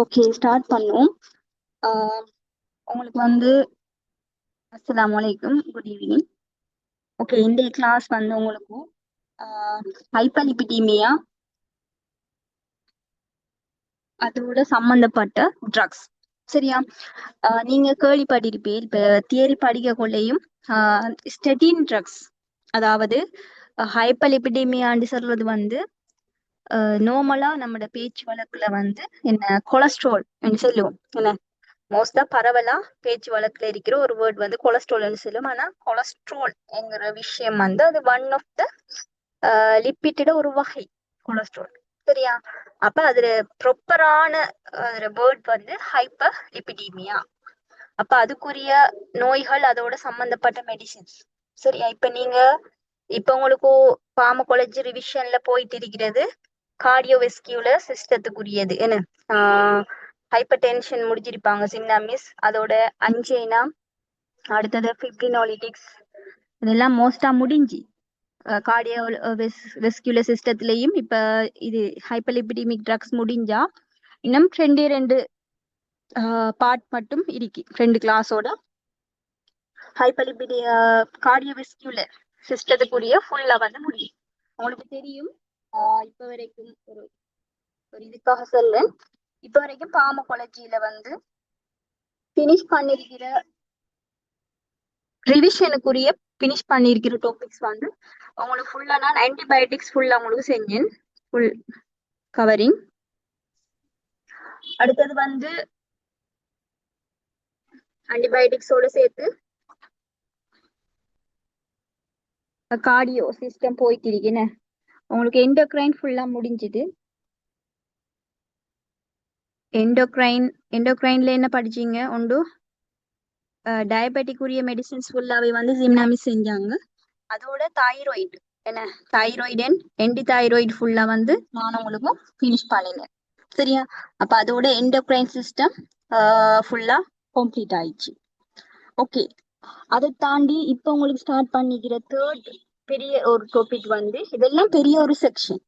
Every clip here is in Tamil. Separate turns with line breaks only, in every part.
ஓகே, ஸ்டார்ட் பண்ணுவோம். ஆஹ் உங்களுக்கு வந்து அஸ்ஸலாமு அலைக்கும், குட் ஈவினிங். ஓகே, இந்த கிளாஸ் வந்து உங்களுக்கு ஹைப்பர்லிபிடீமியா அதோட சம்பந்தப்பட்ட ட்ரக்ஸ். சரியா? நீங்க கேள்விப்பட்டிருப்பீர், இப்ப தியரி படிக்க கொள்ளையும் ஸ்டெட்டின் ட்ரக்ஸ், அதாவது ஹைப்பர்லிபிடீமியான்னு சொல்றது வந்து நார்மலா நம்மட பேச்சு வழக்குல வந்து என்ன கொலஸ்ட்ரால் சொல்லுவோம். என்ன மோஸ்டா பரவலா பேச்சு வழக்குல இருக்கிற ஒரு வேர்ட் வந்து கொலஸ்ட்ரால்னு சொல்லும். ஆனா கொலஸ்ட்ரால் என்கிற விஷயம் வந்து அது ஒன் ஆஃப் த லிப்பிட்டோட ஒரு வகை கொலஸ்ட்ரால். சரியா? அப்ப அதுல ப்ராப்பரான வேர்ட் வந்து ஹைப்பர் லிபிடீமியா. அப்ப அதுக்குரிய நோய்கள் அதோட சம்பந்தப்பட்ட மெடிசின்ஸ். சரியா? இப்ப உங்களுக்கு பார்மகாலஜி ரிவிஷன்ல போயிட்டு இருக்கிறது கார்டியோவெஸ்கியூலர் சிஸ்டத்துக்குரியது. என்ன ஹைப்பர் டென்ஷன் முடிச்சிருப்பாங்க சின்ன மிஸ், அதோட அஞ்சைனா, அடுத்தது ஃபிப்ரினோலிட்டிக்ஸ், இதெல்லாம் மோஸ்டா முடிஞ்சு கார்டியோ வெஸ்குலர் சிஸ்டத்திலையும் இப்ப இது ஹைப்பர்லிபிடிமிக் ட்ரக்ஸ் முடிஞ்சா இன்னும் ரெண்டு பார்ட் மட்டும் இருக்கு. 2 கிளாஸோட ஹைப்பர்லிபிடி கார்டியோவெஸ்குலர் சிஸ்டத்துக்குரிய ஃபுல்லா வந்து முடியும். உங்களுக்கு தெரியும், இப்ப வரைக்கும் ஒரு ஒரு இதுக்காக சொல்றேன். இப்ப வரைக்கும் பார்மகாலஜில வந்து பினிஷ் பண்ணிருக்கிற ரிவிஷனுக்குரிய பினிஷ் பண்ணிருக்கிற டாபிக்ஸ் வந்து உங்களுக்கு ஃபுல்லா நான் ஆன்டிபயோட்டிக்ஸ் ஃபுல்லா உங்களுக்கு செஞ்சேன், ஃபுல் கவரிங். அடுத்தது வந்து ஆன்டிபயோட்டிக்ஸோட சேர்த்து கார்டியோ சிஸ்டம் போயிட்டு இருக்கேன்னு உங்களுக்கு எண்டோக்ரைன் ஃபுல்லா முடிஞ்சுது. எண்டோக்ரைன்ல என்ன படிச்சீங்க? ஒன்று டயபெட்டிக் உரிய மெடிசின்ஸ் ஃபுல்லாவே வந்து ஜிம்னாமி செஞ்சாங்க. அதோட தைராய்டு, என்ன தைராய்டு அண்ட் என்டி தைராய்டு ஃபுல்லா வந்து நான் உங்களுக்கு ஃபினிஷ் பண்ணினேன். சரியா? அப்ப அதோட எண்டோக்ரைன் சிஸ்டம் ஃபுல்லா கம்ப்ளீட் ஆயிடுச்சு. ஓகே, அதை தாண்டி இப்ப உங்களுக்கு ஸ்டார்ட் பண்ணிக்கிற தேர்ட் பெரிய ஒரு டாபிக் வந்து, இதெல்லாம் பெரிய ஒரு செக்ஷன்.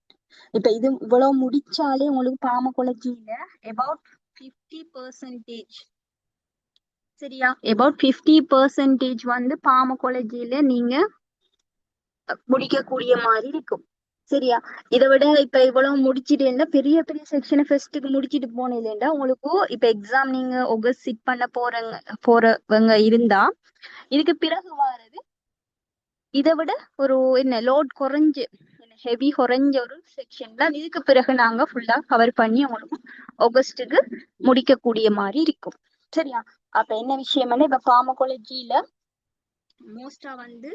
இப்ப இது இவ்வளவு முடிச்சாலே உங்களுக்கு பார்மகாலஜியில about 50%, சரியா, about 50% வந்து பார்மகாலஜியில நீங்க முடிக்கக்கூடிய மாதிரி இருக்கும். சரியா? இதை விட இப்ப இவ்வளவு முடிச்சிட்டு இருந்தா பெரிய பெரிய செக்ஷனை ஃபர்ஸ்ட்டுக்கு முடிச்சிட்டு போன இல்லைண்டா உங்களுக்கு இப்ப எக்ஸாம் நீங்க ஆகஸ்ட் சிட் பண்ண போறவங்க இருந்தா இதுக்கு பிறகு வாரது இதை விட ஒரு என்ன லோட் குறைஞ்சு ஹெவி குறைஞ்ச ஒரு செக்ஷன் தான். இதுக்கு பிறகு நாங்க ஃபுல்லா கவர் பண்ணி உங்களுக்கு ஆகஸ்டுக்கு முடிக்கக்கூடிய மாதிரி இருக்கும். சரியா? அப்ப என்ன விஷயம்னா, இப்ப பார்மகாலஜியில மோஸ்டா வந்து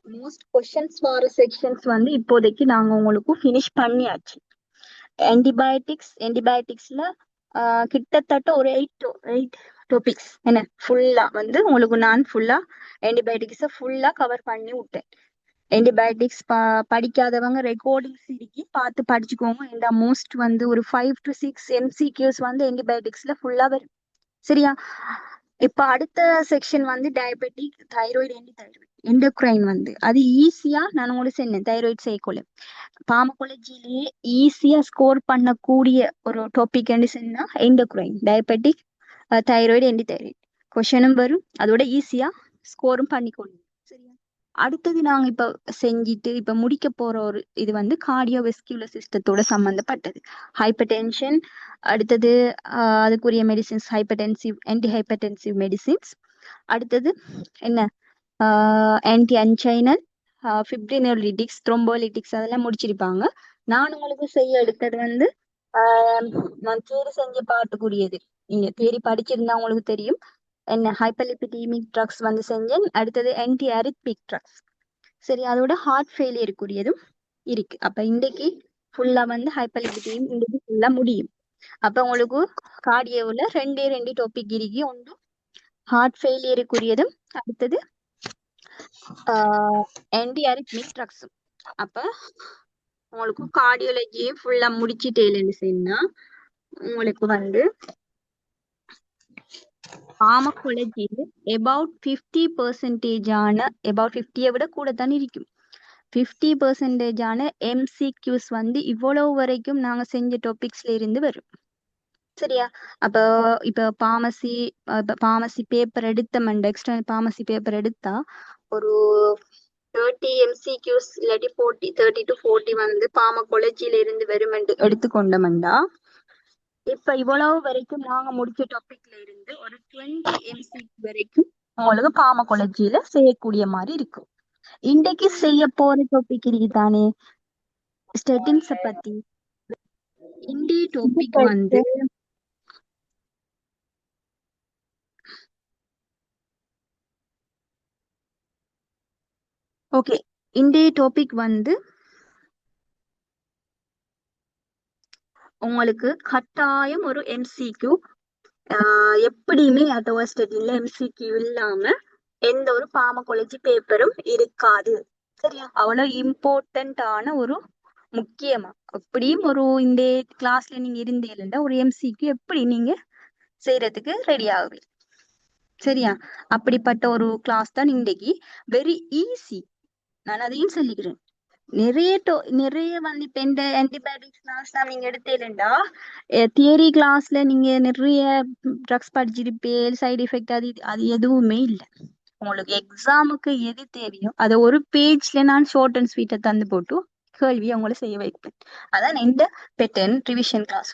மோஸ்ட் கொஸ்டின்ஸ் வர செக்ஷன்ஸ் வந்து இப்போதைக்கு நாங்க உங்களுக்கு ஃபினிஷ் பண்ணியாச்சு. ஆன்டிபயோட்டிக்ஸ்ல கிட்டத்தட்ட ஒரு 8 டாபிக்ஸ் என்ன ஃபுல்லா வந்து உங்களுக்கு நான் ஃபுல்லா ஆன்டிபயோட்டிக்ஸை ஃபுல்லா கவர் பண்ணி விட்டேன். ஆன்டிபயோட்டிக்ஸ் படிக்காதவங்க ரெக்கார்டிங்ஸ் இருக்கி பார்த்து படிச்சுக்கோங்க. இந்த மோஸ்ட் வந்து ஒரு 5 to 6 MCQs வந்து ஆன்டிபயோட்டிக்ஸ்ல ஃபுல்லா வரும். சரியா? இப்ப அடுத்த செக்ஷன் வந்து டயபெட்டிக், தைராய்டு, எண்டோக்ரைன் வந்து அது ஈஸியா நான் உங்களுக்கு சொன்னேன். தைராய்டு சைக்கோல பார்மகாலஜிலேயே ஈஸியா ஸ்கோர் பண்ணக்கூடிய ஒரு டாபிக் சொன்னா எண்டோக்ரைன், டயபெட்டிக், தைராய்டு, தைராய்டு கொஷனும் வரும், அதோட ஈஸியா ஸ்கோரும் பண்ணிக்கொள்ளும். சரியா? அடுத்தது நாங்க இப்ப செஞ்சுட்டு இப்ப முடிக்க போற ஒரு இது வந்து கார்டியோவெஸ்குலர் சிஸ்டத்தோட சம்பந்தப்பட்டது. ஹைப்பர் டென்ஷன், அடுத்தது அதுக்குரிய medicines hypertensive, anti hypertensive medicines, அடுத்தது என்ன ஆன்டி அன்சைனல், ஃபிப்ரினோலிட்டிக்ஸ், த்ரோம்போலிட்டிக்ஸ் அதெல்லாம் முடிச்சிருப்பாங்க. நான் உங்களுக்கு செய்ய எடுத்தது வந்து நான் தேரி செஞ்ச பாட்டுக்குரியது. நீங்க தேரி படிச்சிருந்தா உங்களுக்கு தெரியும். என்ன ஹைப்பர்லிபிடீமிக் ட்ரக்ஸ் வந்து செஞ்சேன். அடுத்தது ஆன்டி அரித்மிக் ட்ரக்ஸ். சரி, அதோட ஹார்ட் ஃபெயிலியருக்குரியதும் இருக்கு. அப்ப இன்றைக்கு ஃபுல்லா வந்து ஹைப்பர்லிபிடீம் இன்றைக்கு ஃபுல்லா முடியும். அப்ப உங்களுக்கு கார்டியோவில் ரெண்டு டாபிக் இருக்கு. ஒன்று ஹார்ட் ஃபெயிலியருக்குரியதும், அடுத்தது ஆன்டி அரித்மிக் ட்ரக்ஸும். அப்ப உங்களுக்கு கார்டியோலஜியும் ஃபுல்லா முடிச்சுட்டேன்னு சொன்னா உங்களுக்கு வந்து பார்மகாலஜியில் about 50% ஆன about 50-யை விட கூட தான் இருக்கும். 50% ஆன எம்சிக்யூஸ் வந்து இவ்வளவு வரைக்கும் நாங்க செஞ்ச டாபிக்ஸ்ல இருந்து வரும். சரியா? அப்போ இப்போ பார்மசி பேப்பர் எடுத்தோம்னா எக்ஸ்டர்னல் பார்மசி பேப்பர் எடுத்தா ஒரு 30 எம்சிக்யூஸ் இல்லாட்டி 30 to 40 வந்து பார்மகாலஜில இருந்து வெறுமெண்டு எடுத்துக்கொண்டோம்டா இப்ப இவ்வளவு வரைக்கும் நாங்க முடிச்ச டாபிக்ல இருந்து ஒரு 20 எம்சிக்யூ வரைக்கும் உங்களுக்கு பார்மகாலஜில செய்யக்கூடிய மாதிரி இருக்கும். இன்றைக்கு செய்ய போற டாபிக் இருக்குதானே ஸ்டெட்டின்ஸ பத்தி. இன்றைய டாபிக் வந்து ஓகே, இன்றைய டாபிக் வந்து உங்களுக்கு கட்டாயம் ஒரு எம்சிக்யூ. எப்படியுமே அட்டோவா ஸ்டடியில எம்சிக்யூ இல்லாம எந்த ஒரு பார்மகாலஜி பேப்பரும் இருக்காது. சரியா? அவ்வளவு இம்பார்ட்டன்டான ஒரு முக்கியமா எப்படியும் ஒரு இந்த கிளாஸ்ல நீங்க இருந்தீங்கன்னா ஒரு எம்சிக்யூ எப்படி நீங்க செய்யறதுக்கு ரெடி ஆகுது. சரியா? அப்படிப்பட்ட ஒரு கிளாஸ் தான் இன்றைக்கு. Very easy. நான் அதையும் சொல்லிக்கிறேன். நிறைய வந்து இப்ப இந்த ஆன்டிபயோட்டிக்ஸ் கிளாஸ் தான் நீங்க எடுத்தீங்கன்னா தியரி கிளாஸ்ல நீங்க நிறைய ட்ரக்ஸ் படிச்சிருப்பேன், சைடு எஃபெக்ட் அது எதுவுமே இல்லை. உங்களுக்கு எக்ஸாமுக்கு எது தேவையோ அதை ஒரு பேஜ்ல நான் ஷார்ட் அண்ட் ஸ்வீட்டை தந்து போட்டு கேள்வியை அவங்கள செய்ய வைப்பேன். அதான் இந்த பெட்டன் ரிவிஷன் கிளாஸ்.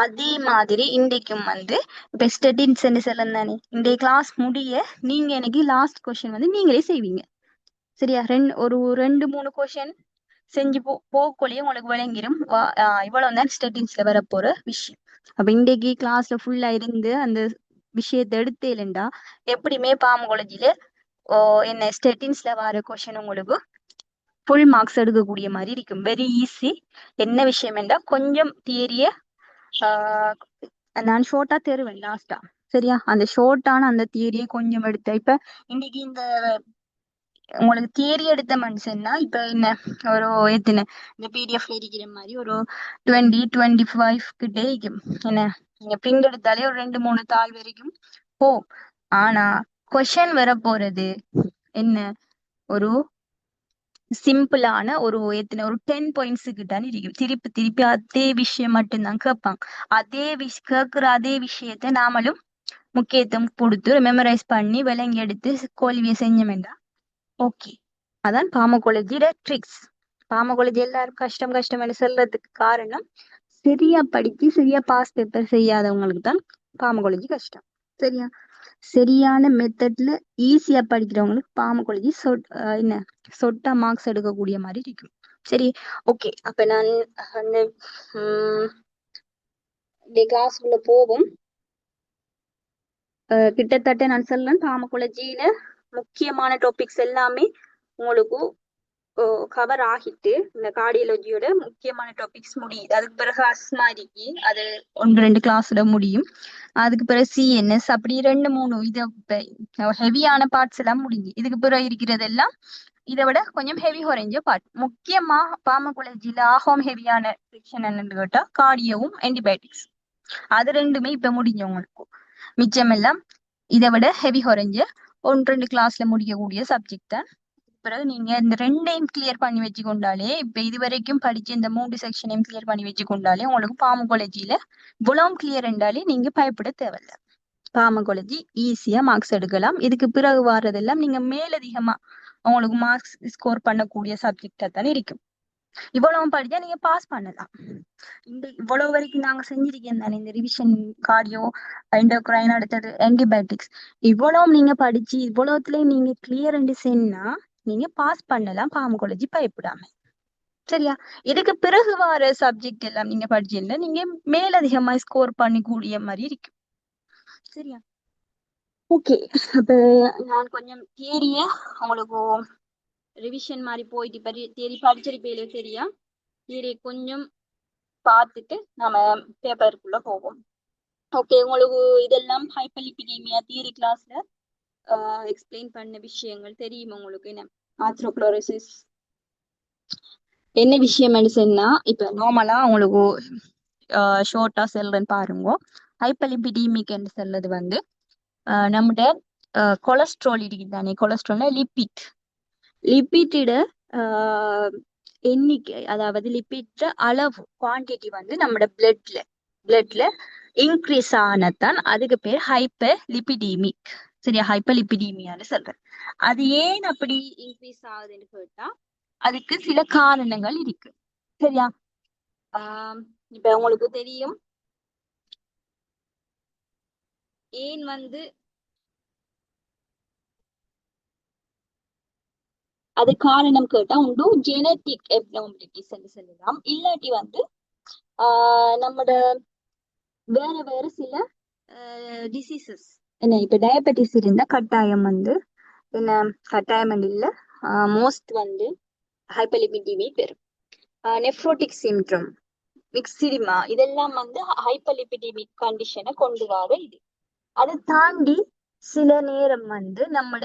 அதே மாதிரி இன்றைக்கும் வந்து இப்ப ஸ்டடின்ஸ் சொல்லலாம் தானே, இன்றைய கிளாஸ் முடிய நீங்க எனக்கு லாஸ்ட் கொஸ்டின் வந்து நீங்களே செய்வீங்க. சரியா? ஒரு 2-3 கொஸ்டின் செஞ்சு போக்கொள்ளியே உங்களுக்கு விளங்கிடும் இவ்வளவு தான் ஸ்டடின்ஸ்ல வரப்போற விஷயம். அப்ப இன்றைக்கு கிளாஸ்ல ஃபுல்லா இருந்து அந்த விஷயத்தை எடுத்தேன்டா எப்படியுமே பார்மகாலஜில என்ன ஸ்டெட்டின்ஸ்ல வர கொஸ்டின் உங்களுக்கு ஃபுல் மார்க்ஸ் எடுக்கக்கூடிய மாதிரி இருக்கும். Very easy. என்ன விஷயம் என்றா கொஞ்சம் தியரிய நான் ஷோர்ட்டா தருவேன் லாஸ்டா. சரியா? அந்த ஷோர்ட்டான அந்த தியரியை கொஞ்சம் எடுத்த இப்ப இன்னைக்கு இந்த உங்களுக்கு தியரி எடுத்த மனுஷன்னா இப்ப என்ன ஒரு எத்தனை இந்த பிடிஎஃப்ல இருக்கிற மாதிரி ஒரு 20-25 கிட்டே இருக்கும். என்ன நீங்க பிரிண்ட் எடுத்தாலே ஒரு 2-3 தாள் வரைக்கும் போ. ஆனா கொஸ்டின் வர போறது என்ன ஒரு சிம்பிளான ஒரு எத்தனை ஒரு 10 பாயிண்ட்ஸ் கிட்டான்னு இருக்கும். திருப்பி திருப்பி அதே விஷயம் மட்டும்தான் கேட்பாங்க. கேட்கிற அதே விஷயத்த நாமளும் முக்கியத்துவம் கொடுத்து மெமரைஸ் பண்ணி விளங்கி எடுத்து கேள்வியை செஞ்சோம்டா ஓகே. அதான் பார்மகாலஜியோட ட்ரிக்ஸ். பார்மகாலஜி எல்லாரும் கஷ்டம் கஷ்டம் சொல்றதுக்கு காரணம் சரியா படிச்சு சரியா பாஸ் பேப்பர் செய்யாதவங்களுக்கு தான் பார்மகாலஜி கஷ்டம். சரியா? சரியான மெத்தட்ல ஈஸியா படிக்கிறவங்களுக்கு பார்மகாலஜி என்ன சொட்டா மார்க்ஸ் எடுக்கக்கூடிய மாதிரி இருக்கும். சரி, ஓகே. அப்ப நான் அந்த கிளாஸ்க்குள்ள போவோம். கிட்டத்தட்ட நான் சொல்லலாம் பார்மகாலஜியில முக்கியமான டாபிக்ஸ் எல்லாமே உங்களுக்கு கவர் ஆகிட்டு இந்த கார்டியாலஜியோட முக்கியமான டாபிக்ஸ் முடியுது. அதுக்கு பிறகு அஸ்மாரிக்கு அது 1-2 கிளாஸ்ல முடியும். அதுக்கு பிறகு சிஎன்எஸ் அப்படி 2-3 இது ஹெவியான பார்ட்ஸ் எல்லாம் முடிஞ்சு. இதுக்கு பிறகு இருக்கிறது எல்லாம் இதை விட கொஞ்சம் ஹெவி குறைஞ்ச பார்ட். முக்கியமா பார்மகாலஜில ஆகும் ஹெவியான செக்ஷன் என்னன்னு கேட்டா கார்டியோவும் ஆன்டிபயோட்டிக்ஸ். அது ரெண்டுமே இப்ப முடிஞ்சவங்களுக்கு. மிச்சம் எல்லாம் இதை விட ஹெவி குறைஞ்ச 1-2 கிளாஸ்ல முடிக்கக்கூடிய சப்ஜெக்ட் தான். பிறகு நீங்க இந்த 2ஐயும் கிளியர் பண்ணி வச்சு கொண்டாலே இப்ப இது வரைக்கும் படிச்சு இந்த 3 செக்ஷனையும் கிளியர் பண்ணி வச்சு கொண்டாலே உங்களுக்கு பார்மகாலஜில இவ்வளவு கிளியர் என்றாலே நீங்க பயப்பட தேவையில்லை. பார்மகாலஜி ஈஸியா மார்க்ஸ் எடுக்கலாம். இதுக்கு பிறகு வர்றதெல்லாம் நீங்க மேலதிகமா உங்களுக்கு மார்க்ஸ் ஸ்கோர் பண்ணக்கூடிய சப்ஜெக்டா தானே இருக்கும். இவ்வளவு படிச்சா நீங்க பாஸ் பண்ணலாம். இந்த இவ்வளவு வரைக்கும் நாங்க செஞ்சிருக்கேன் தானே இந்த ரிவிஷன் கார்டியோ எண்டோக்ரைன் அடுத்தது ஆன்டிபயோட்டிக்ஸ் இவ்வளவு நீங்க படிச்சு இவ்வளவுலயும் நீங்க கிளியர் சொன்னா நீங்க பாஸ் பண்ணலாம் பார்மகாலஜி பயப்படாம. சரியா? இதுக்கு பிறகு வர சப்ஜெக்ட் எல்லாம் நீங்க படிச்சீங்கன்னா நீங்க மேலதிகமா ஸ்கோர் பண்ணி கூடிய மாதிரி இருக்கும். சரியா? ஓகே. அப்ப நான் கொஞ்சம் தியரிய உங்களுக்கு ரிவிஷன் மாதிரி போயிட்டு தியரி படிச்சிருப்பீங்களே. சரியா? தியரி கொஞ்சம் பார்த்துட்டு நாம பேப்பருக்குள்ள போவோம். ஓகே, உங்களுக்கு இதெல்லாம் ஹைப்பர்லிபிடீமியா தியரி கிளாஸ்ல எக்ஸ்பிளைன் பண்ண விஷயங்கள் தெரியுமா உங்களுக்கு? என்ன ஆத்ரோக்ளோரோசிஸ் என்ன விஷயம் சொன்னா இப்ப நார்மலா உங்களுக்கு ஷோர்ட்டா செல்றேன்னு பாருங்க. ஹைப்பர்லிபிடீமிக் என்று சொல்றது வந்து நம்முடைய கொலஸ்ட்ரால் இருக்குதானே, கொலஸ்ட்ரால்னா லிப்பிட். லிப்பிட்டோட ஆஹ் எண்ணிக்கை, அதாவது லிப்பிட்ற அளவு குவான்டிட்டி வந்து நம்மட பிளட்ல இன்க்ரீஸ் ஆனதான் அதுக்கு பேர் ஹைப்பர் லிபிடீமிக். சரியா? ஹைப்பர் லிபிடீமியான்னு சொல்றேன். அது ஏன் அப்படி இன்க்ரீஸ் ஆகுதுன்னு கேட்டா அதுக்கு சில காரணங்கள் இருக்கு. சரியா? ஆஹ் இப்ப உங்களுக்கு தெரியும் ஏன் வந்து அது காரணம் கேட்டா உண்டு ஜெனட்டிக் எப்னாமிலிட்டிஸ் என்று சொல்லலாம். இல்லாட்டி வந்து நம்மட வேற வேற சில டிசீசஸ். என்ன இப்ப டயபெட்டிஸ் இருந்தா கட்டாயம் வந்து என்ன, கட்டாயம் இல்ல, மோஸ்ட் வந்து ஹைப்பர்லிபிடிமி பெறும். நெஃப்ரோட்டிக் சிண்ட்ரோம், மிக்சிடிமா, இதெல்லாம் வந்து ஹைப்பர்லிபிடிமிக் கண்டிஷனை கொண்டு வர இது. அதை தாண்டி சில நேரம் வந்து நம்மட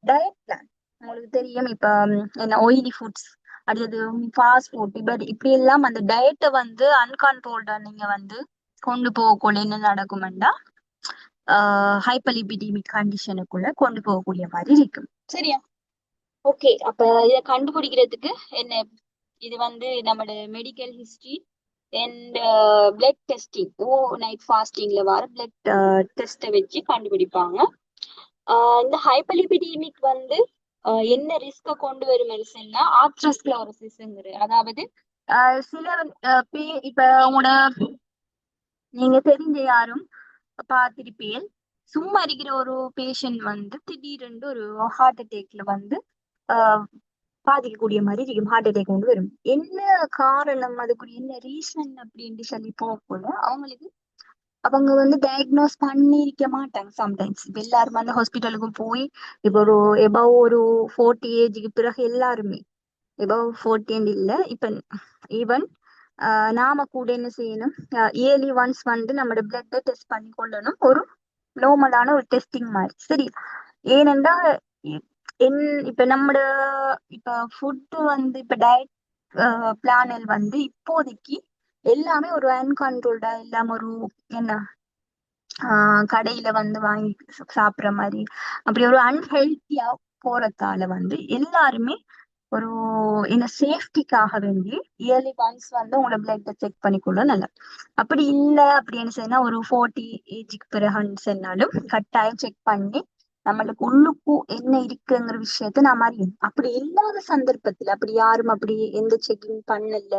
டயட் பிளான், உங்களுக்கு தெரியும் இப்ப என்ன ஆயிலி ஃபுட்ஸ், அடுத்தது ஃபாஸ்ட் ஃபுட், இப்படி எல்லாம் அந்த டயட்டை வந்து அன்கண்ட்ரோல்டா நீங்க வந்து கொண்டு போகக்குள்ள என்ன நடக்கும்டா ஹைப்பர்லிபிடிமிக் கண்டிஷனுக்குள்ள கொண்டு போகக்கூடிய மாதிரி இருக்கும். சரியா? ஓகே, அப்ப இத கண்டுபிடிக்கிறதுக்கு என்ன, இது வந்து நம்மளோட medical history and blood testing, night ஃபாஸ்டிங்ல வர பிளட் டெஸ்ட்டை வச்சு கண்டுபிடிப்பாங்க. இந்த ஹைப்பர்லிபிடீமிக் வந்து என்ன ரிஸ்க கொண்டு வரும் சொன்னா ஆத்ரோஸ்க்ளரோசிஸ்ங்கிற, அதாவது சில இப்ப உங்களோட நீங்க தெரிஞ்ச யாரும் பார்த்திருப்பீர்கள், சும்மா இருக்கிற ஒரு பேஷண்ட் வந்து திடீரென்று ஒரு ஹார்ட் அட்டாக்ல வந்து ஆஹ் பாதிக்கக்கூடிய மாதிரி இருக்கும். ஹார்ட் அட்டாக் கொண்டு வரும். என்ன காரணம், அதுக்குரிய என்ன ரீசன் அப்படின்னு சொல்லி போகக்குள்ள அவங்களுக்கு அவங்க வந்து டயக்னோஸ் பண்ணிருக்க மாட்டாங்க. சம்டைம்ஸ் இப்ப எல்லாரும் வந்து ஹாஸ்பிட்டலுக்கு போய் இப்ப ஒரு எபவ் ஒரு 40 ஏஜுக்கு பிறகு எல்லாருமே எபவ் 40 இல்ல, இப்ப ஈவன் நாம கூட என்ன செய்யணும், இயர்லி ஒன்ஸ் வந்து நம்மளோட பிளட்டை டெஸ்ட் பண்ணி கொள்ளணும். ஒரு நார்மலான ஒரு டெஸ்டிங் மாதிரி. சரி? ஏனென்றா இ- என் இப்ப நம்மட இப்ப ஃபுட்டு வந்து இப்ப டயட் பிளானில் வந்து இப்போதைக்கு எல்லாமே ஒரு அன்கண்ட்ரோல்டா எல்லாம் ஒரு என்ன கடையில வந்து வாங்கி சாப்பிடுற மாதிரி அப்படி ஒரு அன்ஹெல்த்தியா போறதால வந்து எல்லாருமே ஒரு என்ன சேஃப்டிக்காக வேண்டி இயர்லி ஒன்ஸ் வந்து உங்களோட பிளட்டை செக் பண்ணிக்கொள்ள நல்ல. அப்படி இல்லை அப்படின்னு சொன்னா ஒரு 40 ஏஜுக்கு பிறகுன்னு சொன்னாலும் கட்டாயம் செக் பண்ணி நம்மளுக்கு உள்ளுக்கு என்ன இருக்குங்கிற விஷயத்த நாம அறியணும். அப்படி இல்லாத சந்தர்ப்பத்துல, அப்படி யாரும் அப்படி எந்த செக்கிங் பண்ணல,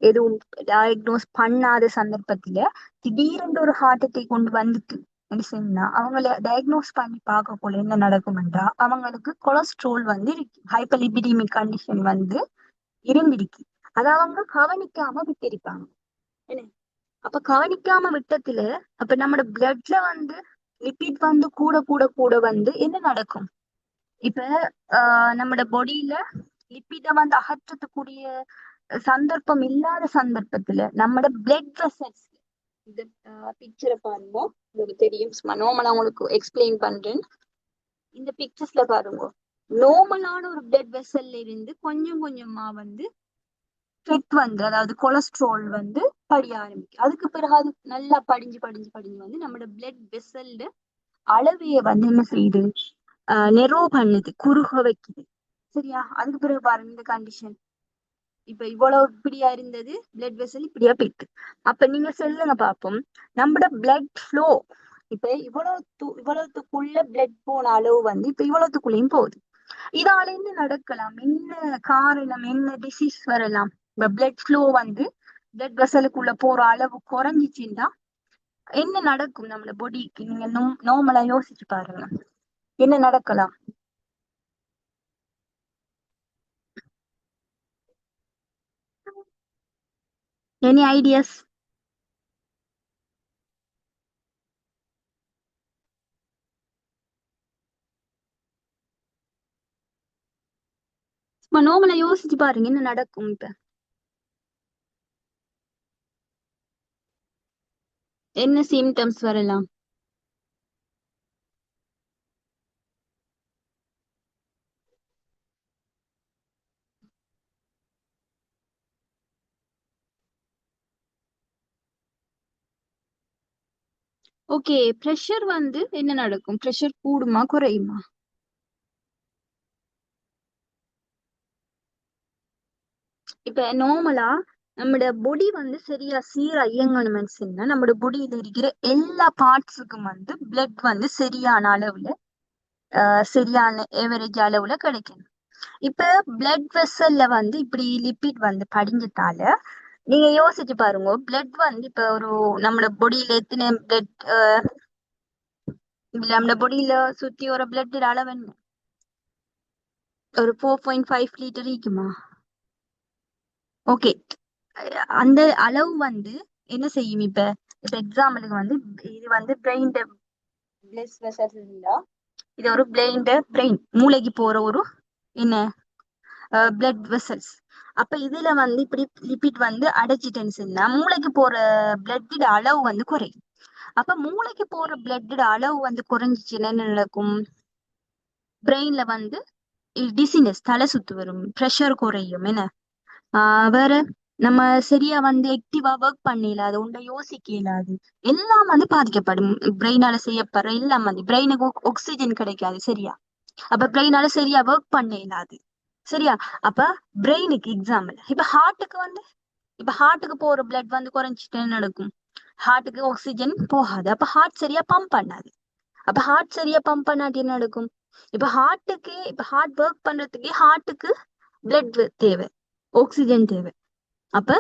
எதுவும் டயக்னோஸ் பண்ணாத சந்தர்ப்பத்துல திடீரென்று ஒரு ஹார்ட் அட்டாக் கொண்டு வந்துட்டு என்ன செய்யணும்னா அவங்கள டயக்னோஸ் பண்ணி பார்க்க போல என்ன நடக்கும்ன்றா அவங்களுக்கு கொலஸ்ட்ரால் வந்து இருக்கு, ஹைப்பர் லிபிடிமிக் கண்டிஷன் வந்து இருந்திருக்கு. அதை அவங்க கவனிக்காம விட்டிருப்பாங்க. என்ன, அப்ப கவனிக்காம விட்டத்துல அப்ப நம்மளோட பிளட்ல வந்து லிபிட் வந்து கூட கூட கூட வந்து என்ன நடக்கும், இப்ப நம்மட பாடியில லிப்பிட வந்து அகற்றத்துக்கூடிய சந்தர்ப்பம் இல்லாத சந்தர்ப்பத்துல நம்மட பிளட் வெசல்ஸ், இந்த பிக்சரை பாருங்க, உங்களுக்கு தெரியும். நார்மலா உங்களுக்கு எக்ஸ்பிளைன் பண்றேன். இந்த பிக்சர்ஸ்ல பாருங்க, நார்மலான ஒரு பிளட் வெசல்ல இருந்து கொஞ்சம் கொஞ்சமா வந்து ஃபெட் வந்து, அதாவது கொலஸ்ட்ரால் வந்து படிய ஆரம்பிக்கும். அதுக்கு பிறகு அது நல்லா படிஞ்சு படிஞ்சு படிஞ்சு வந்து நம்மளோட பிளட் வெசல்ல அளவைய வந்து என்ன செய்யுது, நெரோ பண்ணுது, குறுக வைக்குது. சரியா? அதுக்கு பிறகு பாருங்க இந்த கண்டிஷன், இப்ப இவ்வளவு இப்படியா இருந்தது பிளட் வெசல் இப்படியா போயிட்டு. அப்ப நீங்க சொல்லுங்க பாப்போம், நம்மட பிளட் ஃப்ளோ இப்ப இவ்வளவுக்குள்ள பிளட் போன அளவு வந்து இப்ப இவ்வளவுக்குள்ளேயும் போகுது. இதால என்ன நடக்கலாம், என்ன காரணம், என்ன டிசீஸ் வரலாம்? இப்ப பிளட் ஃப்ளோ வந்து பிளட் வெசலுக்குள்ள போற அளவு குறைஞ்சிச்சுன்னா என்ன நடக்கும் நம்மள பொடிக்கு? நீங்க நார்மலா யோசிச்சு பாருங்க, என்ன நடக்கலாம்? Any ideas? சும்மா நார்மலா யோசிச்சு பாருங்க என்ன நடக்கும் இப்ப. என்ன சிம்டம்ஸ் வரலாம்? ஓகே, ப்ரெஷர் வந்து என்ன நடக்கும்? ப்ரெஷர் கூடுமா குறையுமா? இப்ப நார்மலா நம்மட பொடி வந்து சரியா சீரா இயங்கணும்னு சொன்னா நம்மட பொடியில இருக்கிற எல்லா பார்ட்ஸுக்கும் வந்து பிளட் வந்து சரியான அளவுல சரியான ஏவரேஜ் அளவுல கிடைக்கணும். இப்ப பிளட் வெசல்ல வந்து இப்படி லிப்பிட் வந்து படிஞ்சதால நீங்க யோசிச்சு பாருங்க, பிளட் வந்து இப்ப ஒரு நம்மட பொடியில எத்தனை பிளட், நம்மட பொடியில சுத்தி ஒரு பிளட் அளவு என்ன? ஒரு 4.5 லிட்டர் இருக்குமா? ஓகே. அந்த அளவு வந்து என்ன செய்யும்? இப்ப இப்ப எக்ஸாம்பிளுக்கு வந்து இது வந்து பிரெயின் பிளஸ் வெசல்ஸ் இருந்தா இது ஒரு பிரெயின் மூளைக்கு போற ஒரு என்ன பிளட் வெசல்ஸ். அப்ப இதுல வந்து இப்படி லிபிட் வந்து அடைச்சிட்டேன்னு மூளைக்கு போற பிளட் அளவு வந்து குறையும். அப்ப மூளைக்கு போற பிளட் அளவு வந்து குறைஞ்சிச்சுன்னா என்ன நடக்கும்? பிரெயின்ல வந்து டிசினஸ், தலை சுத்து வரும், ப்ரெஷர் குறையும். என்ன வேற நம்ம சரியா வந்து ஆக்டிவா ஒர்க் பண்ணல, அது உண்ட யோசிக்க இயலாது, எல்லாம் வந்து பாதிக்கப்படும். பிரெயினால செய்யப்படுற எல்லாம் வந்து பிரெயினுக்கு ஆக்சிஜன் கிடைக்காது சரியா. அப்ப பிரெயினால சரியா ஒர்க் பண்ண இயலாது சரியா. அப்ப பிரெயினுக்கு எக்ஸாம்பிள். இப்ப ஹார்ட்டுக்கு வந்து இப்ப ஹார்ட்டுக்கு போற பிளட் வந்து குறைஞ்சிட்டு நடக்கும், ஹார்ட்டுக்கு ஆக்சிஜன் போகாது, அப்ப ஹார்ட் சரியா பம்ப் பண்ணாது. அப்ப ஹார்ட் சரியா பம்ப் பண்ணாட்டி என்ன நடக்கும்? இப்ப ஹார்ட் ஒர்க் பண்றதுக்கே ஹார்ட்டுக்கு பிளட் தேவை, ஆக்சிஜன் தேவை. அப்ப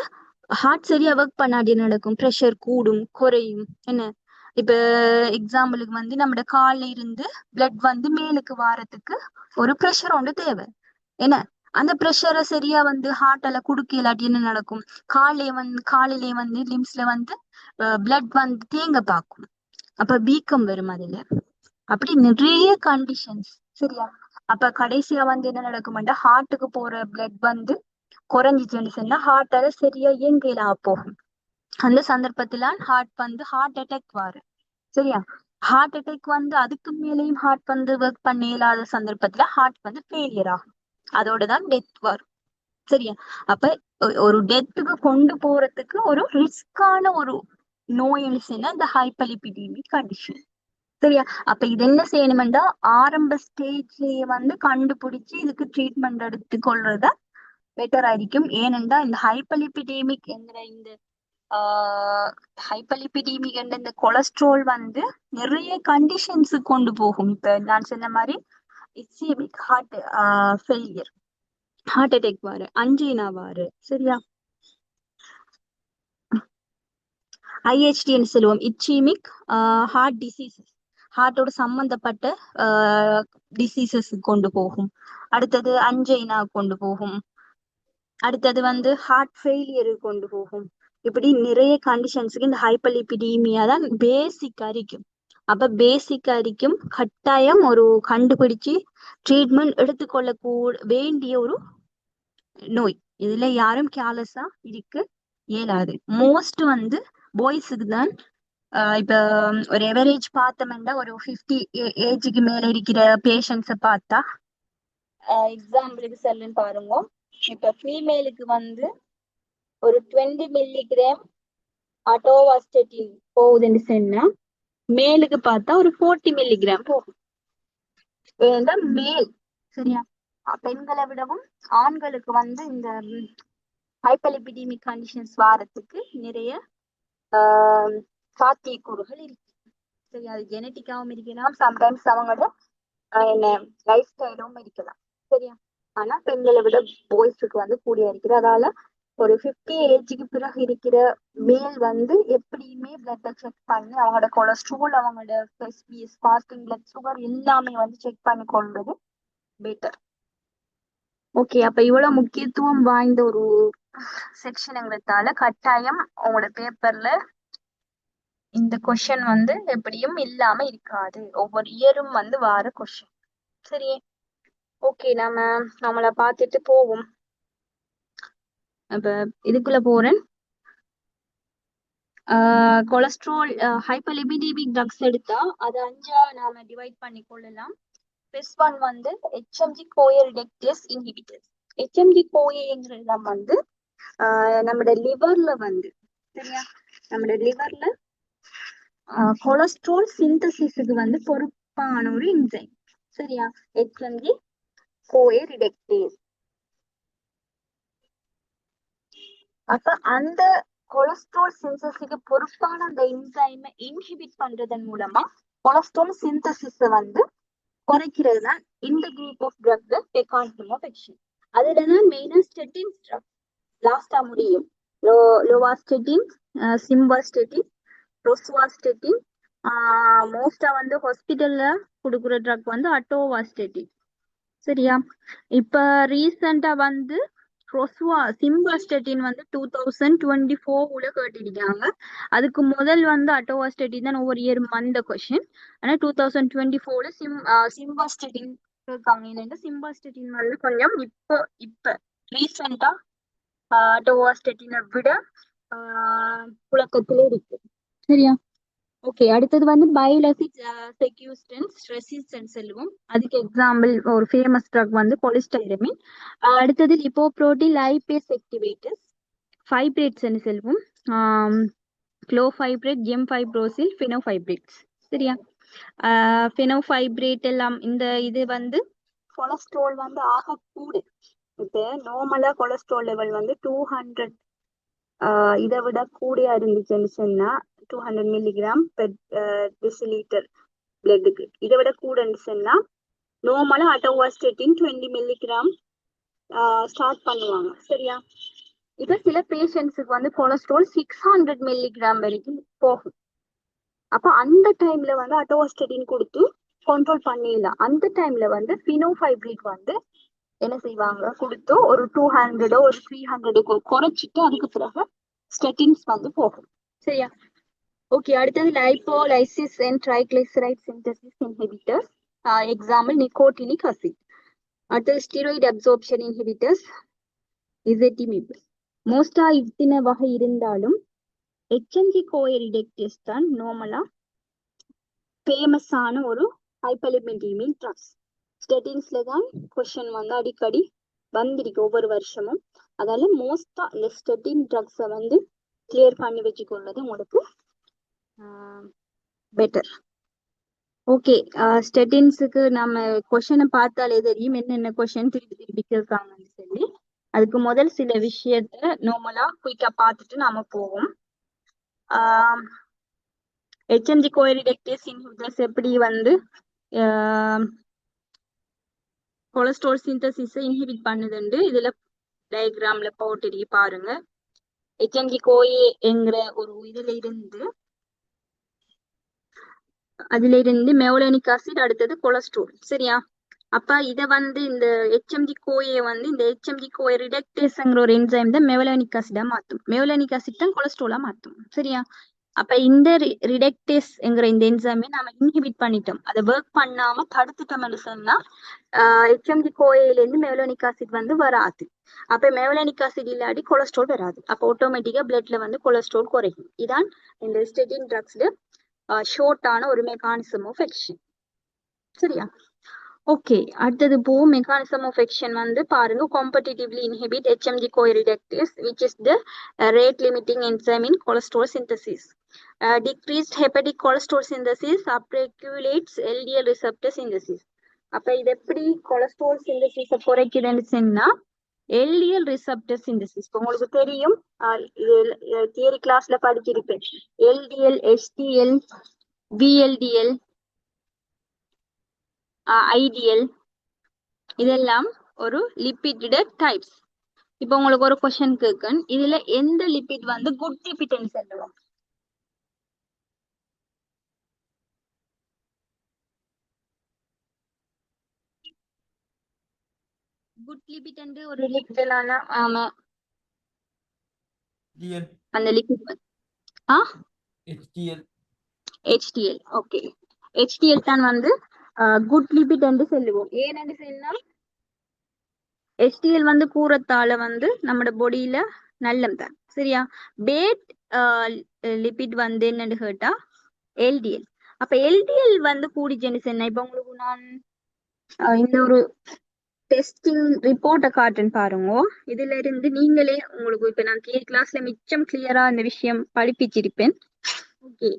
ஹார்ட் சரியா ஒர்க் பண்ணாடி என்ன நடக்கும்? ப்ரெஷர் கூடும், குறையும். என்ன இப்ப எக்ஸாம்பிளுக்கு வந்து நம்ம கால்ல இருந்து பிளட் வந்து மேலுக்கு வாரத்துக்கு ஒரு ப்ரெஷர் ஒன்று தேவை. என்ன அந்த ப்ரெஷரை சரியா வந்து ஹார்ட்டால குடுக்க இல்லாட்டி என்ன நடக்கும்? காலிலே வந்து லிம்ஸ்ல வந்து பிளட் வந்து தேங்க பார்க்கும், அப்ப வீக்கம் வரும் அதுல. அப்படி நிறைய கண்டிஷன்ஸ் சரியா. அப்ப கடைசியா வந்து என்ன நடக்கும்டா, ஹார்ட்டுக்கு போற பிளட் வந்து குறைஞ்சிச்சுன்னு சொன்னா ஹார்ட்டால சரியா இயங்கலா போகும். அந்த சந்தர்ப்பத்துல ஹார்ட் அட்டாக் வரும் சரியா. ஹார்ட் அட்டாக் வந்து அதுக்கு மேலேயும் ஹார்ட் வந்து ஒர்க் பண்ண இயலாத சந்தர்ப்பத்துல ஹார்ட் வந்து ஃபெயிலியர் ஆகும், அதோடதான் டெத் வரும் சரியா. அப்ப ஒரு டெத்துக்கு கொண்டு போறதுக்கு ஒரு ரிஸ்கான ஒரு நோய்னு சொன்னா இந்த ஹைப்பர்லிபிடெமிக் கண்டிஷன் சரியா. அப்ப இது என்ன செய்யணும்டா, ஆரம்ப ஸ்டேஜ்லயே வந்து கண்டுபிடிச்சு இதுக்கு ட்ரீட்மெண்ட் எடுத்து கொள்றத பெட்டர் ஆയിരിக்கும். ஏனென்றா இந்த ஹைப்பர்லிபிடெமிக் என்கிற இந்த ஹைப்பர்லிபிடெமிக் என்ற இந்த கொலஸ்ட்ரால் வந்து நிறைய கண்டிஷன்ஸ் கொண்டு போகும். இப்ப நான் சொன்ன மாதிரி ischaemic heart failure, heart attack வாரு, அஞ்சீனா வாரு சரியா. ஐஹெச்டின்னு சொல்லுவோம், இச்சீமிக் ஹார்ட் டிசீசஸ், ஹார்ட்டோட சம்பந்தப்பட்ட டிசீசஸ் கொண்டு போகும். அடுத்தது அஞ்சைனா கொண்டு போகும். அடுத்தது வந்து ஹார்ட் ஃபெயிலியர் கொண்டு போகும். இப்படி நிறைய கண்டிஷன்ஸுக்கு இந்த ஹைப்பர்லிபிடீமியா தான் பேசிக்கா இருக்கும். அப்ப பேசிக்கா இருக்கும், கட்டாயம் ஒரு கண்டுபிடிச்சு ட்ரீட்மெண்ட் எடுத்துக்கொள்ள வேண்டிய ஒரு நோய். இதுல யாரும் கேர்லெஸ்ஸா இருக்க இயலாது. மோஸ்ட் வந்து பாய்ஸுக்கு தான். இப்ப ஒரு எவரேஜ் பார்த்தோம்னா ஒரு 50 ஏஜுக்கு மேல இருக்கிற பேஷண்ட்ஸை பார்த்தா எக்ஸாம்பிளுக்கு சொல்லுன்னு பாருங்க. இப்ப ஃபீமேலுக்கு வந்து ஒரு 20 மில்லிகிராம் அட்டோவாஸ்டட்டின் போகுதுன்னு சொன்னா மேலுக்கு பார்த்தா ஒரு 40 மில்லிகிராம் போகும். மேல் சரியா. பெண்களை விடவும் ஆண்களுக்கு வந்து இந்த ஹைப்பர்லிபிடெமிக் கண்டிஷன்ஸ் வாரத்துக்கு நிறைய சாத்தியக்கூறுகள் இருக்கு சரி. அது ஜெனட்டிக்காவும் இருக்கலாம், சம்டைம்ஸ் அவங்களோட என்ன லைஃப் ஸ்டைலும் இருக்கலாம் சரியா. ஆனா பெண்களை விட பாய்ஸுக்கு வந்து கூடிய இருக்குது. அதால ஒரு 50 ஏஜுக்கு பிறகு இருக்கிற மேல் வந்து எப்படியுமே பிளட்டை செக் பண்ணி அவங்களோட கொலஸ்ட்ரால், அவங்களோட ஃபாஸ்டிங் பிளட் சுகர் எல்லாமே வந்து செக் பண்ணி கொள்வது பெட்டர். ஓகே. அப்ப இவ்வளவு முக்கியத்துவம் வாய்ந்த ஒரு செக்ஷனுங்கிறதால கட்டாயம் உங்களோட பேப்பர்ல இந்த கொஸ்டின் வந்து எப்படியும் இல்லாம இருக்காது, ஒவ்வொரு இயரும் வந்து வார கொஸ்டின் சரி. ஓகே, நம்மள பார்த்துட்டு போவோம். இப்ப இதுக்குள்ள போறேன். கொலஸ்ட்ரால் ஹைப்பர்லிபிடெமிக் ட்ரக்ஸ் எடுத்தா அதை அஞ்சா நாம டிவைட் பண்ணி கொள்ளலாம். ஃபர்ஸ்ட் ஒன் வந்து HMG CoA reductase inhibitors. HMG கோஏங்கிறது வந்து நம்மளோட லிவர்ல வந்து சரியா, நம்மளோட லிவர்ல கொலஸ்ட்ரால் சிந்தசிஸுக்கு வந்து பொறுப்பான ஒரு என்சைம் சரியா. HMG CoA reductase. அப்ப அந்த கொலஸ்ட்ரால் சிந்தசிஸ்க்கு பொறுப்பான அந்த என்சைமை இன்ஹிபிட் பண்றதன் மூலமா கொலஸ்ட்ரால் சிந்தசிஸ் வந்து குறைக்கிறது தான் இந்த குரூப் ஆஃப் ட்ரக்ல பெகானிசம் ஆஃப் ஆக்ஷன். அதுலதான் மெயினா ஸ்டெட்டின் ட்ரக் லாஸ்டா முடியும். லோவாஸ்டெட்டின், சிம்பாஸ்டெட்டின், ரோசுவாஸ்டெட்டின், மோஸ்டா வந்து ஹாஸ்பிட்டல்ல கொடுக்குற ட்ரக் வந்து அட்டோவாஸ்டெட்டின். சரியா? இப்ப ரீசெண்டா வந்து சிம்பாஸ்டெட்டின் வந்து 2024 கேட்டிருக்காங்க. அதுக்கு முதல் வந்து அட்டோவாஸ்டெட்டின் தான் ஒவ்வொரு இயர் வந்த கொஸ்டின். ஆனா 2024 சிம்பாஸ்டெட்டின் இருக்காங்க. என்னன்னா சிம்பாஸ்டெட்டின் வந்து கொஞ்சம் இப்ப ரீசெண்டா அட்டோவாஸ்டெட்டினை விட புழக்கத்துல இருக்கு. சரியா? ஓகே, அடுத்தது வந்து பயோலஜிக் செக்யூஸ்டன்ஸ் ரெசிஸ்டன்ஸ் செல்வம். அதுக்கு எக்ஸாம்பிள் ஒரு ஃபேமஸ் ட்ரக் வந்து கொலிஸ்டைரமின். அடுத்தது லிப்போப்ரோட்டீன் லைபேஸ் ஆக்டிவேட்டர்ஸ், ஃபைப்ரேட்ஸ் செல்வம், க்ளோஃபைப்ரேட், ஜெம்ஃபைப்ரோசில், ஃபினோஃபைப்ரேட்ஸ். சரியா? ஃபினோஃபைப்ரேட் எல்லாம் இந்த இது வந்து கொலஸ்ட்ரால் வந்து ஆக கூடு. இப்போ நார்மலா கொலஸ்ட்ரால் லெவல் வந்து 200 இதை விட கூடியா இருந்துச்சுன்னு சொன்னா 200 மில்லிகிராம் பெர் டெசிலிட்டர் பிளட்டுக்கு. இதை விட கூடன்னு சொன்னா நார்மலா அட்டோவாஸ்டெட்டின் 20 மில்லிகிராம் ஸ்டார்ட் பண்ணுவாங்க. சரியா? இப்ப சில பேஷண்ட்ஸுக்கு வந்து கொலஸ்ட்ரால் 600 மில்லிகிராம் வரைக்கும் போகும். அப்ப அந்த டைம்ல வந்து அட்டோவாஸ்டெட்டின் கொடுத்து கண்ட்ரோல் பண்ணிடலாம். அந்த டைம்ல வந்து ஃபினோஃபைப்ரிட் வந்து என்ன செய்வாங்க கொடுத்து ஒரு 200 ஒரு 300 குறைச்சிட்டு அதுக்கு பிறகு ஸ்டெட்டின்ஸ் வந்து போகும். சரியா? ஓகே, அடுத்தது lipolysis and triglyceride synthesis inhibitors. Example nicotinic acid. அடுத்தது ஸ்டீராய்டு அப்சோர்ப்ஷன் இன்ஹிபிட்டர்ஸ், இசெட்டிமிப். மோஸ்டா இத்தனை வகை இருந்தாலும் HMG கோஎரிடெக்டேஸ் தான் நார்மலா ஃபேமஸான ஒரு ஹைப்பர்லிபிடிமின் ட்ரக்ஸ். ஸ்டெட்டின்ஸ்ல தான் கொஸ்டின் வந்து அடிக்கடி வந்திருக்கு ஒவ்வொரு வருஷமும். அதால மோஸ்டா இந்த ஸ்டெட்டின் ட்ரக்ஸை வந்து கிளியர் பண்ணி வச்சுக்கொள்வது உங்களுக்கு பெட்டர். ஓகே, ஸ்டெட்டின்ஸுக்கு நம்ம கொஸ்டினை பார்த்தாலே தெரியும் என்னென்ன கொஸ்டின் திருப்பி திருப்பி கேட்காங்கன்னு சொல்லி. அதுக்கு முதல் சில விஷயத்த நார்மலா குயிக்கா பார்த்துட்டு நாம போவோம். HMG கோஎரிடெக்டேஸ் இன்ஹிபிட்டர்ஸ் எப்படி வந்து கொலஸ்ட்ரால் சிந்தசிஸை இன்ஹிபிட் பண்ணுதுண்டு இதுல டயக்ராம்ல போட்டு பாருங்க. HMG கோஏ என்கிற ஒரு அதுல இருந்து மெவலனிக் ஆசிட், அடுத்தது கொலஸ்ட்ரால். சரியா? அப்ப இத வந்து இந்த HMG கோஏ வந்து இந்த HMG கோஏ ரிடக்டேஸ்ங்கிற ஒரு என்சைம் தான் மெவலனிக் ஆசிடா மாத்தும். மெவலனிக் ஆசிட் தான் கொலஸ்ட்ராலா மாத்தும். சரியா? அப்ப இந்த ரிடக்டேஸ் என்கிற இந்த என்சைமை நாம இன்ஹிபிட் பண்ணிட்டோம், அதை ஒர்க் பண்ணாம தடுத்துட்டோம்னு சொன்னா HMG கோஏல இருந்து மெவலனிக் ஆசிட் வந்து வராது. அப்ப மெவலனிக் ஆசிட் இல்லாட்டி கொலஸ்ட்ரால் வராது. அப்ப ஆட்டோமேட்டிக்கா பிளட்ல வந்து கொலஸ்ட்ரால் குறையும். இதான் இந்த ஸ்டெட்டின் ட்ரக்ஸ்ல ஷோர்ட்டான ஒரு மெக்கானிசம் ஆஃப் ஆக்ஷன். சரியா? ஓகே, அடுத்தது போ மெக்கானிசம் ஆஃப் ஆக்ஷன் வந்து பாருங்க. Competitively inhibit HMG CoA reductase which is the rate limiting enzyme in cholesterol synthesis. Decreased hepatic cholesterol synthesis upregulates LDL receptor synthesis. அப்ப இது எப்படி கொலஸ்ட்ரால் சிந்தசிஸ் குறைக்குதுன்னு சொன்னா எல்டிஎல் ரிசப்டர் சிந்தசிஸ். உங்களுக்கு தெரியும், தியரி கிளாஸ்ல படிச்சிருப்பேன். எல்டிஎல், HDL, VLDL, IDL இதெல்லாம் ஒரு லிபிட் டைப்ஸ். இப்ப உங்களுக்கு ஒரு கொஸ்டின் கேட்கன், இதுல எந்த லிபிட் வந்து குட் லிபிட்னு சொல்லுவோம்? குட் லிபிட் என்று ஒரு லிபிடான அந்த லிபிட் HDL. ஓகே, HDL தான் வந்து குட் லிபிட் என்று சொல்லுவோம். ஏன்னு சொன்னா HDL வந்து கூறத்தால வந்து நம்ம பொடியில நல்லம் தான். சரியா? பேட் லிபிட் வந்து என்னன்னு கேட்டா LDL. அப்ப LDL வந்து கூடிச்சுன்னு சொன்னா இப்ப உங்களுக்கு நான் இந்த ஒரு டெஸ்டிங் ரிப்போர்ட்டை காட்டுன்னு பாருங்க. இதுல இருந்து நீங்களே உங்களுக்கு இப்ப நான் கிளாஸ்ல மிச்சம் கிளியரா இந்த விஷயம் படிப்பிச்சிருப்பேன். ஓகே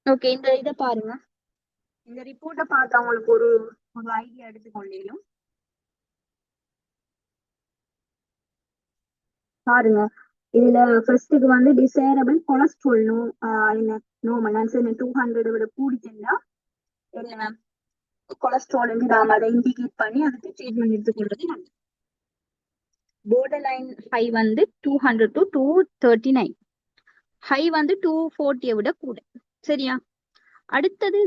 ஓகே, இந்த இதை பாருங்க. இந்த ரிப்போர்ட்டை பார்த்தா உங்களுக்கு ஒரு ஐடியா எடுத்துக்கொள்ளேயும். பாருங்க. இதுல ஃபர்ஸ்ட்டுக்கு வந்து டிசைரபிள் கொலஸ்ட்ரால் என்ன நோமல் நான் சொன்னேன் 200 விட கூடிச்சுன்னா என்ன கொலஸ்ட்ரால் நாம அதை இண்டிகேட் பண்ணி அதுக்கு ட்ரீட்மெண்ட் எடுத்துக்கொள்றது நல்லது. போர்டர் லைன் ஹை வந்து 200 to 239, ஹை வந்து 240 விட கூட. சரியா? அடுத்தது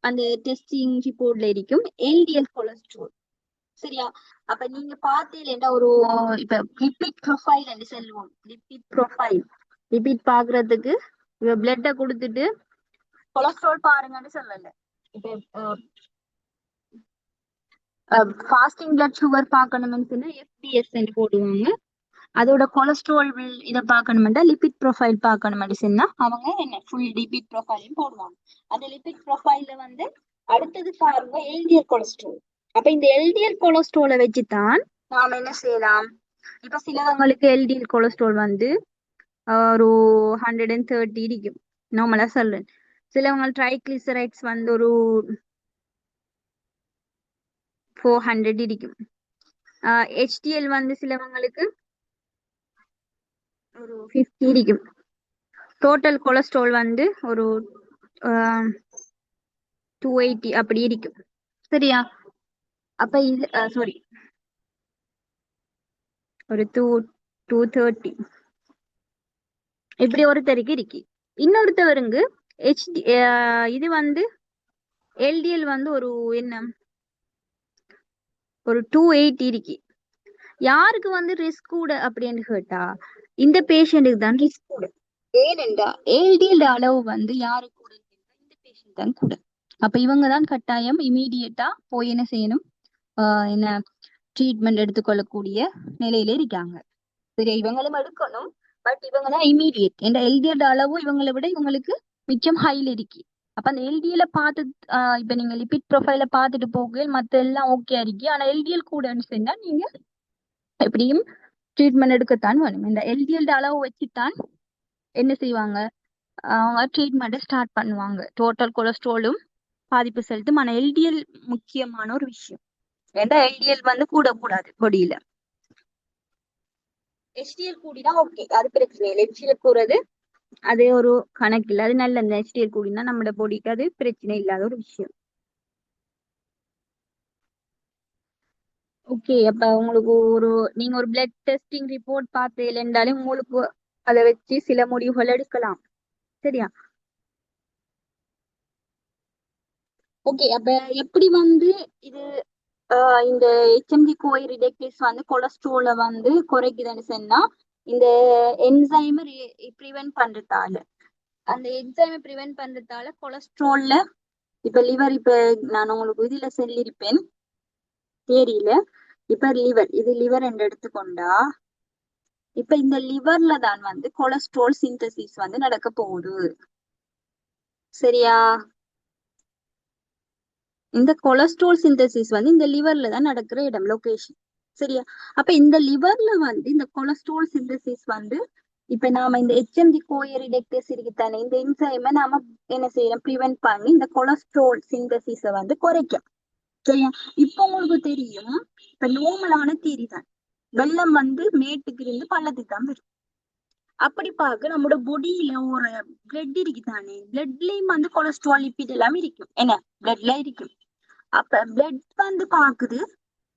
அந்த டெஸ்டிங் ரிப்போர்ட்ல இருக்கும் எல்டிஎல் கொலஸ்ட்ரால். சரியா? அப்ப நீங்க பாத்தீங்கன்னா ஒரு இப்ப லிபிட் ப்ரொஃபைல் என்று சொல்லுவோம். லிபிட் ப்ரொஃபைல், லிபிட் பாக்குறதுக்கு பிளட்ட கொடுத்துட்டு கொலஸ்ட்ரால் பாருங்கன்னு சொல்லல. இப்ப ஃபாஸ்டிங் பிளட் சுகர் பார்க்கணும்னு சொன்னா எஃபிஎஸ் போடுவாங்க. அதோட கொலஸ்ட்ரால் இதை பார்க்கணும்னா லிபிட் ப்ரொஃபைல் பார்க்கணும்னு சொன்னா அவங்க என்ன ஃபுல் லிபிட் ப்ரொஃபைலையும் போடுவாங்க. அந்த லிபிட் ப்ரொஃபைல்ல வந்து அடுத்தது பாருங்க எல்டிஎல் கொலஸ்ட்ரால். அப்ப இந்த எல்டிஎல் கொலஸ்ட்ராலை வச்சுதான் நாம என்ன செய்யலாம். இப்ப சிலவங்களுக்கு எல்டிஎல் கொலஸ்ட்ரால் வந்து ஒரு 130 இருக்கும், நார்மலா சொல்றேன். சிலவங்க ட்ரைக்ளிசரைட்ஸ் வந்து ஒரு 400 இருக்கும். ஹெச்டிஎல் வந்து சிலவங்களுக்கு ஒரு 50 இருக்கும். டோட்டல் கொலஸ்ட்ரால் வந்து ஒரு 280 அப்படி இருக்கும். சரியா? அப்ப இது சாரி ஒரு 230 இப்படி ஒருத்தருக்கு இருக்கு. இன்னொருத்தவருங்க ஹெச்டி இது வந்து எல்டிஎல் வந்து ஒரு என்ன ஒரு 280 இருக்கு. யாருக்கு வந்து ரிஸ்க் கூட அப்படின்னு கேட்டா இந்த பேஷண்ட்டுக்கு தான் ரிஸ்க் கூட. ஏனென்றா எல்டிஎல் அளவு வந்து யாரு கூட இந்த பேஷண்ட் தான் கூட. அப்ப இவங்க தான் கட்டாயம் இமீடியட்டா போய் என்ன செய்யணும், என்ன ட்ரீட்மெண்ட் எடுத்துக்கொள்ளக்கூடிய நிலையில இருக்காங்க. சரி, இவங்களும் எடுக்கணும். பட் இவங்க தான் இமீடியட். என்ற எல்டிஎல் அளவு இவங்களை விட இவங்களுக்கு மிச்சம் ஹைல இருக்கு. அப்ப அந்த எல்டிஎல பார்த்து இப்ப நீங்க லிபிட் ப்ரொஃபைல பார்த்துட்டு போக மத்த எல்லாம் ஓகே இருக்கு. ஆனா எல்டிஎல் கூடன்னு சொன்னா நீங்க எப்படியும் ட்ரீட்மெண்ட் எடுக்கத்தான் வேணும். இந்த எல்டிஎல் அளவு வச்சுதான் என்ன செய்வாங்க, அவங்க ட்ரீட்மெண்ட்டை ஸ்டார்ட் பண்ணுவாங்க. டோட்டல் கொலஸ்ட்ராலும் பாதிப்பு செலுத்தும். ஆனா எல்டிஎல் முக்கியமான ஒரு விஷயம். ஏன்னா எல்டிஎல் வந்து கூடக்கூடாது பொடியில. ஹெச்டிஎல் கூடினா ஓகே, அது பிரச்சனை இல்லை. ஹெச்டிஎல் கூறது அது ஒரு கணக்கு இல்லை, அது நல்ல. அந்த ஹெச்டிஎல் கூடினா நம்மளோட பொடிக்கு அது பிரச்சனை இல்லாத ஒரு விஷயம். ஓகே. அப்ப உங்களுக்கு ஒரு நீங்க ஒரு பிளட் டெஸ்டிங் ரிப்போர்ட் பார்த்து இல்லைன்றாலும் உங்களுக்கு அதை வச்சு சில முடிவுகள் எடுக்கலாம். சரியா? ஓகே. அப்ப எப்படி வந்து இது இந்த ஹெச்எம்டி கோய் ரிடக்டேஸ் வந்து கொலஸ்ட்ரோலை வந்து குறைக்குதுன்னு சொன்னா இந்த என்சைமை ப்ரிவென்ட் பண்றதால, அந்த என்சைமை ப்ரிவென்ட் பண்றதால கொலஸ்ட்ரால்ல இப்ப லிவர், இப்ப நான் உங்களுக்கு இதுல சொல்லியிருப்பேன் தேரியில. இப்ப லிவர், இது லிவர் என்று எடுத்துக்கொண்டா இப்ப இந்த லிவர்ல தான் வந்து கொலஸ்ட்ரால் சிந்தசிஸ் வந்து நடக்க போகுது. சரியா? இந்த கொலஸ்ட்ரால் சிந்தசிஸ் வந்து இந்த லிவர்ல தான் நடக்கிற இடம், லொகேஷன். சரியா? அப்ப இந்த லிவர்ல வந்து இந்த கொலஸ்ட்ரால் சிந்தசிஸ் வந்து இப்ப நாம இந்த ஹெச்எம்டி கோயரிடெக்டஸ் இருக்குத்தானே, இந்த என்சைமை நாம என்ன செய்யறோம், ப்ரிவென்ட் பண்ணி இந்த கொலஸ்ட்ரால் சிந்தசிஸ வந்து குறைக்கும். சரியா? இப்ப உங்களுக்கு தெரியும், இப்ப நோமலான தீரி தான் வெள்ளம் வந்து மேட்டுக்கு இருந்து பள்ளத்துக்கு தான் வரும். அப்படி பார்க்க நம்மளோட பொடியில ஒரு பிளட் இருக்குதானே, பிளட்லயும் வந்து கொலஸ்ட்ரால் லிப்பிட் எல்லாம் இருக்கும். என்ன பிளட்ல இருக்கும். அப்ப பிளட் வந்து பாக்குது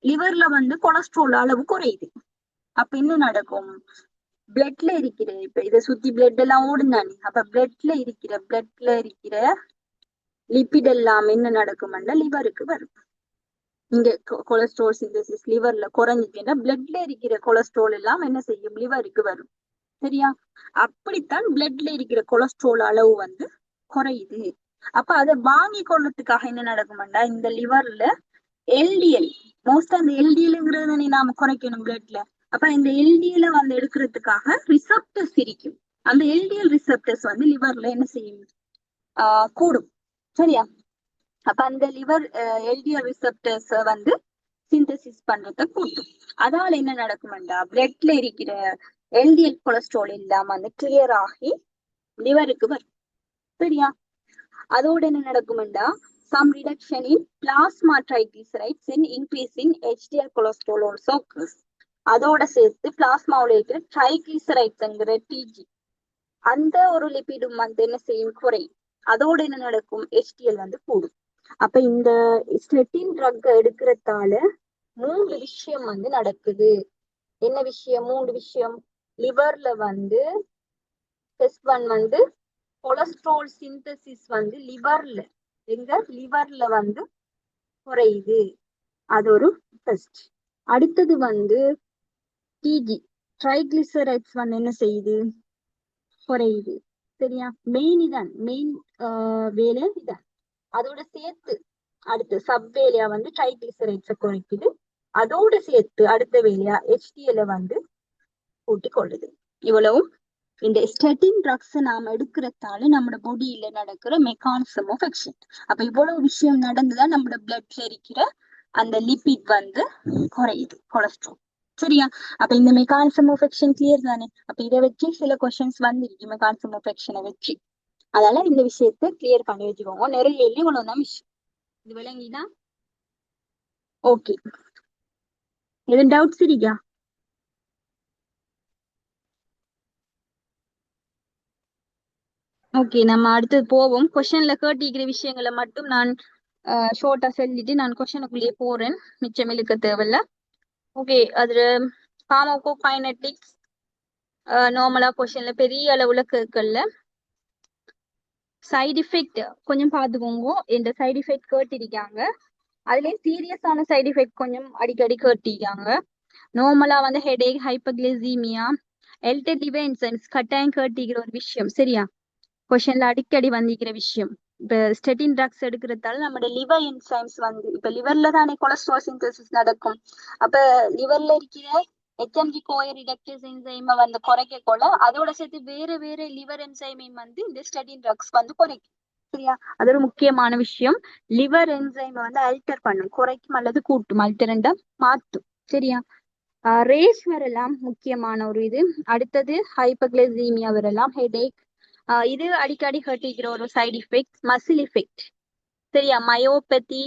லிவர்ல வந்து கொலஸ்ட்ரால் அளவு குறையுது. அப்ப என்ன நடக்கும், பிளட்ல இருக்கிற இப்ப இதை சுத்தி பிளட் எல்லாம் ஓடுந்தானே, அப்ப பிளட்ல இருக்கிற லிப்பிட் எல்லாம் என்ன நடக்கும்னா லிவருக்கு வரும். இங்க கொலஸ்ட்ரால் சிந்தசிஸ் லிவர்ல குறைஞ்சிச்சுன்னா பிளட்ல இருக்கிற கொலஸ்ட்ரால் எல்லாம் என்ன செய்யும், லிவருக்கு வரும். சரியா? அப்படித்தான் பிளட்ல இருக்கிற கொலஸ்ட்ரால் அளவு வந்து குறையுது. அப்ப அதை வாங்கி கொள்றதுக்காக என்ன நடக்கும்னா இந்த லிவர்ல எல்டிஎல், மோஸ்ட் அந்த எல்டிஎல்ங்கிறது நாம குறைக்கணும் பிளட்ல. அப்ப இந்த எல்டிஎல் வந்து எடுக்கிறதுக்காக ரிசப்டர்ஸ் இருக்கும். அந்த எல்டிஎல் ரிசப்டர்ஸ் வந்து லிவர்ல என்ன செய்யும், கூடும். சரியா? அப்ப அந்த லிவர் எல்டிஎல் ரிசப்டர்ஸ் வந்து சிந்தசிஸ் பண்றத கூட்டும். அதால என்ன நடக்கும்டா பிளட்ல இருக்கிற எல்டிஎல் கொலஸ்ட்ரால் இல்லாம வந்து கிளியர் ஆகி லிவருக்கு வரும். சரியா? அதோட என்ன நடக்கும்டா some reduction in plasma triglycerides and increase in HDL cholesterol also occurs. அதோட சேர்த்து பிளாஸ்மாவுல இருக்கிற ட்ரைகிளிசரைட்ஸ்ங்கிற டிஜி அந்த ஒரு லிபிடும் வந்து என்ன செய்யும் குறையும். அதோட என்ன நடக்கும், HDL வந்து கூடும். அப்ப இந்த ஸ்டெட்டின் ட்ரக் எடுக்கிறதால 3 விஷயம் வந்து நடக்குது. என்ன விஷயம்? 3 விஷயம். லிவர்ல வந்து ஃபர்ஸ்ட் ஒன் வந்து கொலஸ்ட்ரால் சிந்தசிஸ் வந்து லிவர்ல வந்து குறையுது. அது ஒரு ஃபர்ஸ்ட். அடுத்தது வந்து டிஜி ட்ரைகிளிசரைட்ஸ் வந்து என்ன செய்யுது, குறையுது. சரியா? மெயின் வேலை இதான். அதோட சேர்த்து அடுத்து சப் வேலையா வந்து ட்ரைகிளிசரைட்ஸை குறைக்குது. அதோட சேர்த்து அடுத்த வேலையா HDL வந்து கூட்டி கொள்ளுது. இவ்வளவும் இந்த ஸ்டெட்டின் ட்ரக்ஸ் நாம எடுக்கிறதால நம்ம பாடியில நடக்கிற மெக்கானிசம் ஆஃப் ஆக்ஷன். அப்ப இவ்வளவு விஷயம் நடந்துதான் நம்ம பிளட்ல இருக்கிற அந்த லிபிட் வந்து குறையுது, கொலஸ்ட்ரால். சரியா? அப்ப இந்த மெக்கானிசம் ஆஃப் ஆக்ஷன் கிளியர் தானே? அப்ப இதை வச்சு சில கொஸ்டின்ஸ் வந்துருக்கு மெக்கானிசம் ஆஃப் ஆக்ஷனை வச்சு. அதனால இந்த விஷயத்த கிளியர் பண்ணி வச்சுக்கோங்க. நிறைய இல்லை, இவ்வளவுதான் விஷயம். இது விளங்கினா ஓகே. எதுவும் டவுட்ஸ் இருக்கா? ஓகே, நம்ம அடுத்தது போவோம். கொஸ்டின்ல கேட்டிருக்கிற விஷயங்களை மட்டும் நான் ஷோர்ட்டா சொல்லிட்டு நான் கொஸ்டினுக்குள்ளேயே போறேன். மிச்சம் இழுக்க தேவையில்ல. ஓகே, அதுல பாமோகோ கைனட்டிக்ஸ் நார்மலா கொஸ்டின்ல பெரிய அளவுல கேட்கல. சைடு எஃபெக்ட் கொஞ்சம் பார்த்துக்கோங்க. இந்த சைடு எஃபெக்ட் கேட்டிருக்காங்க. அதுலயும் சீரியஸான சைடு எஃபெக்ட் கொஞ்சம் அடிக்கடி கேட்டிருக்காங்க. நார்மலா வந்து ஹெடேக், ஹைப்பர்கிளிசீமியா, எல்டர் லிவர் என்சைம்ஸ் கட்டாயம் கேட்டிருக்கிற ஒரு விஷயம். சரியா? கொஸ்டின்ல அடிக்கடி வந்திருக்கிற விஷயம். இப்ப ஸ்டெட்டின் ட்ரக்ஸ் எடுக்கிறதால நம்மளோட லிவர் என்சைம்ஸ் வந்து இப்ப லிவர்ல தானே கொலஸ்ட்ரால் சிந்தசிஸ் நடக்கும். அப்ப லிவர்ல இருக்கிற HMG கோயர் ரிடக்டேஸ் என்சைமை வந்து குறைக்க கொள்ள அதோட சேர்த்து வேற வேற லிவர் என்சைமையும் வந்து இந்த ஸ்டெட்டின் ட்ரக்ஸ் வந்து குறைக்கும். சரியா? அது ஒரு முக்கியமான விஷயம். லிவர் என்சைமை வந்து அல்டர் பண்ணும், குறைக்கும் அல்லது கூட்டும், அல்டரண்டா மாத்தும். சரியா? ரேஸ் வரலாம், முக்கியமான ஒரு இது. அடுத்தது ஹைப்பர்கிளைசீமியா வரலாம், ஹெடேக். இது அடிக்கடி கேட்டிருக்கிற ஒரு சைடு எஃபெக்ட், மசில் எஃபெக்ட். சரியா? மயோபதி,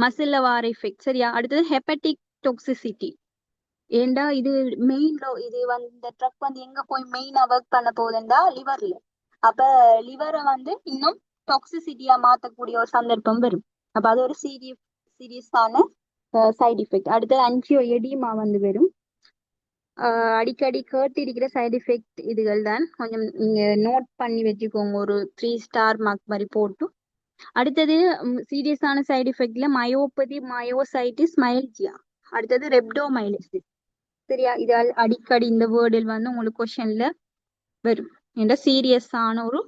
மசில்ல வார எஃபெக்ட். சரியா? அடுத்தது ஹெப்படிக் டாக்ஸிசிட்டி. ஏண்டா இது மெயின்ல இது வந்து இந்த ட்ரக் வந்து எங்க போய் மெயினா ஒர்க் பண்ண போகுதுண்டா லிவர்ல. அப்ப லிவரை வந்து இன்னும் டாக்ஸிசிட்டியா மாத்தக்கூடிய ஒரு சந்தர்ப்பம் வரும். அப்ப அது ஒரு சீரியஸான சைடு எஃபெக்ட். அடுத்தது அன்ஜியோ எடிமா வந்து வரும். அடிக்கடி கேட்டிருக்கிற சைடு எஃபெக்ட் இதுகள் தான். கொஞ்சம் நீங்க நோட் பண்ணி வச்சுக்கோங்க, ஒரு 3 ஸ்டார் மார்க் மாதிரி போட்டு. அடுத்தது சீரியஸான சைடு எஃபெக்ட்ல மயோபதி, மயோசைட்டிஸ், மைல்ஜியா. அடுத்தது ரெப்டோமைலிசிஸ். சரியா? இதால் அடிக்கடி இந்த வேர்டில் வந்து உங்களுக்கு கொஸ்டின்ல வரும். என்ற சீரியஸான ஒரு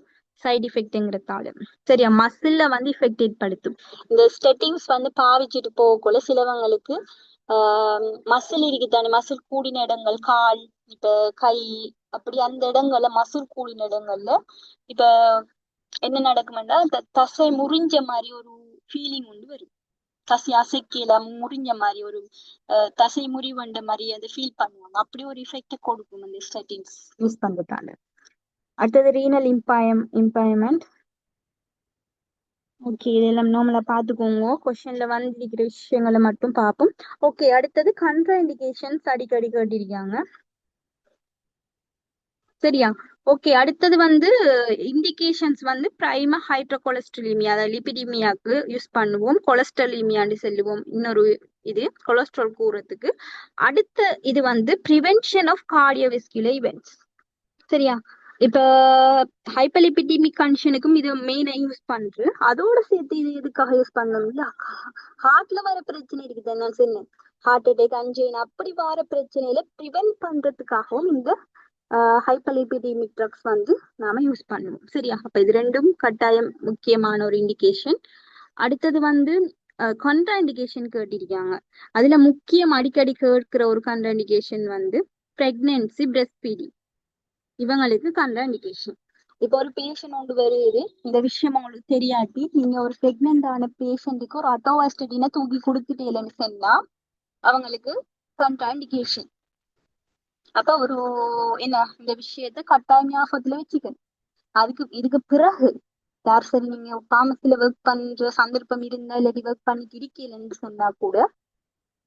சைடு எஃபெக்ட்ங்கிறதால. சரியா? மசில்ல வந்து எஃபெக்ட் ஏற்படுத்தும். இந்த ஸ்டெட்டிங்ஸ் வந்து பாவிச்சுட்டு போகக்குள்ள சிலவங்களுக்கு மசில் இருக்குதானே, மசில் கூடின இடங்கள், கால், இப்ப கை, அப்படி அந்த இடங்கள்ல மசில் கூடின இடங்கள்ல இப்ப என்ன நடக்கும்னா தசை முறிஞ்ச மாதிரி ஒரு ஃபீலிங் வந்து வரும். தசை அசைக்கல முறிஞ்ச மாதிரி ஒரு தசை முறிவண்ட மாதிரி அதை ஃபீல் பண்ணுவாங்க. அப்படி ஒரு இஃபெக்ட கொடுக்கும் அந்த ஸ்டெட்டிங்ஸ் யூஸ் பண்றதால. அடுத்தது ரீனல் இம்பயர்மெண்ட். ஓகே, இதெல்லாம் நார்மலா பாத்துக்கோங்க. கொஸ்டின்ல வந்திருக்கிற விஷயங்களை மட்டும் பார்ப்போம். ஓகே, அடுத்தது கண்ட்ரா இண்டிகேஷன்ஸ் அடிக்கடி கேட்டிருக்காங்க. சரியா? ஓகே, அடுத்தது வந்து இண்டிகேஷன்ஸ் வந்து பிரைமா ஹைட்ரோகொலஸ்ட்ரீமியா, அதாவது லிபிடிமியாக்கு யூஸ் பண்ணுவோம். கொலஸ்ட்ரலீமியான்னு சொல்லுவோம் இன்னொரு இது, கொலஸ்ட்ரால் கூறதுக்கு. அடுத்த இது வந்து ப்ரிவென்ஷன் ஆஃப் கார்டியோவெஸ்குலர் இவெண்ட்ஸ். சரியா? இப்ப ஹைப்பர்லிபிடிமிக் கண்டிஷனுக்கும் இது மெயினா யூஸ் பண்றது. அதோட சேர்த்து இது எதுக்காக யூஸ் பண்ணணும்ல, ஹார்ட்ல வர பிரச்சனை இருக்குது, என்ன சொன்னேன், ஹார்ட் அட்டாக், அஞ்சைனா அப்படி வர பிரச்சனையில ப்ரிவென்ட் பண்றதுக்காகவும் இந்த ஹைப்பர்லிபிடிமிக் ட்ரக்ஸ் வந்து நாம யூஸ் பண்ணுவோம். சரியா? அப்ப இது ரெண்டும் கட்டாயம் முக்கியமான ஒரு இண்டிகேஷன். அடுத்தது வந்து கண்ட்ரா இண்டிகேஷன் கேட்டிருக்காங்க. அதுல முக்கியம் அடிக்கடி கேட்கிற ஒரு கண்ட்ரா இண்டிகேஷன் வந்து பிரெக்னன்சி, பிரெஸ்ட் ஃபீடிங். இவங்களுக்கு கண்ட்ரா இண்டிகேஷன். இப்போ ஒரு பேஷண்ட் ஒன்று வருது, இந்த விஷயம் உங்களுக்கு தெரியாட்டி நீங்க ஒரு பிரெக்னென்ட் ஆன பேஷண்ட்டுக்கு ஒரு அட்டோவாஸ்டடினை தூக்கி கொடுத்துட்டீங்கன்னு சொன்னா அவங்களுக்கு கண்ட்ரா இண்டிகேஷன். அப்ப ஒரு என்ன, இந்த விஷயத்த கட்டாய ஞாபகத்துல வச்சுக்கணும். இதுக்கு பிறகு யார் சரி நீங்க பார்மசில ஒர்க் பண்ற சந்தர்ப்பம் இருந்தா இல்லாட்டி ஒர்க் பண்ணிட்டு இருக்கீங்கன்னு சொன்னா கூட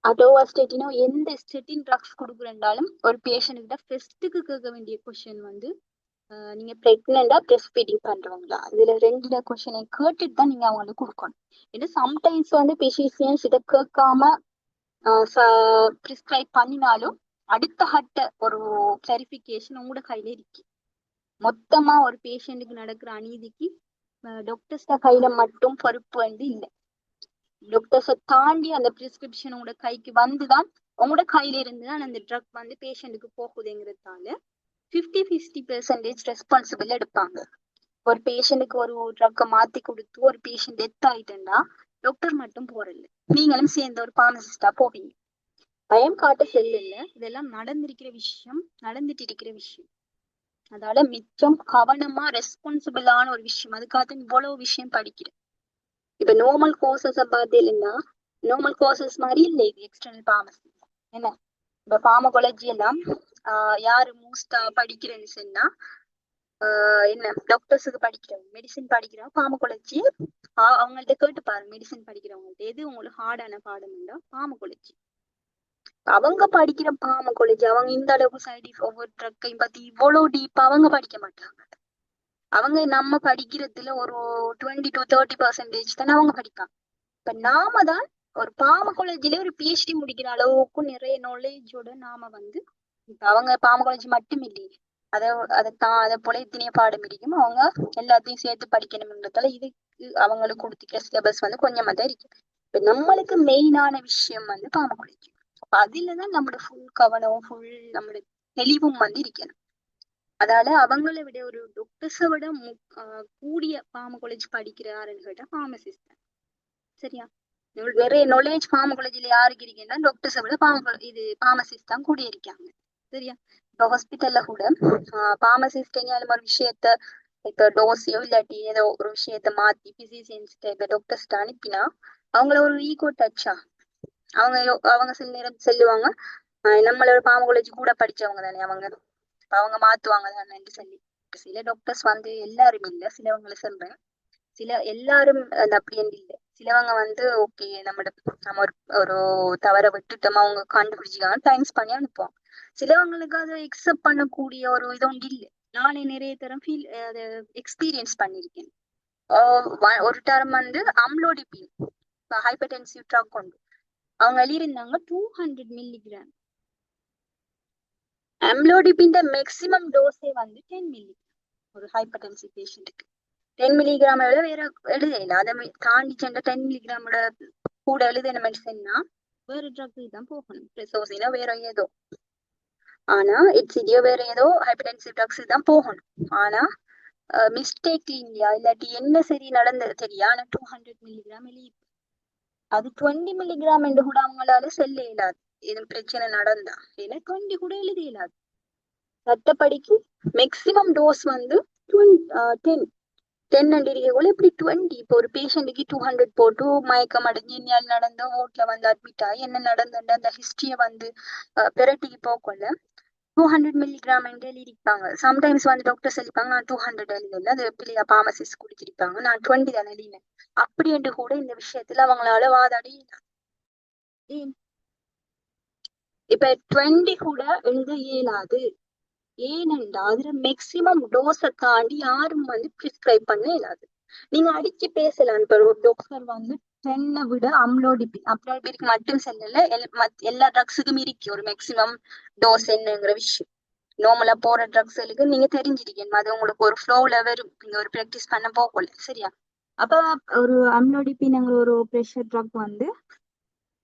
அட்டோவாஸ்டேட்டினோ எந்த ஸ்டெட்டின் ட்ரக்ஸ் கொடுக்குறேன்றாலும் ஒரு பேஷண்ட் கிட்ட ஃபர்ஸ்ட்டுக்கு கேட்க வேண்டிய கொஸ்டின் வந்து நீங்க பிரெக்னெண்டா பிரஸ்ட் ஃபீடிங் பண்றவங்களா, இதுல ரெண்டு கொஸ்டினை கேட்டுட்டு தான் நீங்க அவங்களுக்கு கொடுக்கணும். ஏன்னா சம்டைம்ஸ் வந்து பிசிசியன்ஸ் இதை கேட்காம ப்ரிஸ்கிரைப் பண்ணினாலும் அடுத்த கட்ட ஒரு கிளாரிபிகேஷன் உங்களோட கையில இருக்கு. மொத்தமா ஒரு பேஷண்ட்டுக்கு நடக்கிற அநீதிக்கு டாக்டர்ஸ் கையில மட்டும் பொறுப்பு வந்து இல்லை. டாக்டர்ஸை தாண்டி அந்த பிரிஸ்கிரிப்ஷன் உங்களோட கைக்கு வந்துதான் உங்களோட கையில இருந்துதான் அந்த ட்ரக் வந்து பேஷண்ட்டுக்கு போகுதுங்கிறதால 50-50% ரெஸ்பான்சிபிள் எடுப்பாங்க. ஒரு பேஷண்ட்டுக்கு ஒரு ட்ரக்கை மாத்தி கொடுத்து ஒரு பேஷண்ட் டெத் ஆயிட்டுன்னா டாக்டர் மட்டும் போறதில்ல, நீங்களும் சேர்ந்த ஒரு பார்மசிஸ்டா போவீங்க. பயம் காட்ட செல்ல இதெல்லாம் நடந்திருக்கிற விஷயம், நடந்துட்டு இருக்கிற விஷயம். அதனால மிச்சம் கவனமா ரெஸ்பான்சிபிளான ஒரு விஷயம். அதுக்காக இவ்வளவு விஷயம் படிக்கிறேன். இப்ப நார்மல் கோர்சஸ் பார்த்தீங்கன்னா நார்மல் கோர்சஸ் மாதிரி இல்லை இது எக்ஸ்டர்னல் பார்மசி. என்ன இப்ப பார்மகாலஜி எல்லாம் யாரு மோஸ்டா படிக்கிறேன்னு சொன்னா என்ன டாக்டர்ஸுக்கு படிக்கிறவங்க, மெடிசின் படிக்கிறவங்க பார்மகாலஜி அவங்கள்ட்ட கேட்டு பாருங்க. மெடிசின் படிக்கிறவங்கள்ட்ட எது உங்களுக்கு ஹார்டான பாடம்னா பார்மகாலஜி. அவங்க படிக்கிற பார்மகாலஜி அவங்க இந்த அளவுக்கு சைடு ஒவ்வொரு ட்ரக்கையும் பத்தி இவ்வளவு டீப்பா அவங்க படிக்க மாட்டாங்க. அவங்க நம்ம படிக்கிறதுல ஒரு 20-30% தானே அவங்க படிப்பாங்க. இப்ப நாம தான் ஒரு பார்மகாலஜில ஒரு பிஹெச்டி முடிக்கிற அளவுக்கு நிறைய நாலேஜோட நாம வந்து இப்ப அவங்க பார்மகாலஜி மட்டும் இல்லையே, அதை போல இத்தனைய பாடம் இருக்கும். அவங்க எல்லாத்தையும் சேர்த்து படிக்கணும்ன்றதால இதுக்கு அவங்களுக்கு கொடுத்துக்கிற சிலபஸ் வந்து கொஞ்சமா தான் இருக்கு. இப்ப நம்மளுக்கு மெயினான விஷயம் வந்து பார்மகாலஜி. அதுலதான் நம்மளோட ஃபுல் கவனம் ஃபுல் நம்மளோட தெளிவும் வந்து இருக்கணும். அதால அவங்களை விட ஒரு டாக்டர்ஸை விட கூடிய பார்மகாலஜி படிக்கிறாருன்னு கேட்டா பார்மசிஸ்ட் தான். சரியா? நிறைய நாலேஜ் பார்மகாலஜில யாருக்கு இருக்கீங்கன்னா டாக்டர்ஸை விட பார்மசிஸ்ட் தான் கூடிய இருக்காங்க. சரியா? இப்ப ஹாஸ்பிட்டல்ல கூட பார்மசிஸ்ட் எங்கேயாலும் ஒரு விஷயத்த இப்ப டோஸையோ இல்லாட்டி ஏதோ ஒரு விஷயத்த மாத்தி பிசிசியன்ஸ்ட இப்ப டாக்டர்ஸ்ட அனுப்பினா அவங்கள ஒரு ஈகோ டச்சா அவங்க சில நேரம் சொல்லுவாங்க நம்மளோட பார்மகாலஜி கூட படிச்சவங்க தானே அவங்க மாத்துவாங்க தானேன்னு சொல்லி. சில டாக்டர்ஸ் வந்து எல்லாரும் இல்லை, சிலவங்களை சொல்றேன். சில எல்லாரும் அது அப்படின்னு இல்லை. சிலவங்க வந்து ஓகே நம்ம ஒரு தவற விட்டுட்டோமா அவங்க கண்டுபிடிச்சிக்காங்க டைம்ஸ் பண்ணி அனுப்புவோம். சிலவங்களுக்கு அதை எக்ஸப்ட் பண்ணக்கூடிய ஒரு இது ஒன்று இல்லை. நானே நிறைய தரம் அதை எக்ஸ்பீரியன்ஸ் பண்ணியிருக்கேன். ஒரு டர்ம் வந்து அம்லோடிபின் ஹைப்பர்டென்சிவ் ட்ரக் கொண்டு அவங்க எழுதியிருந்தாங்க 200 மில்லிகிராம். அம்லோடிபின் மேக்சிமம் டோஸே வந்து 10 மில்லிகிராம் ஒரு ஹைப்பர்டென்சிவ் பேஷண்ட்டுக்கு. 10 மில்லிகிராம் வேற எழுதல, அதை தாண்டி சென்ற 10 மில்லிகிராமோட கூட எழுதின மெடிசன்னா வேற ட்ரக்கு தான் போகணும். பிரெசோசினா வேற ஏதோ, ஆனா இட்ஸிடியோ வேற ஏதோ ஹைப்பர்டென்சிவ் ட்ரக்ஸ் தான் போகணும். ஆனா மிஸ்டேக் இல்லையா இல்லாட்டி என்ன சரி நடந்தது தெரியா, ஆனா 200 மில்லிகிராம் எழுதி அது 20 மில்லிகிராம் என்று கூட அவங்களால செல்ல இயலாது. எதுவும் பிரச்சனை நடந்தா ஏன்னா 20 கூட எழுத இயலாது. சட்டப்படிக்கு மேக்சிமம் டோஸ் வந்து 10 அண்டிருக்கக்குள்ள இப்படி 20. இப்போ ஒரு பேஷண்ட்டுக்கு 200 போட்டு மயக்கம் அடைஞ்சு இனியால் நடந்த ஓட்ல வந்து அட்மிட் ஆகி என்ன நடந்த அந்த ஹிஸ்டரிய வந்து பெரட்டிக்கு போகல 200 மில்லிகிராம் என்று எழுதிருப்பாங்க. சம்டைம்ஸ் வந்து டாக்டர் சொல்லிப்பாங்க நான் 200 எழுதல, அது பிள்ளையா பார்மசிஸ்ட் குடிச்சிருப்பாங்க, நான் 20 தான் எழுதினேன் அப்படி என்று கூட இந்த விஷயத்துல அவங்களால வாதாடி. இப்ப 20 கூட எழுத இயலாது. ஏனென்றா அதுல மேக்சிமம் டோஸை தாண்டி யாரும் வந்து பிரிஸ்கிரைப் பண்ண இயலாது. நீங்க அடிச்சு பேசலாம். இப்ப டாக்டர் வந்து 10 விட அம்லோடிபிக் மட்டும் சொல்லல, எல்லா ட்ரக்ஸுக்கும் இருக்கு ஒரு மேக்சிமம் டோஸ் என்னங்கிற விஷயம். நார்மலா போற ட்ரக்ஸ்களுக்கு நீங்க தெரிஞ்சிருக்கீங்க, அது உங்களுக்கு ஒரு ஃப்ளோல வரும் நீங்க ஒரு ப்ராக்டிஸ் பண்ண போகல. சரியா? அப்ப ஒரு அம்லோடிபின்ங்கிற ஒரு ப்ரெஷர் ட்ரக் வந்து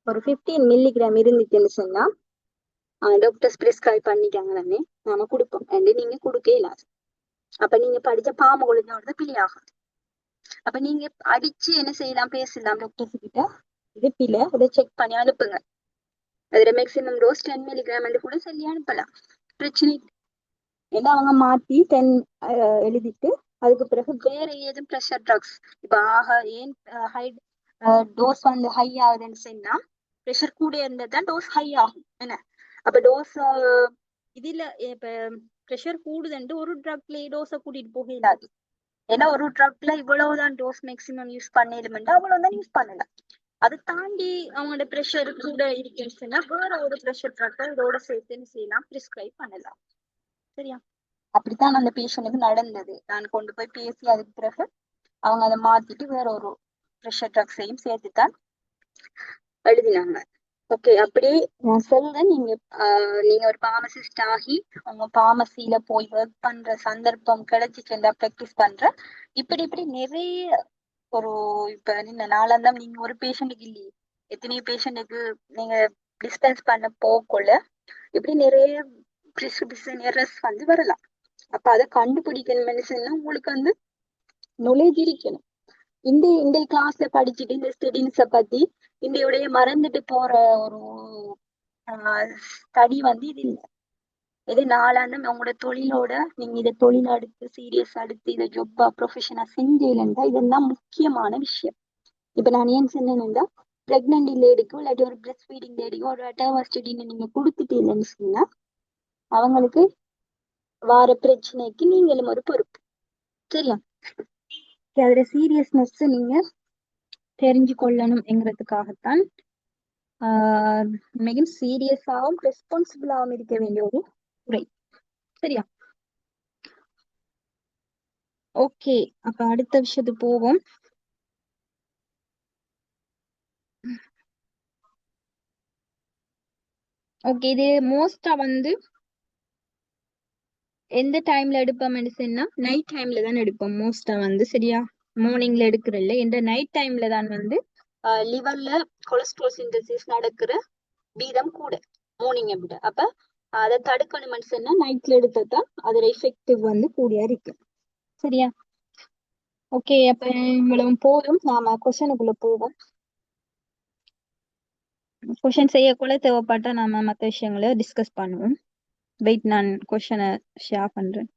ஒரு 15 மில்லிகிராம் இருந்துச்சுன்னு சொன்னா டாக்டர்ஸ் பிரிஸ்கிரைப் பண்ணிட்டாங்க தானே நாம கொடுப்போம் அண்ட் நீங்க கொடுக்க இயலாது. அப்ப நீங்க படிச்ச பார்மகாலஜியோட பிழை ஆகாது. அப்ப நீங்க அடிச்சு என்ன செய்யலாம், பேசலாம் டாக்டர்ஸ் கிட்ட, இது பிழை, அதை செக் பண்ணி அனுப்புங்க. அதுல மேக்சிமம் டோஸ் 10 மில்லிகிராம் கூட சொல்லி அனுப்பலாம், பிரச்சனை இல்லை. ஏன்னா அவங்க மாத்தி 10 எழுதிட்டு அதுக்கு பிறகு வேற ஏதும் ப்ரெஷர் ட்ரக்ஸ் இப்ப ஏன் ஹை டோஸ் வந்து ஹை ஆகுதுன்னு சொன்னா ப்ரெஷர் கூட இருந்ததுதான் டோஸ் ஹை ஆகும். என்ன அப்ப டோஸ் இதுல இப்ப ப்ரெஷர் கூடுதுன்ட்டு ஒரு ட்ரக்லயே டோஸை கூட்டிட்டு போக இயலாது. ஏன்னா ஒரு ட்ரக்ல இவ்வளவுதான் டோஸ் மேக்சிமம் யூஸ் பண்ணிடுமெண்டா அவ்வளவுதான் யூஸ் பண்ணலாம். அதை தாண்டி அவங்களோட ப்ரெஷர் கூட இருக்குன்னு வேற ஒரு ப்ரெஷர் ட்ரக்கை இதோட சேர்த்துன்னு செய்யலாம், ப்ரிஸ்கிரைப் பண்ணலாம். சரியா? அப்படித்தான் அந்த பேஷண்ட்டுக்கு நடந்தது. நான் கொண்டு போய் பேசி அதுக்கு பிறகு அவங்க அதை மாத்திட்டு வேற ஒரு ப்ரெஷர் ட்ரக்ஸையும் சேர்த்துத்தான் எழுதினாங்க. ஓகே, அப்படி நான் சொல்றேன். நீங்க ஒரு பார்மசிஸ்ட் ஆகி உங்க பார்மசியில போய் ஒர்க் பண்ற சந்தர்ப்பம் கிடைச்சிச்சுன்னா ப்ராக்டிஸ் பண்ற இப்படி இப்படி நிறைய ஒரு இப்ப நீங்க நாளாந்தம் நீங்க ஒரு பேஷண்ட்டுக்கு இல்லையே, எத்தனை பேஷண்ட்டுக்கு நீங்க டிஸ்பென்ஸ் பண்ண போகக்குள்ள இப்படி நிறைய பிரிஸ்கிரிப்ஷன் எரர்ஸ் வந்து வரலாம். அப்ப அதை கண்டுபிடிக்கணும்னு சொன்னா உங்களுக்கு வந்து knowledge இருக்கணும். இந்த இந்த கிளாஸ்ல படிச்சுட்டு இந்த ஸ்டடிஸ பத்தி இந்தியோடைய மறந்துட்டு போற ஒரு ஸ்டடி வந்து இது இல்லை. இது நாளாந்தம் உங்களோட தொழிலோட நீங்க இதை தொழில் அடுத்து சீரியஸ் அடுத்து இதை ஜொப்பா ப்ரொஃபஷனா செஞ்சேன்டா இதெல்லாம் முக்கியமான விஷயம். இப்ப நான் ஏன் சொன்னேன்னா பிரெக்னன்ட் லேடிக்கோ இல்லாட்டி ஒரு பிரெஸ்ட் ஃபீடிங் லேடிக்கோ ஒரு அட்டாவாஸ்டின்னு நீங்க கொடுத்துட்டீங்கன்னு சொன்னா அவங்களுக்கு வார பிரச்சனைக்கு நீங்களும் ஒரு பொறுப்பு. சரியா? அதோட சீரியஸ்னஸ் நீங்க தெரிஞ்சு கொள்ளணும்ங்கிறதுக்காகத்தான் மிகவும் சீரியஸாகவும் ரெஸ்பான்சிபிளாகவும் இருக்க வேண்டிய ஒரு துறை. சரியா? ஓகே, அப்ப அடுத்த விஷயத்துக்கு போவோம். ஓகே, இது மோஸ்டா வந்து எந்த டைம்ல எடுப்போம் மெடிசன்னா நைட் டைம்ல தான் எடுப்போம் மோஸ்டா வந்து. சரியா? மார்னிங்ல எடுக்கிறல்ல, இந்த நைட் டைம்ல தான் வந்து லிவர்ல கொலஸ்ட்ரால் சிந்தசிஸ் நடக்கிற வீதம் கூட மார்னிங்கை விட. அப்ப அதை தடுக்கணும்னு சொன்னா நைட்ல எடுத்ததான் அதோட எஃபெக்டிவ் வந்து கூடியா இருக்கு. சரியா? ஓகே, அப்ப இவ்வளவு போதும். நாம கொஸ்டனுக்குள்ள போவோம். கொஸ்டின் செய்யக்குள்ள தேவைப்பட்டா நாம மற்ற விஷயங்களை டிஸ்கஸ் பண்ணுவோம். வெயிட், நான் கொஸ்டினை ஷேர் பண்றேன்.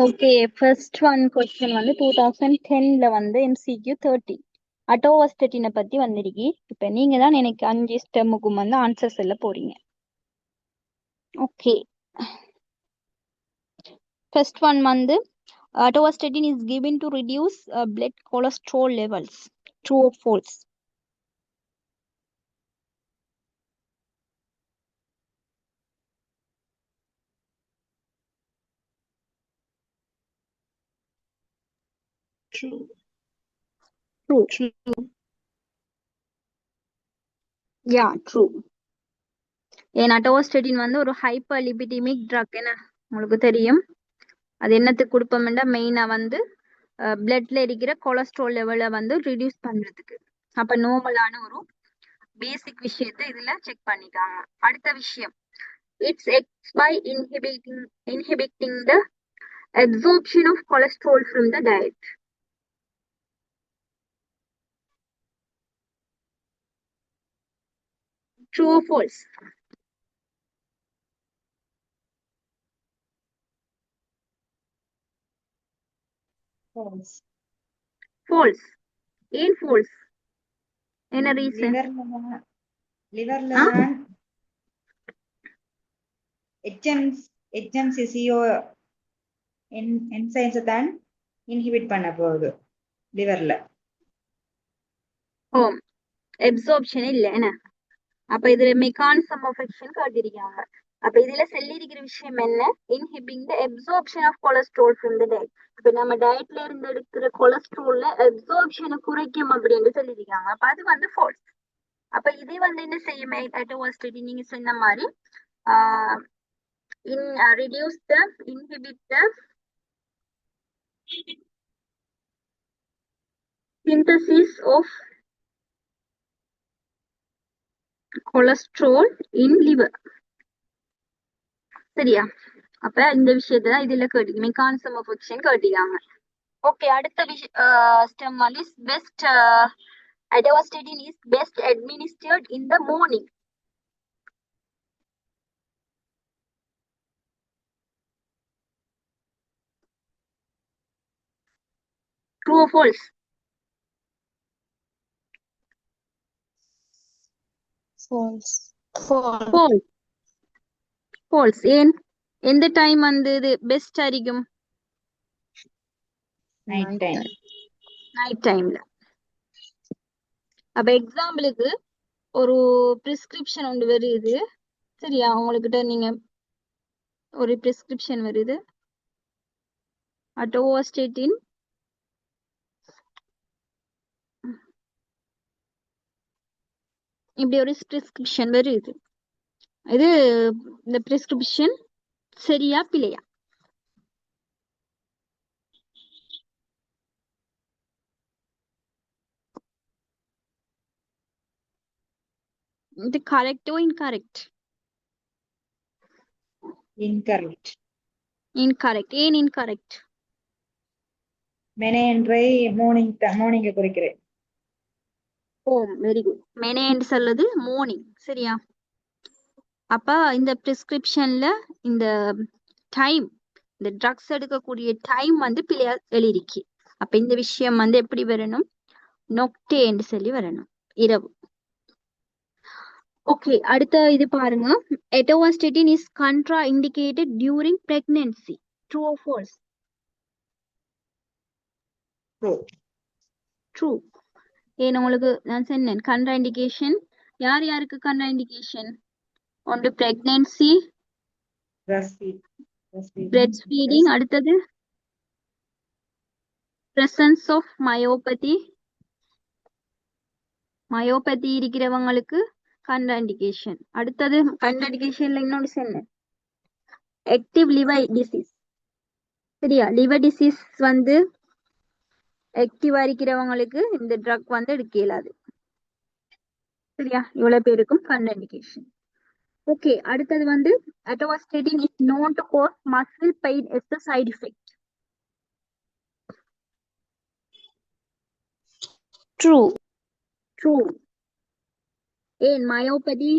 ஓகே, ஃபர்ஸ்ட் ஒன் கொஸ்டின் வந்து 2010ல வந்து MCQ 30 அட்டோவஸ்டட்டினை பத்தி வந்திருக்கு. இப்ப நீங்க தான் எனக்கு 5 ஸ்டெம்முக்கும் வந்து ஆன்சர் சொல்ல போறீங்க. ஓகே, ஃபர்ஸ்ட் ஒன் வந்து atorvastatin is given to reduce blood cholesterol levels. True or false? True. True. Yeah, true. ஏன் அட்டோவஸ்டட்டின் வந்து ஒரு ஹைப்பர் லிபிடிமிக் ட்ரக், என்ன உங்களுக்கு தெரியும். அது என்னத்துக்கு கொடுப்போம்னா மெயினா வந்து பிளட்ல இருக்கிற கொலஸ்ட்ரால் லெவலை வந்து ரிடியூஸ் பண்றதுக்கு. அப்ப நார்மலான ஒரு பேசிக் விஷயத்தை இதுல செக் பண்ணிட்டாங்க. அடுத்த விஷயம், it acts by inhibiting the absorption of cholesterol from the diet. True or false?
False.
False. ஏன் false? என்ன ரீசன்?
லிவர்ல தான் HMCCO என்சைம்ஸ் தான் இன்ஹிபிட் பண்ண போகுது லிவர்ல.
ஓ, அப்சார்ப்ஷன் இல்ல என்ன? அப்ப இதுல மெக்கானிசம் ஆஃப் ஆக்ஷன் காட்டியிருக்காங்க. அப்ப இதுல சொல்லியிருக்கிற விஷயம் என்ன? Inhibiting the absorption of cholesterol from the diet. இப்ப நம்ம டயட்ல இருந்து எடுக்கிற கொலஸ்ட்ரால்ல அப்சார்ப்ஷனை குறைக்கும் அப்படின்னு சொல்லியிருக்காங்க. அப்ப அது வந்து ஃபால்ஸ். அப்ப இது வந்து என்ன செய்யும்? அட்டோவாஸ்டேட்டின் நீங்க சொன்ன மாதிரி reduce the inhibit the synthesis of cholesterol in liver. சரியா? அப்ப இந்த விஷயத்த இதுல கேட்டு மெக்கானிசம் ஆஃப் ஆக்ஷன் கேட்டிருக்காங்க. ஓகே, அடுத்த ஸ்டெம் வந்து best atorvastatin is best administered in the morning. True or false?
False.
False. False. ஏன்? எந்த டைம் வந்து இது பெஸ்ட் ஆയിരിക്കും?
Night time.
நைட் டைம்ல. அப்ப எக்ஸாம்பிளுக்கு ஒரு பிரிஸ்கிரிப்ஷன் ஒன்று வருது. சரியா? உங்ககிட்ட நீங்க ஒரு பிரிஸ்கிரிப்ஷன் வருது. அட்டோவாஸ்டேட்டின் இப்படி ஒரு பிரிஸ்கிரிப்ஷன் வருது. இது இந்த பிரிஸ்கிரிப்ஷன் சரியா பிழையா? இது கரெக்டோ இன்கரெக்ட்?
Incorrect.
இன்கரெக்ட். ஏன் இன்கரெக்ட்?
மெனே என்றை மார்னிங்க குறிக்கிறேன்.
ஓ, வெரி குட். மெனே என்று சொல்லுது மார்னிங். சரியா? அப்ப இந்த பிரிஸ்கிரிப்ஷன்ல இந்த டைம், இந்த ட்ரக்ஸ் எடுக்கக்கூடிய டைம் வந்து பிழையா எழுதிருக்கு. அப்ப இந்த விஷயம் வந்து எப்படி வரணும்? நொக்டே என்று சொல்லி வரணும், இரவு. ஓகே, அடுத்த இது பாருங்க. Atorvastatin is contraindicated during pregnancy. True or false?
True.
True. ஏன் உங்களுக்கு நான் சொன்னேன் கண்ட்ரா இண்டிகேஷன். யார் யாருக்கு கண்ட்ரா இண்டிகேஷன்? ஒன்று பிரெக்னன்சி, பிரெஸ்ட் ஃபீடிங், அடுத்தது பிரசன்ஸ் ஆஃப் மயோபதி. மயோபதி இருக்கிறவங்களுக்கு கண்ட்ரா இண்டிகேஷன். அடுத்தது கண்ட்ரா இண்டிகேஷன்ல இன்னொன்று சொன்னேன், ஆக்டிவ் லிவர் டிசீஸ். சரியா? லிவர் டிசீஸ் வந்து ஆக்டிவா இருக்கிறவங்களுக்கு இந்த ட்ரக் வந்து எடுக்க இயலாது. சரியா? இவ்வளவு பேருக்கும் கண்ட்ரா இண்டிகேஷன். ஓகே, அடுத்தது வந்து atorvastatin is known to cause muscle pain as a side effect. True. True. ஏன்? மயோபதி,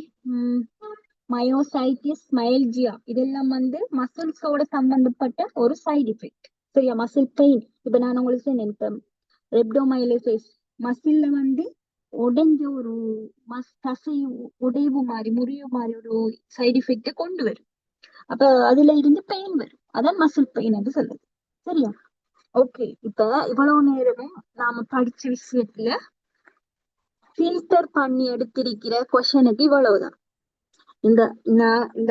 மயோசைட்டிஸ், மயல்ஜியா இதெல்லாம் வந்து மசில்ஸோட சம்பந்தப்பட்ட ஒரு சைடு எஃபெக்ட். சரியா? Muscle pain. இப்ப நான் உங்களுக்கு சொன்னேன், இப்ப ரெப்டோமைலிசிஸ் மசில்ல வந்து உடைஞ்ச ஒரு தசை உடைவு மாதிரி, முறிவு மாதிரி ஒரு சைடு எஃபெக்ட கொண்டு வரும். அப்ப அதுல இருந்து பெயின் வரும். அதான் மசில் பெயின் என்று சொல்லுது. சரியா? ஓகே, இப்ப இவ்வளவு நேரமும் நாம படிச்ச விஷயத்துல ஃபில்டர் பண்ணி எடுத்திருக்கிற கொஸ்டனுக்கு இவ்வளவுதான். இந்த இந்த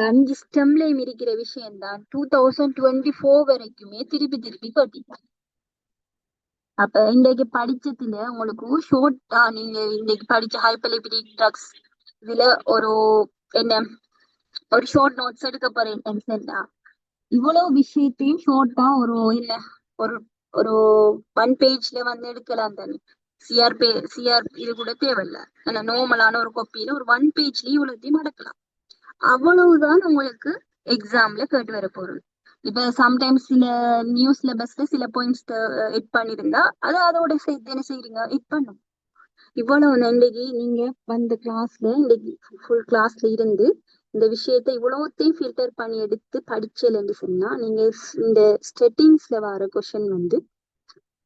5 ஸ்டெம்லயும் இருக்கிற விஷயம் தான் 2024 வரைக்குமே திருப்பி திருப்பி கேட்டீங்க. அப்ப இன்றைக்கு படிச்சதுல உங்களுக்கு ஷோர்ட்டா நீங்க இன்னைக்கு படிச்ச ஹைப்பர்லிபிடிக் ட்ரக்ஸ் இதுல ஒரு என்ன ஒரு ஷார்ட் நோட்ஸ் எடுக்க போறேன். இவ்வளவு விஷயத்தையும் ஷோர்ட்டா ஒரு இல்ல ஒரு ஒரு 1 பேஜ்ல வந்து எடுக்கலாம் தானே. சிஆர் இது கூட தேவையில்ல. ஆனா நார்மலான ஒரு காப்பியில ஒரு 1 பேஜ்லயும் இவ்வளவுத்தையும் எடுக்கலாம். அவ்வளவுதான் உங்களுக்கு எக்ஸாம்ல கேட்டு வர போறது. இப்ப சம்டைம்ஸ் சில நியூஸ் சிலபஸ்ல சில பாயிண்ட்ஸ் எட் பண்ணிருந்தா அது அதோட சேர்த்து என்ன செய்றீங்க, எட் பண்ணும். இவ்வளவு இன்னைக்கு நீங்க வந்த கிளாஸ்ல இன்னைக்கு ஃபுல் கிளாஸ்ல இருந்து இந்த விஷயத்த இவ்வளவுத்தையும் ஃபில்டர் பண்ணி எடுத்து படிச்சலன்னு சொன்னா நீங்க இந்த ஸ்டெட்டிங்ஸ்ல வர கொஸ்டின் வந்து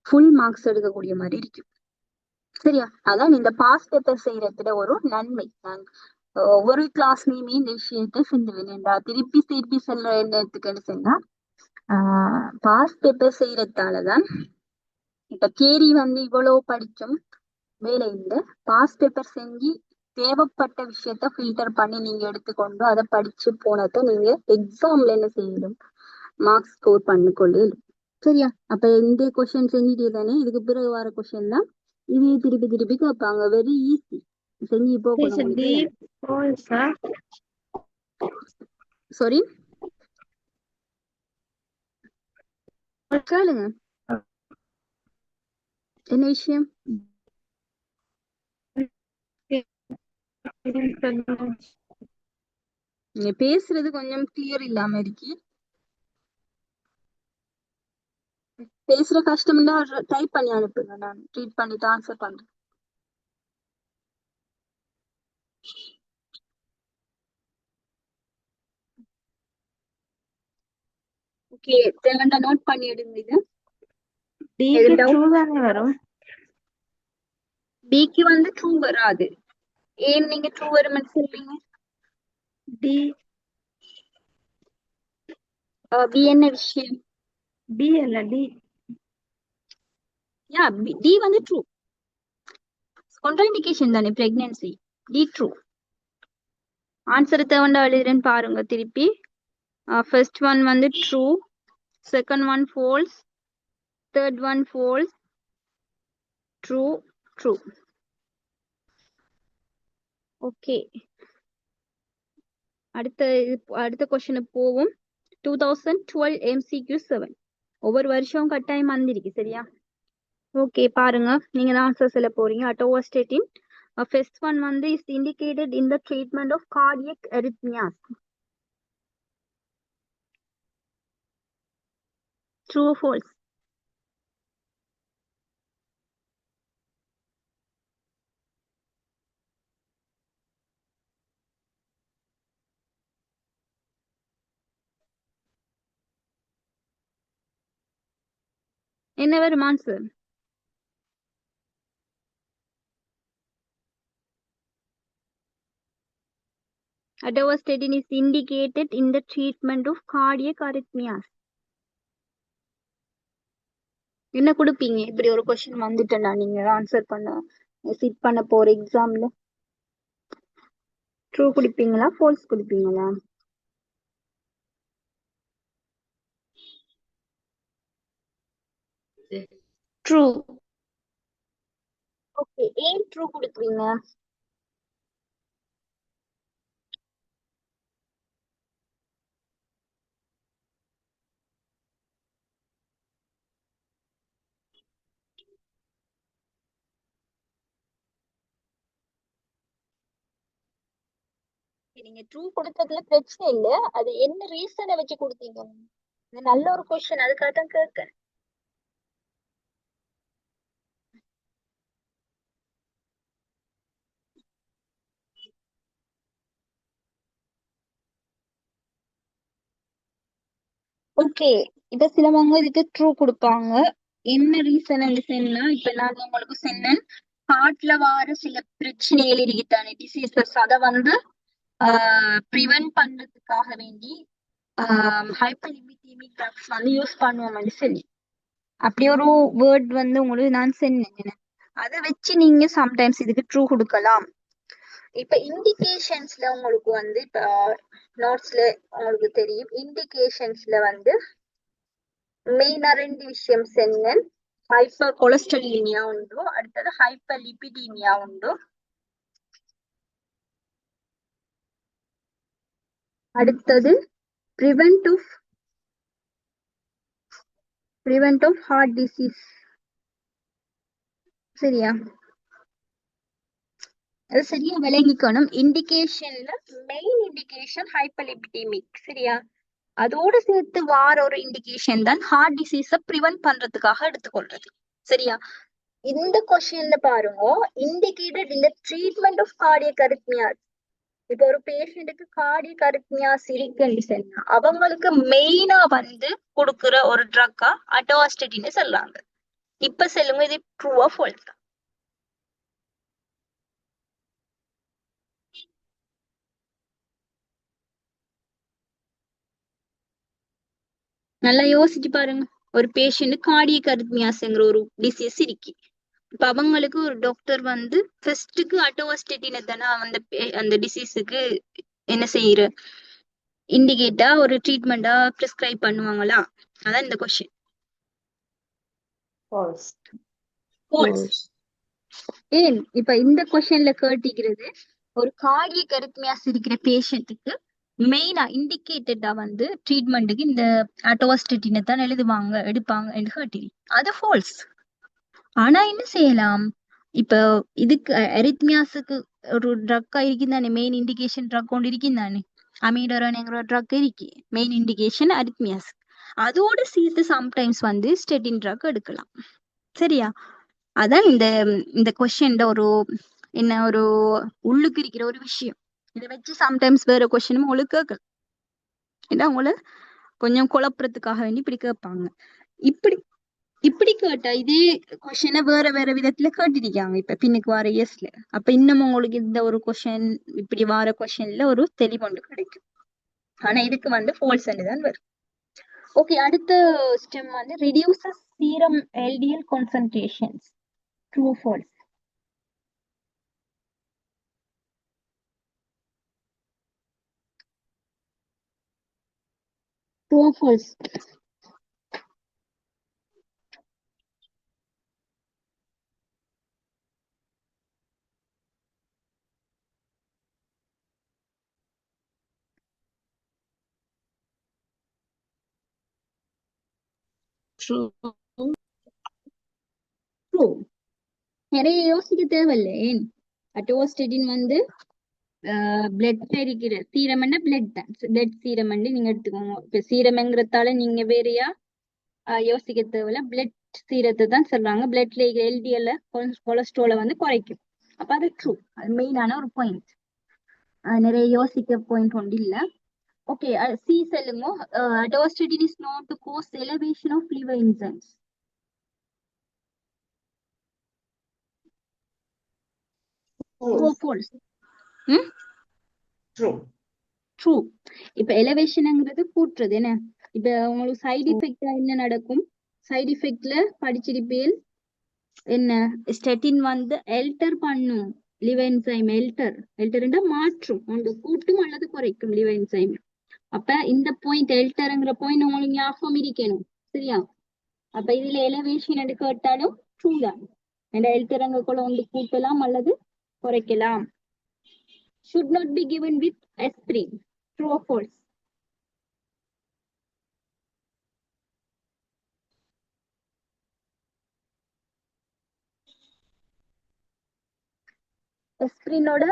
ஃபுல் மார்க்ஸ் எடுக்கக்கூடிய மாதிரி இருக்கும். சரியா? அதான் இந்த பாஸ் பேப்பர் செய்யறதுல ஒரு நன்மை. நான் ஒவ்வொரு கிளாஸ்லயுமே இந்த விஷயத்த செஞ்சுவேன்டா. திருப்பி திருப்பி சொல்ற என்னத்துக்குன்னு சொன்னா பாஸ் பேப்பர் செய்யறதாலதான் இப்ப தியரி வந்து இவ்வளவு படிச்சும் வேலை இல்லை. பாஸ் பேப்பர் செஞ்சு தேவைப்பட்ட விஷயத்த ஃபில்டர் பண்ணி நீங்க எடுத்துக்கொண்டு அதை படிச்சு போனத நீங்க எக்ஸாம்ல என்ன செய்யணும், மார்க்ஸ் ஸ்கோர் பண்ணிக்கொள்ளு. சரியா? அப்ப இந்த கொஸ்டின் செஞ்சுட்டே தானே, இதுக்கு பிறகு வர கொஸ்டின் தான் இதையே திருப்பி திருப்பி கேட்பாங்க. வெரி ஈஸி, செஞ்சு போகணும் உங்களுக்கு. சாரி, கேளுங்க என்ன விஷயம். நீங்க பேசுறது கொஞ்சம் கிளியர் இல்லாம இருக்கு. பேசுற கஷ்டம்னா டைப் பண்ணி அனுப்புங்க, நான் ட்ரீட் பண்ணிட்டு ஆன்சர் பண்றேன். ஓகே, தேவண்டா நோட் பண்ணி எடுங்க. இது
டிக்கு ட்ரூ தானே வரும்.
பிக்கு வந்து ட்ரூ வராது. ஏன் நீங்க ட்ரூ வரும்னு சொல்றீங்க?
டி
பி என்ன விஷயம்?
டி அல்ல டி.
யா, டி வந்து ட்ரூ. கான்ட்ராஇண்டிகேஷன் தானே பிரெக்னன்சி. T true. ஆன்சர் தேவண்டா எழுதுறேன்னு பாருங்க திருப்பி. ஃபர்ஸ்ட் ஒன் வந்து true, second one false, third one false, true true. Okay, அடுத்த கொஸ்டினுக்கு போவோம். 2012 MCQ7 ஒவ்வொரு வருஷம் கட்டாயம் வந்திருக்கு. சரியா? ஓகே, பாருங்க, நீங்க தான் ஆன்சர் சொல்ல போறீங்க. அட்டோவாஸ்டேட்டின் ஃபர்ஸ்ட் ஒன் வந்து is indicated in the treatment of cardiac arrhythmias. True false? என்ன வரும் answer? Atorvastatin is indicated in the treatment of cardiac arrhythmias. என்ன கொடுப்பீங்க இப்படி ஒரு கொஸ்டின் வந்துட்டேன்னா நீங்க ஆன்சர் பண்ண சிட் பண்ண போற எக்ஸாம்ல? ட்ரூ கொடுப்பீங்களா, ஃபால்ஸ் கொடுப்பீங்களா? ட்ரூ. ஓகே, ஏன் ட்ரூ கொடுக்குறீங்க? நீங்க ட்ரூ கொடுத்ததுல பிரச்சனை இல்ல, அது என்ன ரீசனை வச்சு கொடுத்தீங்க? இது நல்ல ஒரு கொஸ்டின், அதுக்காக தான் கேட்கறேன். ஓகே, இப்ப சிலவங்க இதுக்கு ட்ரூ கொடுப்பாங்க. என்ன ரீசன் சொன்னா, இப்ப நான் உங்களுக்கு சொன்னேன், ஹார்ட்ல வார சில பிரச்சனைகள் இருக்குதானே, டிசீசஸ், அதை வந்து ப்ரிவென்ட் பண்றதுக்காக வேண்டி ஹைப்பர்லிபிடெமிக் ட்ரக்ஸ் வந்து யூஸ் பண்ணுவோம்னு சொல்லி அப்படி ஒரு வேர்ட் வந்து உங்களுக்கு நான் சொன்னேன். அதை வச்சு நீங்க சம்டைம்ஸ் இதுக்கு ட்ரூ கொடுக்கலாம். இப்ப இண்டிகேஷன்ஸ்ல உங்களுக்கு வந்து இப்ப நோட்ஸ்ல உங்களுக்கு தெரியும், இண்டிகேஷன்ஸ்ல வந்து மெயினா ரெண்டு விஷயம் சொன்னேன். ஹைப்பர் கொலஸ்ட்ரலீமியா உண்டு, அடுத்தது ஹைப்பர் லிபிடீமியா உண்டு, அடுத்தது prevent of heart disease. சரியா? அது சரியா விளங்கிக்கணும். இண்டிகேஷன்ல மெயின் இண்டிகேஷன் ஹைப்பர்லிபிடெமிக். சரியா? அதோட சேர்த்து வார ஒரு இண்டிகேஷன் தான் ஹார்ட் டிசீஸ ப்ரிவென்ட் பண்றதுக்காக எடுத்துக்கொள்றது. சரியா? இந்த கொஸ்டின்ல பாருங்க, இண்டிகேட்டட் இந்த ட்ரீட்மெண்ட் ஆஃப் கார்டியக் arrhythmias. இப்ப ஒரு பேஷண்ட்டுக்கு கார்டியக் arrhythmias இருக்குன்னு சொன்னா அவங்களுக்கு மெயினா வந்து கொடுக்குற ஒரு ட்ரக்கா அட்டோவாஸ்டேட்டின் சொல்றாங்க. இப்ப சொல்லுங்க, இது ட்ரூவா ஃபால்ஸா? நல்லா யோசிச்சு பாருங்க. ஒரு பேஷண்ட் கார்டியக் arrhythmiasங்கிற ஒரு டிசீஸ் இருக்கு, இப்ப அவங்களுக்கு ஒரு டாக்டர் வந்து ஃபர்ஸ்ட்டுக்கு அட்டோவாஸ்டேட்டினை தானே அந்த டிசீஸுக்கு என்ன செய்யற இண்டிகேட்டா ஒரு ட்ரீட்மெண்டா பிரிஸ்கிரைப் பண்ணுவாங்களா? அதான் இந்த கொஸ்டின்.
false.
ஃபால்ஸ். ஏன் இப்ப இந்த கொஸ்டின்ல கேட்டிக்கிறது ஒரு கார்டியக் அரித்மியாஸ் இருக்கிற பேஷண்ட்டுக்கு மெயினா இண்டிகேட்டடா வந்து ட்ரீட்மெண்ட்டுக்கு இந்த அட்டோவாஸ்டேட்டினை தான் எடுப்பாங்க என்று கேட்டீங்க. அது ஃபால்ஸ். ஆனா என்ன செய்யலாம்? இப்ப இதுக்கு அரித்மியாஸுக்கு ஒரு ட்ரக்கா இருக்குந்தானே, மெயின் இண்டிகேஷன் ட்ரக் கொண்டு இருக்குந்தானே, அமீடோரன்ங்கிற ட்ரக் இருக்கு, மெயின் இண்டிகேஷன் அரித்மியாஸ். அதோட சேர்த்து சம்டைம்ஸ் வந்து ஸ்டெட்டின் ட்ரக் எடுக்கலாம். சரியா? அதான் இந்த இந்த கொஸ்டின் ஒரு என்ன ஒரு உள்ளுக்கு இருக்கிற ஒரு விஷயம். இதை வச்சு சம்டைம்ஸ் வேற கொஸ்டினும் உங்களுக்கு கேட்கலாம். ஏன்னா உங்களை கொஞ்சம் குழப்பறதுக்காக வேண்டி இப்படி கேட்பாங்க. இப்படி இப்படி கேட்டா இதே கொஸ்டினை வேற வேற விதத்துல கேட்டிருக்காங்க இப்ப பின்னுக்கு வர இயர்ஸ்ல. அப்ப இன்னமும் உங்களுக்கு இந்த ஒரு கொஸ்டின் இப்படி வர கொஸ்டின்ல ஒரு தெளிவொன்று கிடைக்கும். ஆனா இதுக்கு வந்து ஃபால்ஸ் தான் வரும். ஓகே, அடுத்த ஸ்டெம் வந்து reduces serum LDL concentrations. True falls? True false?
True.
True. நிறைய யோசிக்க தேவையில்லை. ஏன் அட்டோஸ்டேட்டின் வந்து பிளட் இருக்கிற சீரம்னா பிளட் தான், பிளட் சீரம் நீங்க எடுத்துக்கோங்க. இப்ப சீரம்ங்கிறதால நீங்க வேறையா யோசிக்க தேவையில்ல. பிளட் சீரத்தை தான் சொல்றாங்க. பிளட்ல எல்டிஎல் கொலஸ்ட்ரோலை வந்து குறைக்கும். அப்ப அது ட்ரூ. அது மெயினான ஒரு பாயிண்ட். நிறைய யோசிக்க பாயிண்ட் ஒன்று இல்ல. ஓகே, சி சொல்லுங்க. அட்டோஸ்டேட்டின் is known to cause elevation of liver enzymes. True or false?
True.
True. இப்ப எலவேஷன்ங்கிறது கூட்டுறது என்ன. இப்ப உங்களுக்கு சைடு எஃபெக்டா என்ன நடக்கும்? சைடு எஃபெக்ட்ல படிச்சிருப்பேன் என்ன, ஸ்டெட்டின் வந்து எல்டர் பண்ணும் லிவர் என்சைம். எல்டர்ண்டா மாற்றும், ஒன்று கூட்டும் அல்லது குறைக்கும் லிவர் என்சைம். அப்ப இந்த பாயிண்ட் எல்டர்ங்கிற பாயிண்ட் உங்களுக்கு ஞாபகம் இருக்கணும். சரியா? அப்ப இதுல எலவேஷன் எடுக்க கேட்டாலும் ட்ரூ தான். எல்டர்ங்க கூட ஒன்று கூட்டலாம் அல்லது குறைக்கலாம். should not be given with aspirin. True or false? aspirinோட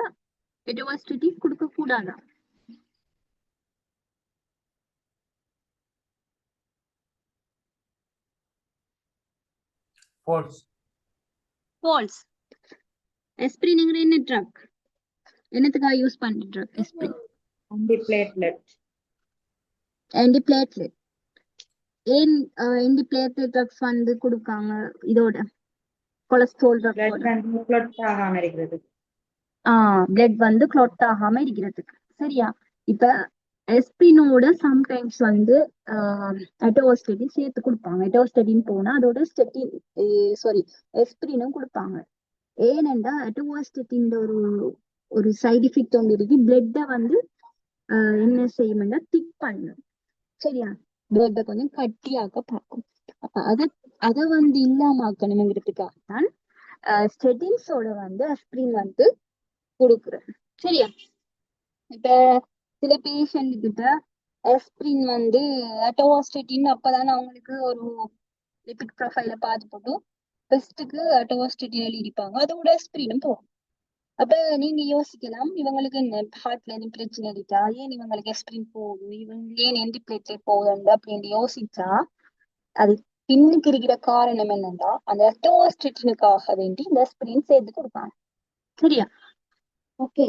எட்டோவாஸ்டிட்டி கொடுக்க கூடாதா?
False.
ஃபால்ஸ். aspirinங்கிற என்ன ட்ரக்? என்னத்துக்காக யூஸ் பண்ற ட்ரக் aspirin?
Antiplatelet.
ஆன்டிபிளேட்லெட். ஏன் ஆன்டிபிளேட்லெட் ட்ரக்ஸ் வந்து கொடுக்காங்க இதோட கொலஸ்ட்ரால்
Blood
ட்ரக்கோட?
வந்து clot ஆகாம இருக்கிறது.
பிளட் வந்து clot ஆகாம இருக்கிறதுக்கு. சரியா? இப்ப எஸ்பினோட சம்டைம்ஸ் வந்து அட்டோஸ்டெட்டின் சேர்த்து கொடுப்பாங்க. அட்டோஸ்டெட்டின் போனா அதோட ஸ்டெட்டின் சாரி எஸ்பிரினும் கொடுப்பாங்க. ஏனென்றா அட்டோஸ்டெட்டின் ஒரு ஒரு சைடு எஃபெக்ட் ஒன்று இருக்கு. பிளட்டை வந்து என்ன செய்யும்னா திக் பண்ணும். சரியா? பிளட்டை கொஞ்சம் கட்டியாக்க பார்க்கும். அப்ப அதை வந்து இல்லாம ஆக்கணுங்கிறதுக்காக தான் ஸ்டெட்டின்ஸோட வந்து அஸ்பிரின் வந்து கொடுக்குறேன். சரியா? இப்ப சில பேஷண்ட் கிட்ட ஆஸ்பிரின் வந்து அட்டோவாஸ்டேட்டின் அப்பதான் அவங்களுக்கு ஒரு லிபிட் ப்ரொஃபைல பார்த்து போட்டு பெஸ்ட்டுக்கு அட்டோவாஸ்டேட்டின் எழுதிப்பாங்க, அதோட ஆஸ்பிரினும் போகும். அப்ப நீங்க யோசிக்கலாம், இவங்களுக்கு என்ன ஹார்ட்ல எதுவும் பிரச்சனை இருக்கா, ஏன் இவங்களுக்கு ஆஸ்பிரின் போகுது, இவங்க ஏன் எந்த பிளேட்ல போகுது அப்படின்னு யோசிச்சா அது பின்னுக்கு இருக்கிற காரணம் என்னன்னா அந்த அட்டோவாஸ்டேட்டினுக்காக வேண்டி இந்த ஆஸ்பிரின் சேர்த்து கொடுப்பாங்க. சரியா? ஓகே,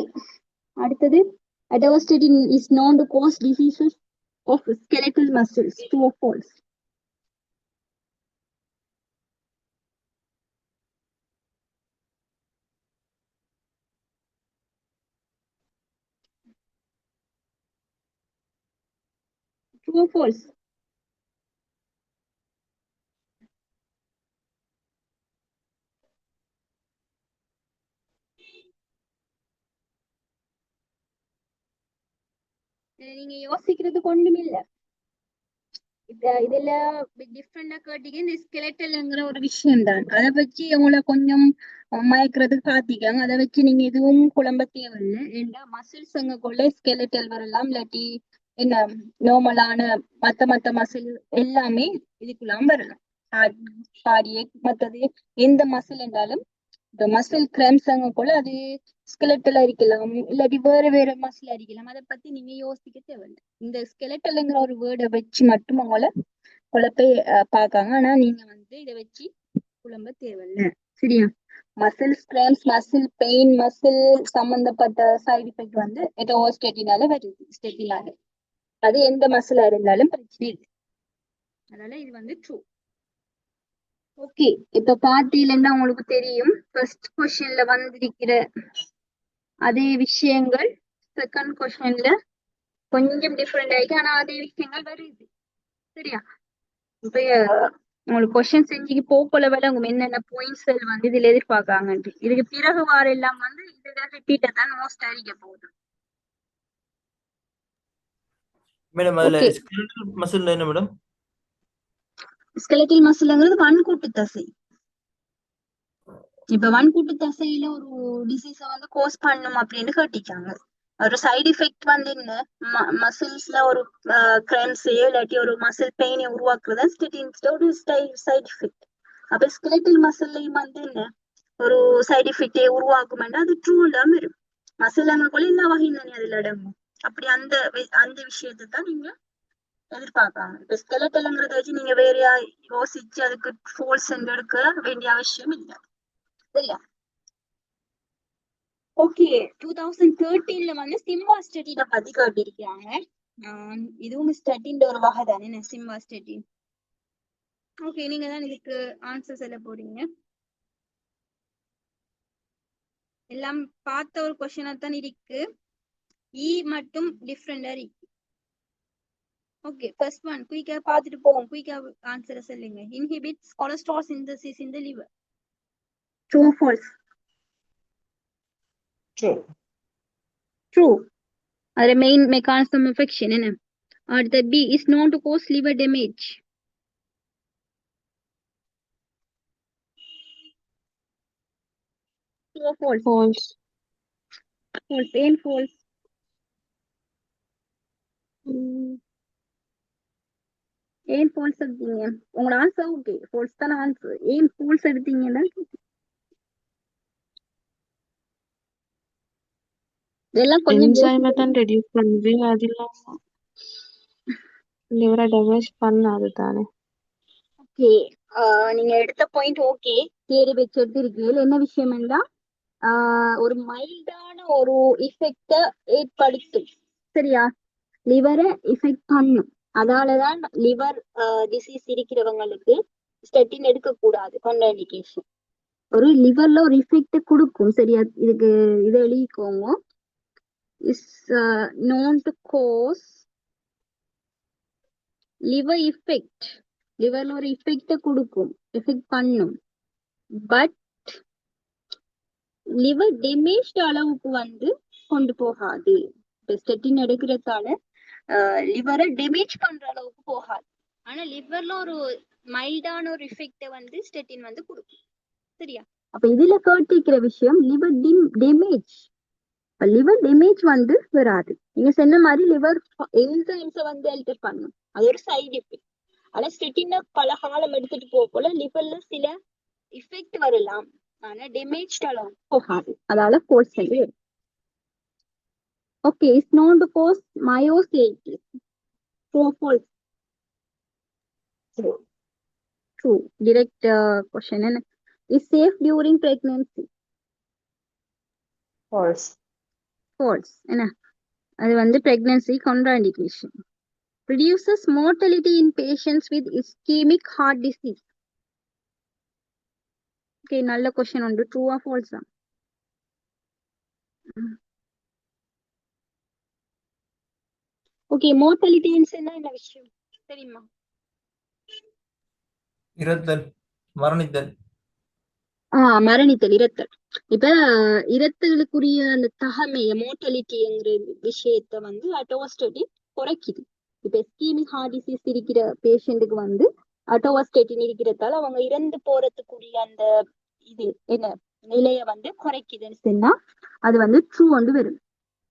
அடுத்தது atorvastatin is known to cause diseases of skeletal muscles. True or false? True or false? நீங்க யோசிக்கிறதுக்கு ஒண்ணுமே இல்ல. இதுல டிஃப்ரெண்டா கேட்டீங்க. இந்த ஸ்கெலட்டல்ங்கிற ஒரு விஷயம் தான். அதை வச்சு உங்களை கொஞ்சம் மயக்கிறதுக்கு காத்திக்காங்க. அதை வச்சு நீங்க எதுவும் குழம்ப தேவையில்லை. ஏன்னா மசில்ஸ் அங்கக்குள்ள ஸ்கெலட்டல் வரலாம், இல்லாட்டி என்ன நார்மலான மத்த மசில் எல்லாமே இதுக்குள்ளாம வரலாம். கார்டியக் மத்தது எந்த மசில் என்றாலும் இந்த மசில் கிராம்ஸ் அங்கக்குள்ள அது ஸ்கெலட்டல் அரிக்கலாம், இல்லாட்டி வேற மசில் அரிக்கலாம். அதை பத்தி நீங்க யோசிக்க தேவையில்லை. இந்த ஸ்கெலட்டல்ங்கிற ஒரு வேர்டை வச்சு மட்டும் உங்களை குழப்பை பார்க்காங்க. ஆனா நீங்க வந்து இதை வச்சு குழம்ப தேவையில்லை. சரியா? Muscle grams, muscle pain, muscle சம்பந்தப்பட்ட சைடு எஃபெக்ட் வந்து ஏதோ ஸ்டெட்டினால வருது. ஸ்டெட்டினால அது எந்த மசிலா இருந்தாலும் பிரச்சனை இல்லை. அதனால இது வந்து ட்ரூ. ஓகே, இப்ப பார்த்தீங்கன்னா உங்களுக்கு தெரியும் ஃபர்ஸ்ட் கொஸ்டின்ல வந்திருக்கிற அதே விஷயங்கள் செகண்ட் கொஸ்டின்ல கொஞ்சம் டிஃப்ரெண்ட் ஆயிருக்கு. ஆனா அதே விஷயங்கள் வருது. சரியா? இப்ப உங்களுக்கு கொஸ்டின் செஞ்சுக்கு போக்குள்ள விளங்கும் என்னென்ன பாயிண்ட்ஸ் வந்து இதுல எதிர்பார்க்காங்கன்ட்டு. இதுக்கு பிறகு வார எல்லாம் வந்து இதுல ரிப்பீட்டை தான் மோஸ்ட் அடிக்க போகுது.
மேடம் அதுல
ஓகே,
ஸ்கெலட்டல் மசில் என்ன மேடம்?
ஸ்கெலட்டல் மசில்ங்கிறது வன்கூட்டு தசை. இப்ப வன்கூட்டு தசையில ஒரு டிசீஸ வந்து கோஸ் பண்ணும் அப்படின்னு கேட்டிருக்காங்க. ஒரு சைடு எஃபெக்ட் வந்து என்ன, மசில்ஸ்ல ஒரு கிராம்ஸையோ இல்லாட்டி ஒரு மசில் பெயினை உருவாக்குறதா ஒரு சைடு எஃபெக்ட். அப்ப ஸ்கெலட்டல் மசில்லையும் வந்து என்ன ஒரு சைடு எஃபெக்டை உருவாக்குமெண்டா அது ட்ரூ இல்லாம இருக்கும். மசில் அங்கக்குள்ள எல்லா வகையும் தானே அதுல அடங்கும். அப்படி அந்த விஷயத்தை தான் நீங்க எதிர்பார்ப்பாங்க. இப்ப ஸ்கெலட்டல்ங்கிறத வச்சு நீங்க வேறையா யோசிச்சு அதுக்கு ஃபோல்ஸ் எடுக்க வேண்டிய அவசியம் இல்லை. சரியா? ஓகே, 2013ல வந்து சிம்வாஸ்டட்டினை பத்தி கேட்டிருக்காங்க. இதுவும் ஸ்டட்டின் ஒரு வகை தானே சிம்வாஸ்டட்டின். ஓகே, நீங்க தான் இதுக்கு ஆன்சர் சொல்ல போறீங்க. எல்லாம் பார்த்த ஒரு கொஸ்டினா தான் இருக்கு. இ மட்டும் டிஃப்ரெண்டா இருக்கு. ஓகே, ஃபர்ஸ்ட் ஒன் குயிக்கா பார்த்துட்டு போவோம். குயிக்கா ஆன்சரை சொல்லுங்க. Inhibits cholesterol synthesis in the liver. True false?
True.
True. அது மெயின் மெக்கானிசம் ஆஃப் ஆக்ஷன் என்ன. அடுத்த B is known to cause liver damage. True or false?
False.
False. ஏன் false? ஏன் false எடுத்தீங்க? உங்களோட ஆன்சர் ஓகே, false தான ஆன்சர். ஏன் false எடுத்தீங்கன்னா இதெல்லாம் கொஞ்சம்
என்சைமை தான் ரெடியூஸ் பண்ணுது, அது இல்லாம லிவரை டேமேஜ் பண்ணாது தானே.
ஓகே. நீங்க எடுத்த பாயிண்ட் ஓகே, தியரி வச்சு எடுத்திருக்கீங்க. என்ன விஷயம்னா ஒரு மைல்டான ஒரு இஃபெக்ட ஏற்படுத்தும். சரியா? லிவரை இஃபெக்ட் பண்ணும். அதாலதான் லிவர் டிசீஸ் இருக்கிறவங்களுக்கு ஸ்டெட்டின் எடுக்கக்கூடாது. கான்ட்ராண்டிகேஷன். ஒரு லிவர்ல ஒரு இஃபெக்ட் கொடுக்கும். சரியா? இதுக்கு இதை எழுதிக்கோங்க. Is known to cause liver effect. லிவர்ல ஒரு இஃபெக்ட கொடுக்கும், எஃபெக்ட் பண்ணும். பட் லிவர் டேமேஜ் அளவுக்கு வந்து கொண்டு போகாது. இப்ப ஸ்டெட்டின் எடுக்கிறதால லிவரை டேமேஜ் பண்ற அளவுக்கு போகாது. ஆனா லிவர்ல ஒரு மைல்டான ஒரு இஃபெக்ட வந்து ஸ்டெட்டின் வந்து கொடுக்கும். சரியா? அப்ப இதுல கேட்டிருக்கிற விஷயம் லிவர் டேமேஜ். லிவர் டேமேஜ் வந்து வராது. நீங்க சொன்ன மாதிரி லிவர் என்சைம்ஸை வந்து அல்டர் பண்ணும், அது ஒரு சைடு எஃபெக்ட். ஆனா ஸ்டெட்டினை பல காலம் எடுத்துட்டு போல லிவர்ல சில இஃபெக்ட் வரலாம், ஆனா டேமேஜ் அளவு போகாது. அதால ஃபோர்ஸ் வந்து okay. It's known to cause myositis. True or false?
True.
True. Direct question. And is safe during pregnancy?
False.
False. என்ன அது வந்து pregnancy contraindication. Reduces mortality in patients with ischemic heart disease. Okay, நல்ல question உண்டு. True or false? Okay, mortality என்ன விஷயம் தெரியுமா?
இறத்தல், மரணித்தல்.
மரணித்தல், இரத்தல். இப்ப இரத்தலுக்குரிய அந்த தகமைய மோர்டாலிட்டிங்கிற விஷயத்த வந்து அட்டோஸ்டேட்டின் குறைக்குது. இப்ப இஸ்கீமிக் ஹார்ட் டிசீஸ் இருக்கிற பேஷண்ட்டுக்கு வந்து அட்டோஸ்டேட்டின் இருக்கிறதால அவங்க இறந்து போறதுக்குரிய அந்த இது என்ன நிலைய வந்து குறைக்குதுன்னு சொன்னா அது வந்து ட்ரூ வந்து வரும்.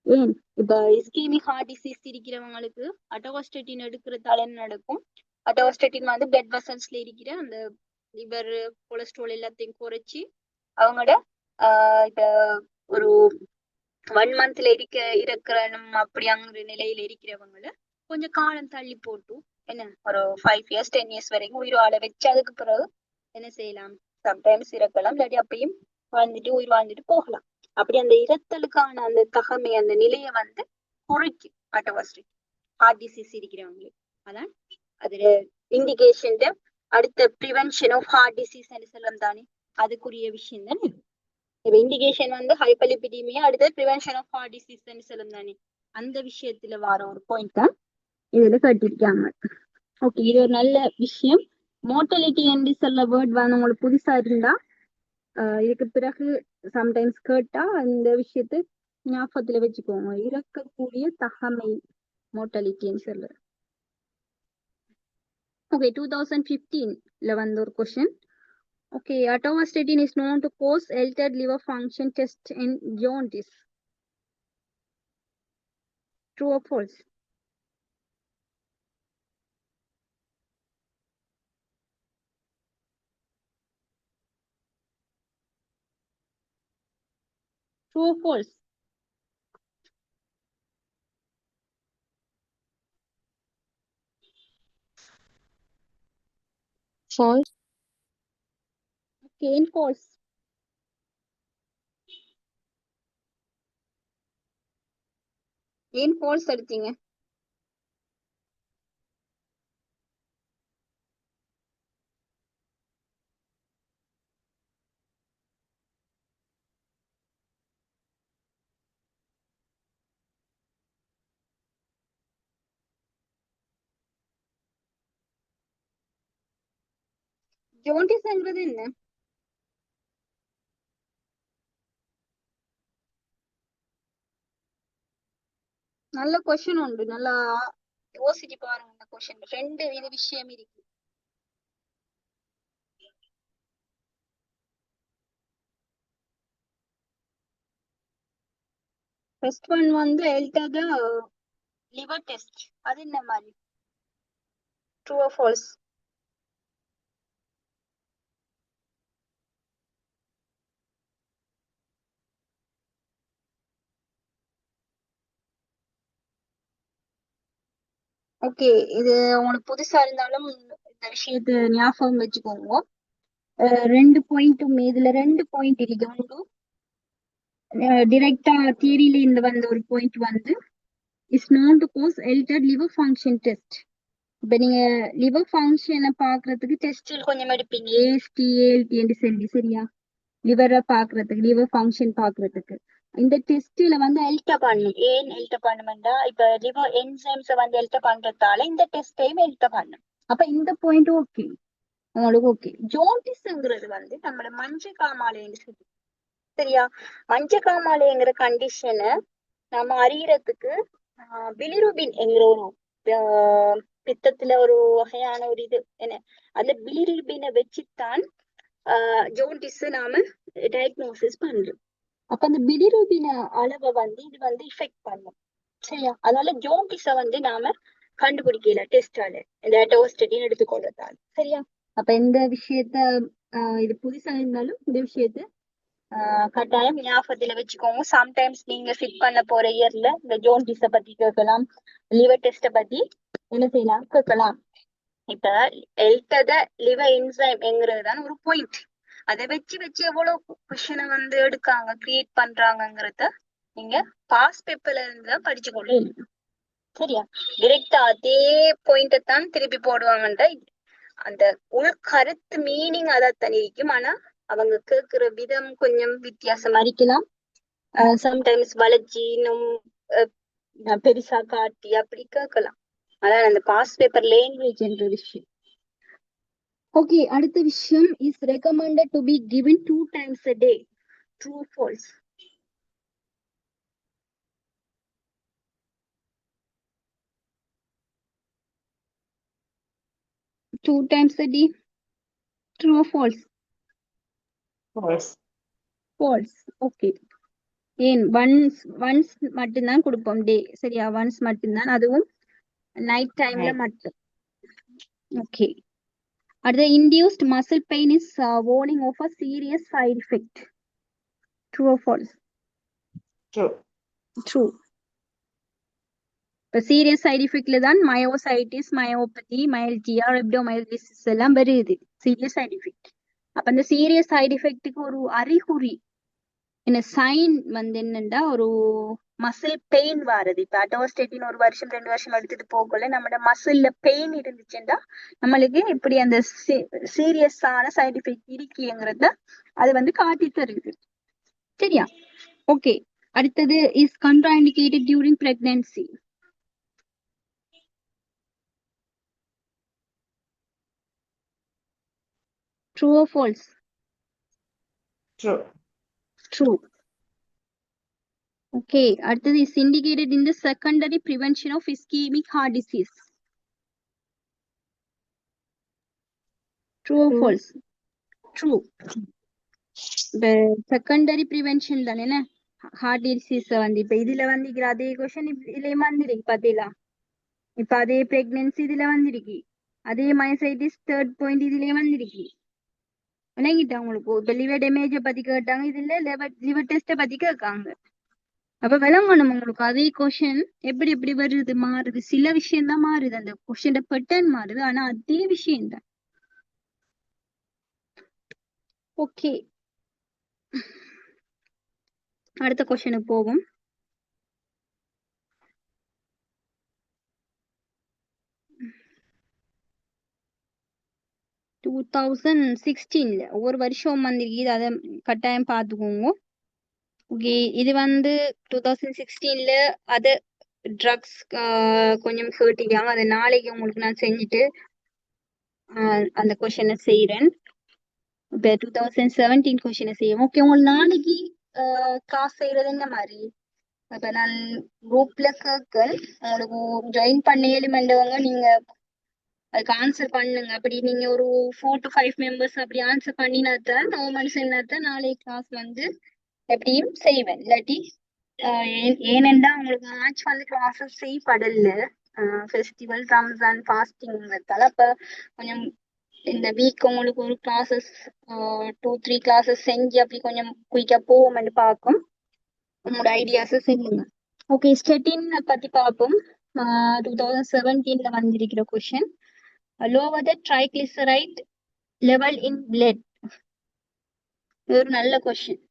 ஏன் இப்ப இஸ்கீமிக் ஹார்ட் டிசீஸ் இருக்கிறவங்களுக்கு அட்டோஸ்டேட்டின் எடுக்கிறதால என்ன நடக்கும்? அட்டோஸ்டேட்டின் வந்து பிளட் வெசல்ஸ்ல இருக்கிற அந்த லிவர் கொலஸ்ட்ரால் எல்லாத்தையும் குறைச்சி அவங்களோட இப்ப ஒரு 1 மந்த்ல இருக்கிறனும் அப்படிங்கிற நிலையில இருக்கிறவங்கள கொஞ்சம் காலம் தள்ளி போட்டு என்ன ஒரு 5 இயர்ஸ் 10 இயர்ஸ் வரைக்கும் உயிர் வாழ வச்சு அதுக்கு பிறகு என்ன செய்யலாம்? சம்டைம்ஸ் இறக்கலாம், இல்லாட்டி அப்பயும் வாழ்ந்துட்டு உயிர் வாழ்ந்துட்டு போகலாம். அப்படி அந்த இறத்தலுக்கான அந்த தகமை அந்த நிலையை வந்து குறைக்கும் அட்டோஸ்டேட்டின் ஹார்ட் டிசீஸ் இருக்கிறவங்களுக்கு. அதான் அதுல இண்டிகேஷன் அடுத்த ப்ரிவென்ஷன் ஆஃப் ஹார்ட் டிசீஸ் சொல்லம் தானே, அதுக்குரிய விஷயம் தானே. இப்ப இண்டிகேஷன் வந்து ஹைப்பர்லிபிடிமியா, அடுத்த ப்ரிவென்ஷன் ஆஃப் ஹார்ட் டிசீஸ் சொல்லம் தானே. அந்த விஷயத்துல வர ஒரு பாயிண்ட் தான் இதுல கட்டிருக்காங்க. ஓகே, இது ஒரு நல்ல விஷயம். மோர்டாலிட்டி என்று சொல்ல வேர்ட் வந்து உங்களுக்கு புதுசா இருந்தா இதுக்கு பிறகு சம்டைம்ஸ் கேட்டா அந்த விஷயத்த ஞாபகத்துல வச்சுக்கோங்க. இறக்கக்கூடிய தகமை மோர்டாலிட்டின்னு சொல்ல. ஓகே, 2015ல வந்த ஒரு question. Okay, atorvastatin is known to cause altered liver function test in jaundice. True or false? True or false?
False.
Okay, in false. ஏன் false எடுத்தீங்க? ஜோண்டிஸ்ங்கிறது என்ன? நல்ல கொஸ்டின் உண்டு, நல்லா யோசிச்சு பாருங்க. இந்த கொஸ்டின் ரெண்டு இது விஷயம் இருக்கு. ஃபர்ஸ்ட் ஒன் வந்து எழுத்தாத லிவர் டெஸ்ட், அது என்ன மாதிரி? True or falls? ஓகே, இது உங்களுக்கு புதுசா இருந்தாலும் இந்த விஷயத்த ஞாபகம் வச்சுக்கோங்க. 2 பாயிண்ட்டும் இதுல 2 பாயிண்ட் இருக்கு. ஒன்று டிரெக்டா தியரியில இருந்து வந்த ஒரு பாயிண்ட் வந்து is known to cause alter liver function test. இப்ப நீங்க லிவர் ஃபங்க்ஷனை பாக்குறதுக்கு டெஸ்ட் கொஞ்சம் எடுப்பீங்க, ஏஎஸ்டி ஏஎல்டி என்று சொல்லி, சரியா? லிவரை பாக்குறதுக்கு, லிவர் ஃபங்க்ஷன் பாக்குறதுக்கு இந்த டெஸ்ட்ல வந்து எல்ட பண்ணும். ஏன் எல்ட பண்ணுமெண்டா, இப்ப லிவர் என்சைம்ஸை வந்து எல்ட பண்றதால இந்த டெஸ்டையும் எல்ட பண்ணும். அப்ப இந்த பாயிண்ட் ஓகே உங்களுக்கு. ஓகே, ஜோண்டிஸ்ங்கிறது வந்து நம்மளோட மஞ்சள் காமாலைன்னு சொல்லி, சரியா? மஞ்சள் காமாலைங்கிற கண்டிஷனை நம்ம அறியறதுக்கு பிலிருபின் என்கிற ஒரு பித்தத்துல ஒரு வகையான ஒரு இது என்ன, அந்த பிலிருபினை வச்சுத்தான் ஜோண்டிஸ் நாம டயக்னோசிஸ் பண்றோம். அப்ப அந்த பிலிருபின அளவை வந்து இது வந்து இஃபெக்ட் பண்ணும், சரியா? அதனால ஜோண்டிஸ வந்து நாம கண்டுபிடிக்கல டெஸ்டால, இந்த அட்டோஸ்டேட்டின் எடுத்துக்கொள்றதால, சரியா? அப்ப இந்த விஷயத்த இது புதுசா இருந்தாலும் இந்த விஷயத்த கட்டாயம் ஞாபகத்துல வச்சுக்கோங்க. சம்டைம்ஸ் நீங்க ஃபிட் பண்ண போற இயர்ல இந்த ஜோண்டிஸ பத்தி கேட்கலாம், லிவர் டெஸ்ட பத்தி என்ன செய்யலாம் கேட்கலாம். இப்ப எல்டத லிவர் என்சைம்ங்கிறது தான் ஒரு பாயிண்ட். அதை வச்சு எவ்வளவு கொஸ்டினை வந்து எடுக்காங்க, கிரியேட் பண்றாங்கிறத நீங்க பாஸ் பேப்பர்ல இருந்து தான் படிச்சு கொள்ள இல்லை, சரியா? டிரெக்டா அதே பாயிண்ட தான் திருப்பி போடுவாங்கன்ற அந்த உள் கருத்து மீனிங் அதான் இருக்கும். ஆனா அவங்க கேட்கிற விதம் கொஞ்சம் வித்தியாசமா இருக்கலாம். சம்டைம்ஸ் வளைச்சி இன்னும் பெருசா காட்டி அப்படி கேட்கலாம். அதான் அந்த பாஸ் பேப்பர் லாங்குவேஜ் என்ற விஷயம். ஓகே, அடுத்த விஷயம் is recommended to be given 2 times a day. True, false? Two times a day. True or false?
False.
False. Okay. ஏன் ஒன்ஸ் மட்டும்தான் கொடுப்போம் டே, சரியா? ஒன்ஸ் மட்டும்தான், அதுவும் நைட் டைம்ல மட்டும். ஓகே. அடுத்த induced muscle pain is warning of a serious side effect. True or false?
True.
True. இப்போ சீரியஸ் சைடு எஃபெக்ட்ல தான் மயோசைட்டிஸ், மயோபதி, மைல்டியா, ரெப்டோமைலிசிஸ் எல்லாம் வருது, சீரியஸ் சைடு எஃபெக்ட். அப்ப அந்த சீரியஸ் சைடு எஃபெக்ட்டுக்கு ஒரு அறிகுறி என்ன சைன் வந்து என்னண்டா ஒரு மசில் பெயின் வாரது. இப்ப அட்டோஸ்டேட்டின் 1 வருஷம் 2 வருஷம் எடுத்துட்டு போகல நம்மளோட மசில்ல பெயின் இருந்துச்சுன்னா நம்மளுக்கு இப்படி அந்த சீரியஸான சைடு எஃபெக்ட் இருக்குங்கிறத அது வந்து காட்டி தருது, சரியா? ஓகே. அடுத்தது is contraindicated during pregnancy. True or false?
True.
True. Okay. அடுத்தது is indicated in the secondary prevention of ischemic heart disease. True or
True.
false? True. Secondary prevention தானே என்ன ஹார்ட் டிசீஸ் வந்து இப்ப இதுல வந்திருக்கிற அதே கொஸ்டின் இதுலயும் வந்திருக்கு பாத்தீங்களா? இப்ப அதே பிரெக்னன்சி இதுல வந்திருக்கு, அதே மைசைட்டிஸ் 3rd பாயிண்ட் இதுலயும் வந்திருக்கு. விளங்கிட்டா உங்களுக்கு? இப்ப லிவர் டேமேஜ பத்தி கேட்டாங்க, இதுல லிவர் டெஸ்ட பத்தி கேட்காங்க. அப்ப விளங்கணும் உங்களுக்கு அதே கொஸ்டின் எப்படி எப்படி வருது, மாறுது. சில விஷயம் தான் மாறுது, அந்த கொஸ்டின் பேட்டர்ன் மாறுது, ஆனா அதே விஷயம் தான். ஓகே, அடுத்த கொஸ்டினுக்கு போகும். டூ 2016 ஒவ்வொரு வருஷம் வந்திருக்கு, அதை கட்டாயம் பார்த்துக்கோங்க. ஓகே, இது வந்து 2016 அது ட்ரக்ஸ் கொஞ்சம் சொல்லிட்டாங்க, அதை நாளைக்கு உங்களுக்கு நான் செஞ்சுட்டு அந்த கொஸ்டினை செய்யறேன். இப்போ 2017 கொஸ்டினை செய்யும். ஓகே, உங்களுக்கு நாளைக்கு கிளாஸ் செய்யறது என்ன மாதிரி? இப்ப நான் குரூப்ல கேட்கல் உங்களுக்கு ஜாயின் பண்ணேலுமெண்டவங்க நீங்க அதுக்கு ஆன்சர் பண்ணுங்க. அப்படி நீங்க ஒரு 4 to 5 மெம்பர்ஸ் அப்படி ஆன்சர் பண்ணினாத்தான் நோமன்ஸ் என்னத்தான் நாளைக்கு கிளாஸ் வந்து எப்படியும் செய்வேன். இல்லாட்டி ஏனெண்டா உங்களுக்கு மார்ச் வந்து கிளாஸஸ் செய்யப்படல, ஃபெஸ்டிவல், ரம்ஜான், ஃபாஸ்டிங்கிறதால அப்ப கொஞ்சம் இந்த வீக் உங்களுக்கு ஒரு கிளாஸஸ் 2-3 கிளாஸஸ் செஞ்சு அப்படி கொஞ்சம் குயிக்கா போவோம்னு பார்க்கும். உங்களோட ஐடியாஸை சொல்லுங்க. ஓகே, ஸ்டெட்டின் பத்தி பார்ப்போம். 2017 வந்திருக்கிற question, lower the triglyceride level in blood. இது ஒரு நல்ல கொஸ்டின்.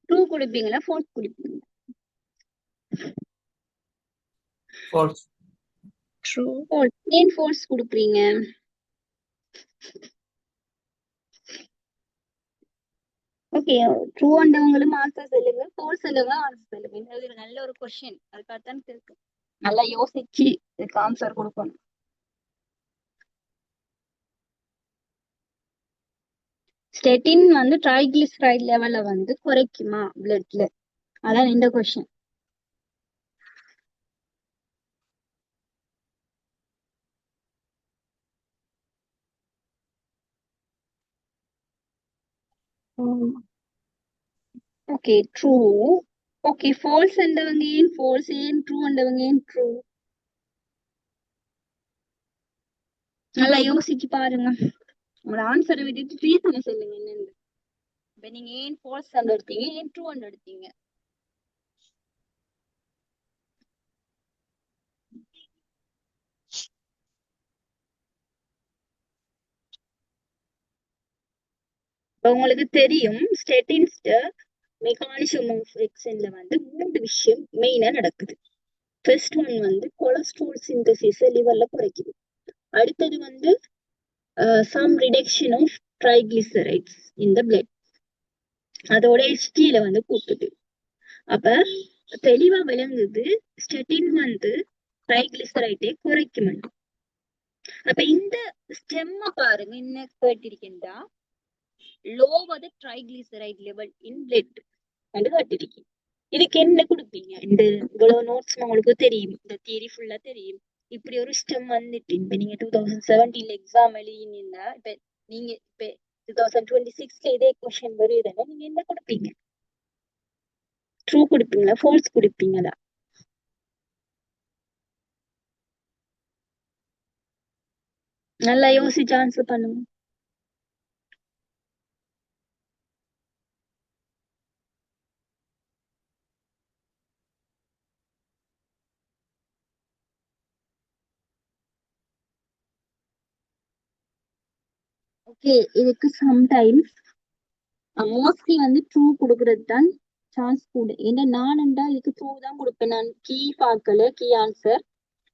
ட்ரூ குடிப்பீங்களா, ஃபோர்ஸ் குடிப்பீங்களா?
False.
ட்ரூ. ஏன் ஃபோர்ஸ் குடுக்குறீங்க? ஓகே, ட்ரூ ஆண்டவங்களும் ஆன்சர் சொல்லுங்க, ஃபோர்ஸ் சொல்லுங்க ஆன்சர் சொல்லுங்க. இது ஒரு நல்ல ஒரு கொஸ்டின், அதுக்காகத்தான் இருக்கு. நல்லா யோசிச்சு இதுக்கு ஆன்சர் கொடுக்கணும். ஸ்டெட்டின் வந்து ட்ரைகிளிசரைட் லெவலை வந்து குறைக்குமா பிளட்ல? அதான் இந்த கொஸ்டின். Okay, true. ஓகே, ஃபால்ஸ் என்றவங்க ஏன் ஃபால்ஸ், ஏன் ட்ரூ என்றவங்க ஏன் ட்ரூ? நல்லா யோசிச்சு பாருங்க. உங்களோட ஆன்சரை விட்டுட்டு ரீசனை சொல்லுங்க என்னன்னு. இப்ப நீங்க ஏன் ஃபால்ஸ் எடுத்தீங்க, ஏன் ட்ரூ எடுத்தீங்க? உங்களுக்கு தெரியும் ஸ்டெட்டின்ஸ் மெக்கானிசம் ஆஃப் ஆக்ஷன்ல வந்து 3 விஷயம் மெயினா நடக்குது. ஃபர்ஸ்ட் ஒன் வந்து கொலஸ்ட்ரால் சிந்தசிஸ் லிவர்ல குறைக்குது. அடுத்தது வந்து some reduction of triglycerides in the blood, அதோட HDL வந்து கூட்டுது. அப்ப தெளிவா விளங்குது ஸ்டெட்டின் வந்து ட்ரைகிளிசரைட்டை குறைக்கும். அப்ப இந்த ஸ்டெம்ம பாருங்க என்ன கேட்டிருக்கேன்டா lower the triglyceride level in blood என்று கேட்டிருக்கேன். இதுக்கு என்ன கொடுப்பீங்க? இந்த இவ்வளவு நோட்ஸ் உங்களுக்கு தெரியும், இந்த தியரி ஃபுல்லா தெரியும். இப்படி ஒரு ஸ்டெம் வந்துட்டு இப்ப நீங்க 2017 எக்ஸாம் எழுதினீங்கன்னா இப்ப நீங்க இப்ப 2026 இதே கொஸ்டின் வருதுன்னா நீங்க என்ன கொடுப்பீங்க? ட்ரூ கொடுப்பீங்களா, ஃபால்ஸ் கொடுப்பீங்களா? நல்லா யோசிச்சு ஆன்சர் பண்ணுங்க. ஓகே, இதுக்கு சம்டைம்ஸ் மோஸ்ட்லி வந்து ட்ரூ கொடுக்கறது தான் சான்ஸ் கூட. ஏன்னா நான்டா இதுக்கு ட்ரூ தான் கொடுப்பேன். நான் கீ பார்க்கல, கீ ஆன்சர்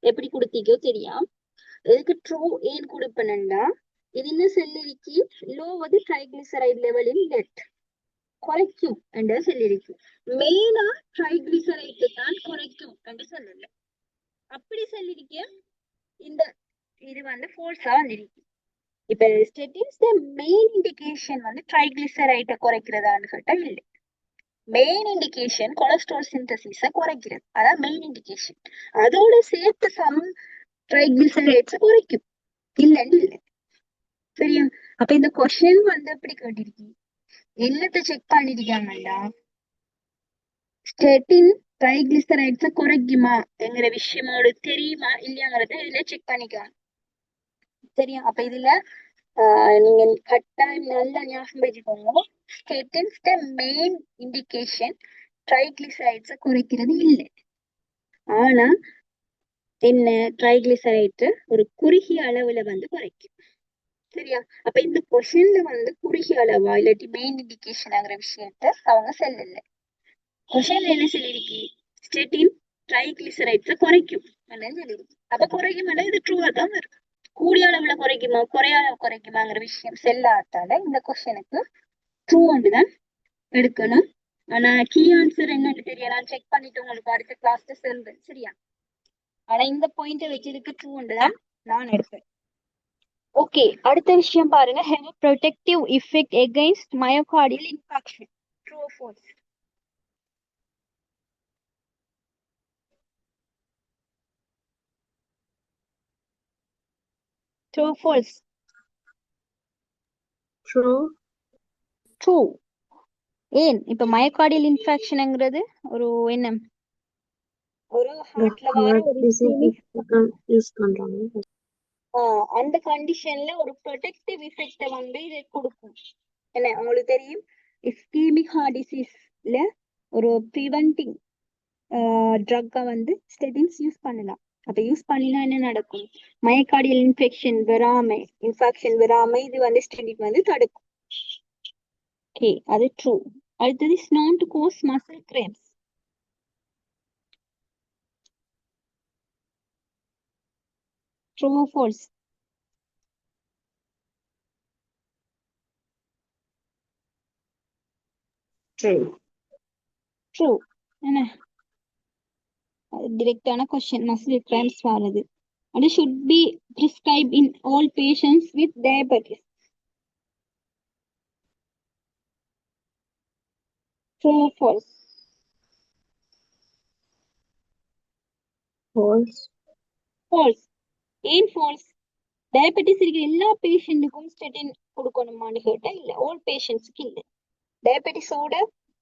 எப்படி கொடுத்தீங்கோ தெரியும். இதுக்கு ட்ரூ ஏன் கொடுப்பேன்டா இது என்ன சொல்லிருக்கு, லோ வந்து ட்ரைகிளிசரைட் லெவலில் லெட் குறைக்கும் என்று சொல்லியிருக்கு. மெயினா ட்ரைகிளிசரைட் தான் குறைக்கும் என்று சொல்லல, அப்படி சொல்லிருக்க. இந்த இது வந்து ஃபோர்ஸா வந்திருக்கு. இப்ப ஸ்டெட்டின்ஸ் மெயின் இண்டிகேஷன் வந்து ட்ரைகிளிசரைட்டை குறைக்கிறதான்னு கேட்டா இல்லை. மெயின் இண்டிகேஷன் கொலஸ்ட்ரால் சிந்தசிஸ குறைக்கிறது, அதான் மெயின் இண்டிகேஷன். அதோட சேர்த்து சம் ட்ரைகிளிசரைட்ஸ் குறைக்கும், இல்லன்னு இல்லை. சரியா? அப்ப இந்த கொஸ்டின் வந்து எப்படி கேட்டிருக்கீங்க, என்னத்தை செக் பண்ணிருக்காங்கடா ஸ்டெட்டின் ட்ரைகிளிசரைட்ஸ குறைக்குமா என்கிற விஷயமோட தெரியுமா இல்லையாங்கிறத இதுல செக் பண்ணிக்கலாம். சரியா? அப்ப இதுல நீங்க கட்டாயம் நல்லா ஞாபகம் வச்சுக்கோங்க, ஸ்டெட்டின்ஸ் மெயின் இண்டிகேஷன் ட்ரைகிளிசரைட்ஸ குறைக்கிறது இல்லை. ஆனா என்ன, ட்ரைகிளிசரைட் ஒரு குறுகிய அளவுல வந்து குறைக்கும். சரியா? அப்ப இந்த கொஸ்டின்ல வந்து குறுகிய அளவா இல்லாட்டி மெயின் இண்டிகேஷன் ஆகிற விஷயத்த அவங்க சொல்லல. கொஸ்டின்ல என்ன சொல்லிருக்கு, ஸ்டெட்டின் ட்ரைகிளிசரைட்ஸ குறைக்கும் சொல்லிருக்கு. அப்ப குறைக்கும், இது ட்ரூவா தான் இருக்கு. கூடிய அளவுல குறைக்குமா குறைய அளவு குறைக்குமாங்கிற விஷயம் செல்லாதால இந்த கொஸ்டினுக்கு ட்ரூ ஒன்றுதான் எடுக்கணும். ஆனா கீ ஆன்சர் என்னன்னு தெரியல, நான் செக் பண்ணிட்டு உங்களுக்கு அடுத்த கிளாஸ்ல சொல்றேன். சரியா? ஆனா இந்த பாயிண்ட் வச்சதுக்கு ட்ரூ ஒன்றுதான் நான் எடுப்பேன். ஓகே, அடுத்த விஷயம் பாருங்க, have a protective effect against myocardial infarction. True or false? True or false?
True.
True. ஏன் இப்ப மயோகார்டியல் இன்ஃபாக்ஷன்ங்கிறது ஒரு என்ன, ஒரு ஹார்ட்ல வர ஒரு இஸ்கெமிக்
யூஸ் பண்றாங்க.
அந்த கண்டிஷன்ல ஒரு ப்ரொடெக்டிவ் எஃபெக்ட வந்து இது கொடுக்கும். என்ன உங்களுக்கு தெரியும், இஸ்கெமிக் ஹார்ட் டிசீஸ்ல ஒரு ப்ரிவென்டிங் ட்ரக்கை வந்து ஸ்டெட்டின்ஸ் யூஸ் பண்ணலாம். அப்ப யூஸ் பண்ணினா என்ன நடக்கும், மயோகார்டியல் இன்ஃபெக்ஷன் வராம இது வந்து ஸ்டெட்டின் வந்து தடுக்கும். ஓகே, அது ட்ரூ. அடுத்தது is known to cause muscle cramps. True or false?
True.
True. என்ன டிரெக்டான கொஸ்டின், மசில் கிராம்ப்ஸ் வருது. அது should be prescribed in all patients with diabetes. True or false?
False.
False. ஏன் false? டயபெட்டிஸ் இருக்கிற எல்லா பேஷண்ட்டுக்கும் ஸ்டெட்டின் கொடுக்கணுமான்னு கேட்டா இல்ல, ஆல் பேஷண்ட்ஸுக்கு இல்ல. டயபெட்டிஸோட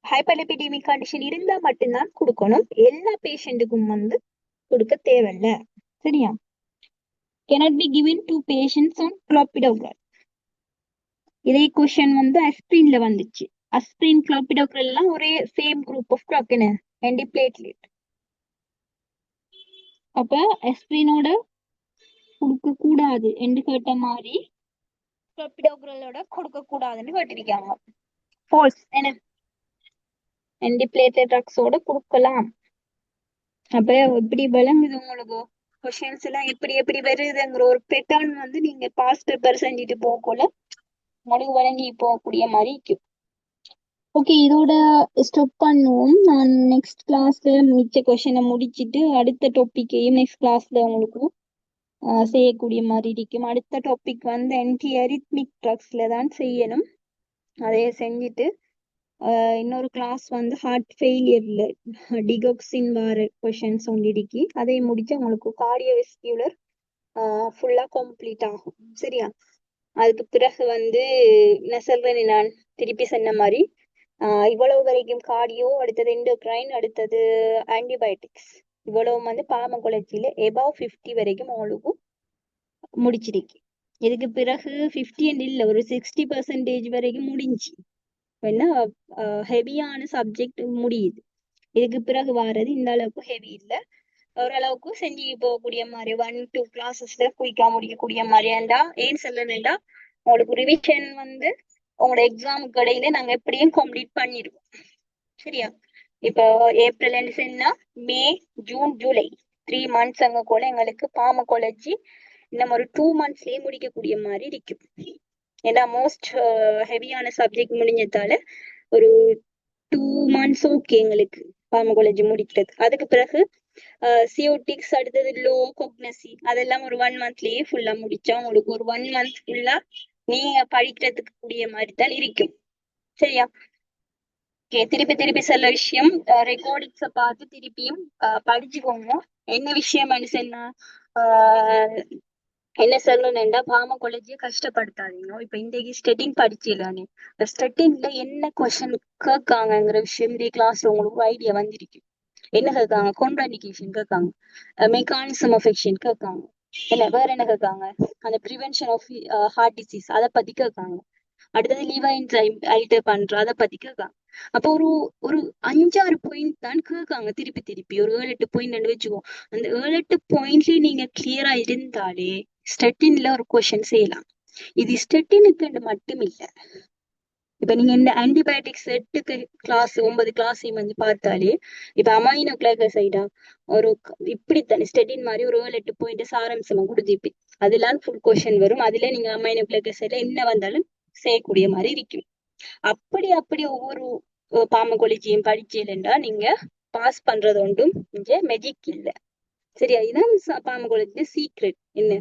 ஹைப்பர்லிபிடெமிக் கண்டிஷன் இருந்தா மட்டும்தான் கொடுக்கணும், எல்லா பேஷண்ட்டுக்கும் வந்து கொடுக்க தேவையில்ல. சரியா? cannot be given to patients on clopidogrel. இதே கொஸ்டின் வந்து அஸ்பிரின்ல வந்துச்சு. அஸ்பிரின் clopidogrel எல்லாம் ஒரே சேம் குரூப் ஆஃப் ட்ரக், என்ன ஆன்டிபிளேட்லெட். அப்ப அஸ்பிரினோட கொடுக்க கூடாது என்று கேட்ட மாதிரி clopidogrelோட கொடுக்க கூடாதுன்னு கேட்டிருக்காங்க. ஃபால்ஸ். என்ன ஆன்டிபிளேட்லெட் ட்ரக்ஸோட கொடுக்கலாம். அப்ப எப்படி விளங்குது உங்களுக்கு, கொஸ்டின்ஸ் எல்லாம் எப்படி எப்படி வருதுங்கிற ஒரு பேட்டர்ன் வந்து நீங்க பாஸ் பேப்பர் செஞ்சுட்டு போகக்குள்ள முடிவு வழங்கி போகக்கூடிய மாதிரி இருக்கும். ஓகே, இதோட ஸ்டாப் பண்ணுவோம். நான் நெக்ஸ்ட் கிளாஸ்ல மிச்ச கொஷனை முடிச்சிட்டு அடுத்த டாபிக்கையும் நெக்ஸ்ட் கிளாஸ்ல உங்களுக்கு செய்யக்கூடிய மாதிரி இருக்கும். அடுத்த டாபிக் வந்து anti arrhythmic ட்ரக்ஸ்ல தான் செய்யணும். அதைய செஞ்சுட்டு இன்னொரு கிளாஸ் வந்து ஹார்ட் ஃபெயிலியர்ல டிகாக்சின் வார கொஷன்ஸ் ஒன்றிருக்கு. அதை முடிச்சு உங்களுக்கு கார்டியோவெஸ்குலர் ஃபுல்லா கம்ப்ளீட் ஆகும். சரியா? அதுக்கு பிறகு வந்து என்ன சொல்றேன், நான் திருப்பி சொன்ன மாதிரி இவ்வளவு வரைக்கும் கார்டியோ, அடுத்தது எண்டோக்ரைன், அடுத்தது ஆன்டிபயோட்டிக்ஸ், இவ்வளவு வந்து பார்மகாலஜில எபவ் 50 வரைக்கும் உங்களுக்கு முடிச்சிருக்கு. இதுக்கு பிறகு 50 இல்ல, ஒரு 60% வரைக்கும் முடிஞ்சு என்ன ஹெவியான சப்ஜெக்ட் முடியுது. இதுக்கு பிறகு வாரது இந்த அளவுக்கு ஹெவி இல்லை, ஓரளவுக்கு செஞ்சு போகக்கூடிய மாதிரி 1-2 கிளாஸஸ்ல குயிக்கா முடிக்கக்கூடிய மாதிரியாண்டா. ஏன் சொல்லணும்டா, உங்களுக்கு ரிவிஷன் வந்து உங்களோட எக்ஸாமுக்கு இடையில நாங்க எப்படியும் கம்ப்ளீட் பண்ணிடுவோம். சரியா? இப்போ ஏப்ரல் சொன்னா மே, ஜூன், ஜூலை 3 months அங்க கூட எங்களுக்கு பார்மகாலஜி இன்னும் ஒரு 2 monthsலயே முடிக்கக்கூடிய மாதிரி இருக்கும். ஏன்னா மோஸ்ட் ஹெவியான சப்ஜெக்ட் முடிஞ்சதால ஒரு 2 months ஓகே எங்களுக்கு பார்மகாலஜி முடிக்கிறது. அதுக்கு பிறகு சியோட்டிக்ஸ், அடுத்தது லோ கோக்னசி, அதெல்லாம் ஒரு 1 monthலயே ஃபுல்லா முடிச்சா உங்களுக்கு ஒரு 1 month ஃபுல்லா நீங்க படிக்கிறதுக்கு கூடிய மாதிரி தான் இருக்கும். சரியா? ஓகே, திருப்பி திருப்பி சில விஷயம் ரெக்கார்டிங்ஸ பார்த்து திருப்பியும் படிச்சுக்கோங்க. என்ன விஷயம் சொன்னா என்ன சொல்லணும்னா, பார்மகாலஜியை கஷ்டப்படுத்தாதீங்க. இப்ப இன்றைக்கு ஸ்டெட்டிங் படிச்சிடலானே, ஸ்டெட்டிங்ல என்ன கொஸ்டின் கேட்காங்கிற விஷயம் இந்த கிளாஸ்ல உங்களுக்கு ஐடியா வந்திருக்கு. என்ன கேட்காங்க? கான்ட்ராண்டிகேஷன் கேட்காங்க, மெக்கானிசம் ஆஃப் ஆக்ஷன் கேட்காங்க, என்ன வேற என்ன கேட்காங்க, அந்த ப்ரிவென்ஷன் ஆஃப் ஹார்ட் டிசீஸ் அதை பத்தி கேட்காங்க, அடுத்தது லிவர் என்சைம் ஆல்டர் பண்ற அதை பத்தி கேட்காங்க. அப்போ ஒரு ஒரு 5-6 பாயிண்ட் தான் கேட்காங்க திருப்பி திருப்பி, ஒரு 7-8 பாயிண்ட் வச்சுக்கோ. அந்த 7-8 பாயிண்ட்ல நீங்க கிளியரா இருந்தாலே ஸ்டெட்டின்ல ஒரு கொஸ்டின் செய்யலாம். இது ஸ்டெட்டினுக்கு மட்டும் இல்ல. இப்ப நீங்க இந்த ஆன்டிபயோட்டிக்ஸ் 8 கிளாஸ் 9 கிளாஸையும் வந்து பார்த்தாலே, இப்ப அமைனோ கிளைகோசைடா ஒரு இப்படித்தானே ஸ்டெட்டின் மாதிரி ஒரு 7-8 பாயிண்ட் சாராம்சமா கொடுத்து அதெல்லாம் ஃபுல் கொஸ்டின் வரும். அதுல நீங்க அமைனோ கிளைகோசைட்ல என்ன வந்தாலும் செய்யக்கூடிய மாதிரி இருக்கும். அப்படி ஒவ்வொரு பார்மகாலஜியும் படிச்சீங்கன்னா நீங்க பாஸ் பண்றது ஒன்றும் இங்க மெஜிக் இல்ல. சரியா? இதான் பார்மகாலஜி சீக்ரெட். என்ன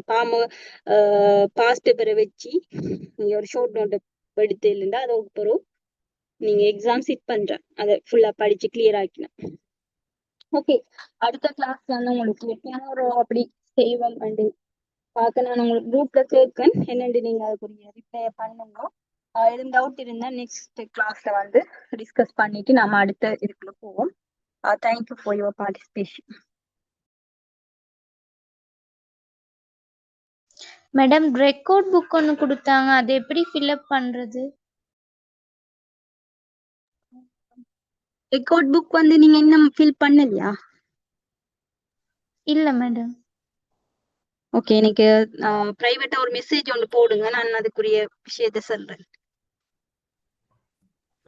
பாஸ்ட் பேப்பரை வச்சு நீங்க ஒரு ஷார்ட் நோட்டை எடுத்து இல்லைன்னா அதை பிறகு நீங்க எக்ஸாம் சிட் பண்ற அதை ஃபுல்லா படிச்சு கிளியர் ஆக்கினா ஓகே. அடுத்த கிளாஸ் வந்து உங்களுக்கு ஒரு அப்படி செய்வோம் அண்டு பார்க்க நான் உங்களுக்கு குரூப்ல கேட்கேன். என்னண்டு நீங்க அதுக்குரிய ரிப்ளை பண்ணுங்க. எதுவும் டவுட் இருந்தா நெக்ஸ்ட் கிளாஸ்ல வந்து டிஸ்கஸ் பண்ணிட்டு நம்ம அடுத்த இதுக்குள்ள போவோம். Thank you for your participation.
Madam, record book ஒன்று கொடுத்தாங்க, அதை எப்படி ஃபில்அப் பண்றது?
ரெக்கார்ட் புக் வந்து நீங்க இன்னும் ஃபில் பண்ணலையா?
இல்ல மேடம்.
ஓகே, எனக்கு பிரைவேட்டா ஒரு மெசேஜ் ஒன்று போடுங்க, நான் அதுக்குரிய விஷயத்த சொல்றேன்.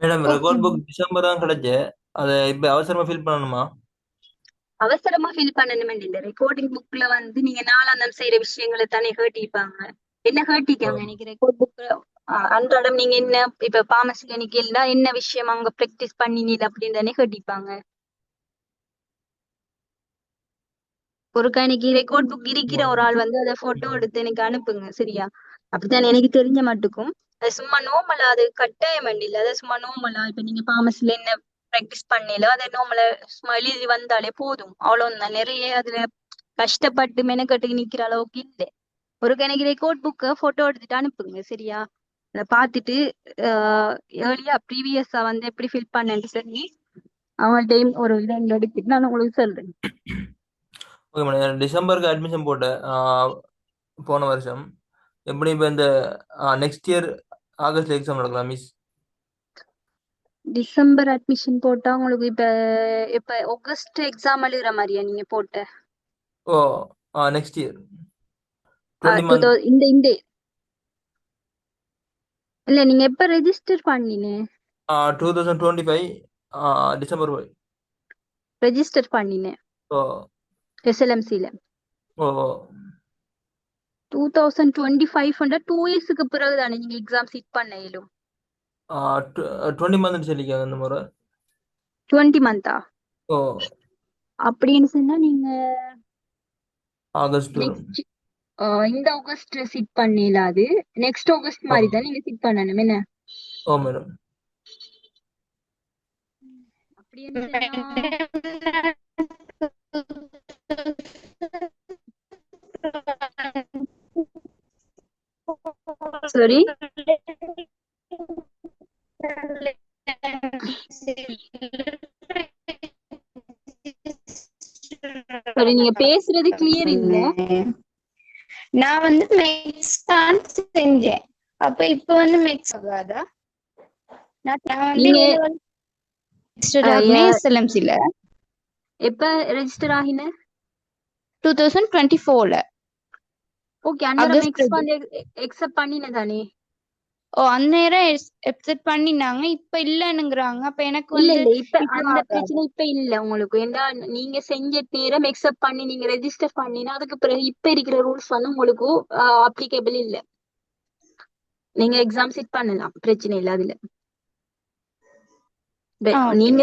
Madam,
okay
record book December தான் கிடைச்சு. அதை இப்ப அவசரமா ஃபில் பண்ணணுமா?
அவசரமா ஃபில் பண்ணணுமே இல்ல. ரெக்கார்டிங் புக்ல வந்து நீங்க நாளாந்தம் செய்யற விஷயங்களை தானே கேட்டிருப்பாங்க. என்ன கேட்டிருக்காங்க எனக்கு ரெக்கார்ட் புக் அன்றாடம் நீங்க என்ன இப்ப பாமசி கிளினிக்கல்னா என்ன விஷயம் அங்க பிராக்டிஸ் பண்ணினீங்க அப்படின்னு தானே கேட்டிருப்பாங்க. ஒரு எனக்கு ரெக்கார்ட் புக் இருக்கிற ஒரு ஆள் வந்து அதை போட்டோ எடுத்து எனக்கு அனுப்புங்க. சரியா? அப்படித்தான் எனக்கு தெரிஞ்ச மட்டுக்கும். அது சும்மா நோமலா, அது கட்டாயம் இல்ல, அது சும்மா நோமலா. இப்ப நீங்க பாமசில என்ன பிராக்டிஸ் பண்ணல அதை நோமலா சும்மா எழுதி வந்தாலே போதும், அவ்வளவுதான். நிறைய அதுல கஷ்டப்பட்டு மெனக்கட்டு நிக்கிற அளவுக்கு இல்லை. ஒரு எனக்கு ரெக்கார்ட் புக்க போட்டோ எடுத்துட்டு அனுப்புங்க. சரியா? அதை பார்த்துட்டு ஏர்லியா ப்ரீவியஸா வந்து எப்படி ஃபில் பண்ணேன்னு சொல்லி அவங்கள்ட்டையும் ஒரு இதை எடுத்துட்டு நான் உங்களுக்கு சொல்றேன்.
ஓகே மேடம், டிசம்பருக்கு அட்மிஷன் போட்டேன் போன வருஷம். எப்படி இப்போ இந்த நெக்ஸ்ட் இயர் ஆகஸ்ட்ல எக்ஸாம் நடக்கலாம் மிஸ்?
டிசம்பர் அட்மிஷன் போட்டா உங்களுக்கு இப்ப இப்ப ஆகஸ்ட் எக்ஸாம் எழுதுற மாதிரியா நீங்க போட்ட?
ஓ, நெக்ஸ்ட் இயர் 20 month.
இந்த இல்ல, நீங்க எப்ப ரெஜிஸ்டர் பண்ணினீங்க?
2025 டிசம்பர் 5.
ரெஜிஸ்டர் பண்ணினேன்
ஓ
எஸ்எல்எம்சில
ஓ
2025 2 இயர்ஸ்க்கு பிறகு தானே நீங்க எக்ஸாம் சிட் பண்ண இயலும்.
20 மந்த்னு சொல்லிக்காங்க இந்த முறை.
20 மந்தா?
ஓ,
அப்படின்னு சொன்னா நீங்க
ஆகஸ்ட் வரும்.
நெக்ஸ்ட் இந்த ஆகஸ்ட் சிட் பண்ணிடலாது. நெக்ஸ்ட் ஆகஸ்ட்
ஓ,
மாதிரி தான் நீங்க சிட் பண்ணணும் என்ன?
ஓ மேடம்.
அப்படின்னு சொன்னா சரி சரி நீங்க பேசுறது கிளியர் இல்ல.
நான் வந்து மெக்ஸ் தான் செஞ்சேன். அப்ப இப்ப வந்து மெக்ஸ் ஆகாதா? நான் வந்து
நீங்க
இதுல வந்து registered ஆகுனேன் SLMC-ல
எப்ப ரெஜிஸ்டர் ஆகின?
2024-ல.
ஓகே, அன்னேரம்
ஆகஸ்ட்
மெக்ஸ் வந்து எக்ஸெப்ட் பண்ணின தானே?
ஓ, அந்நேரம் அக்செப்ட் பண்ணினாங்க. இப்ப இல்லன்னுங்கறாங்க. அப்ப எனக்கு
இல்ல
வந்து
இல்ல இப்ப
இப்ப
அந்த
ஆகாது.
பிரச்சனை இப்ப இல்ல உங்களுக்கு. ஏன்னா நீங்க செஞ்ச நேரம் எக்ஸெப்ட் பண்ணி நீங்க ரெஜிஸ்டர் பண்ணினா அதுக்கு பிறகு இப்ப இருக்கிற ரூல்ஸ் வந்து உங்களுக்கு அப்ளிகபிள் இல்ல. நீங்க எக்ஸாம் சிட் பண்ணலாம், பிரச்சனை இல்ல அதுல.
ஓகே.
நீங்க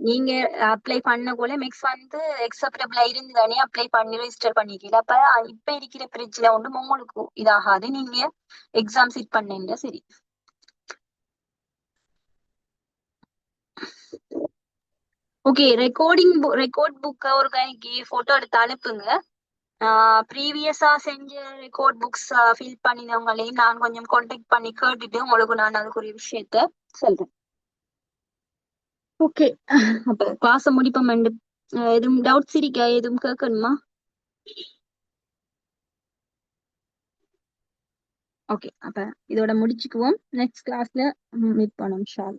நீங்க அப்ளை பண்ண போல மெக்ஸ் வந்து எக்ஸெப்டபிளா இருந்து தானே அப்ளை பண்ணி ரெஜிஸ்டர் பண்ணிக்கல. அப்ப இப்ப இருக்கிற பிரச்சனை ஒன்றும் உங்களுக்கு இதாகாது. நீங்க எக்ஸாம் சிட் பண்ணீங்க சரி. ஓகே, ரெக்கார்ட் புக்க ஒரு கைக்கு போட்டோ எடுத்து அனுப்புங்க. ப்ரீவியஸா செஞ்ச ரெக்கார்ட் புக்ஸ் ஃபில் பண்ணினவங்களையும் நான் கொஞ்சம் கான்டாக்ட் பண்ணி கேட்டுட்டு உங்களுக்கு நான் அதுக்குரிய விஷயத்த சொல்றேன். ஓகே, அப்ப கிளாஸ் முடிப்போம். எதுவும் டவுட்ஸ் இருக்கா? எதுவும் கேட்கணுமா? ஓகே, அப்ப இதோட முடிச்சுக்குவோம். நெக்ஸ்ட் கிளாஸ்ல மீட் பண்ணோம். ஷால்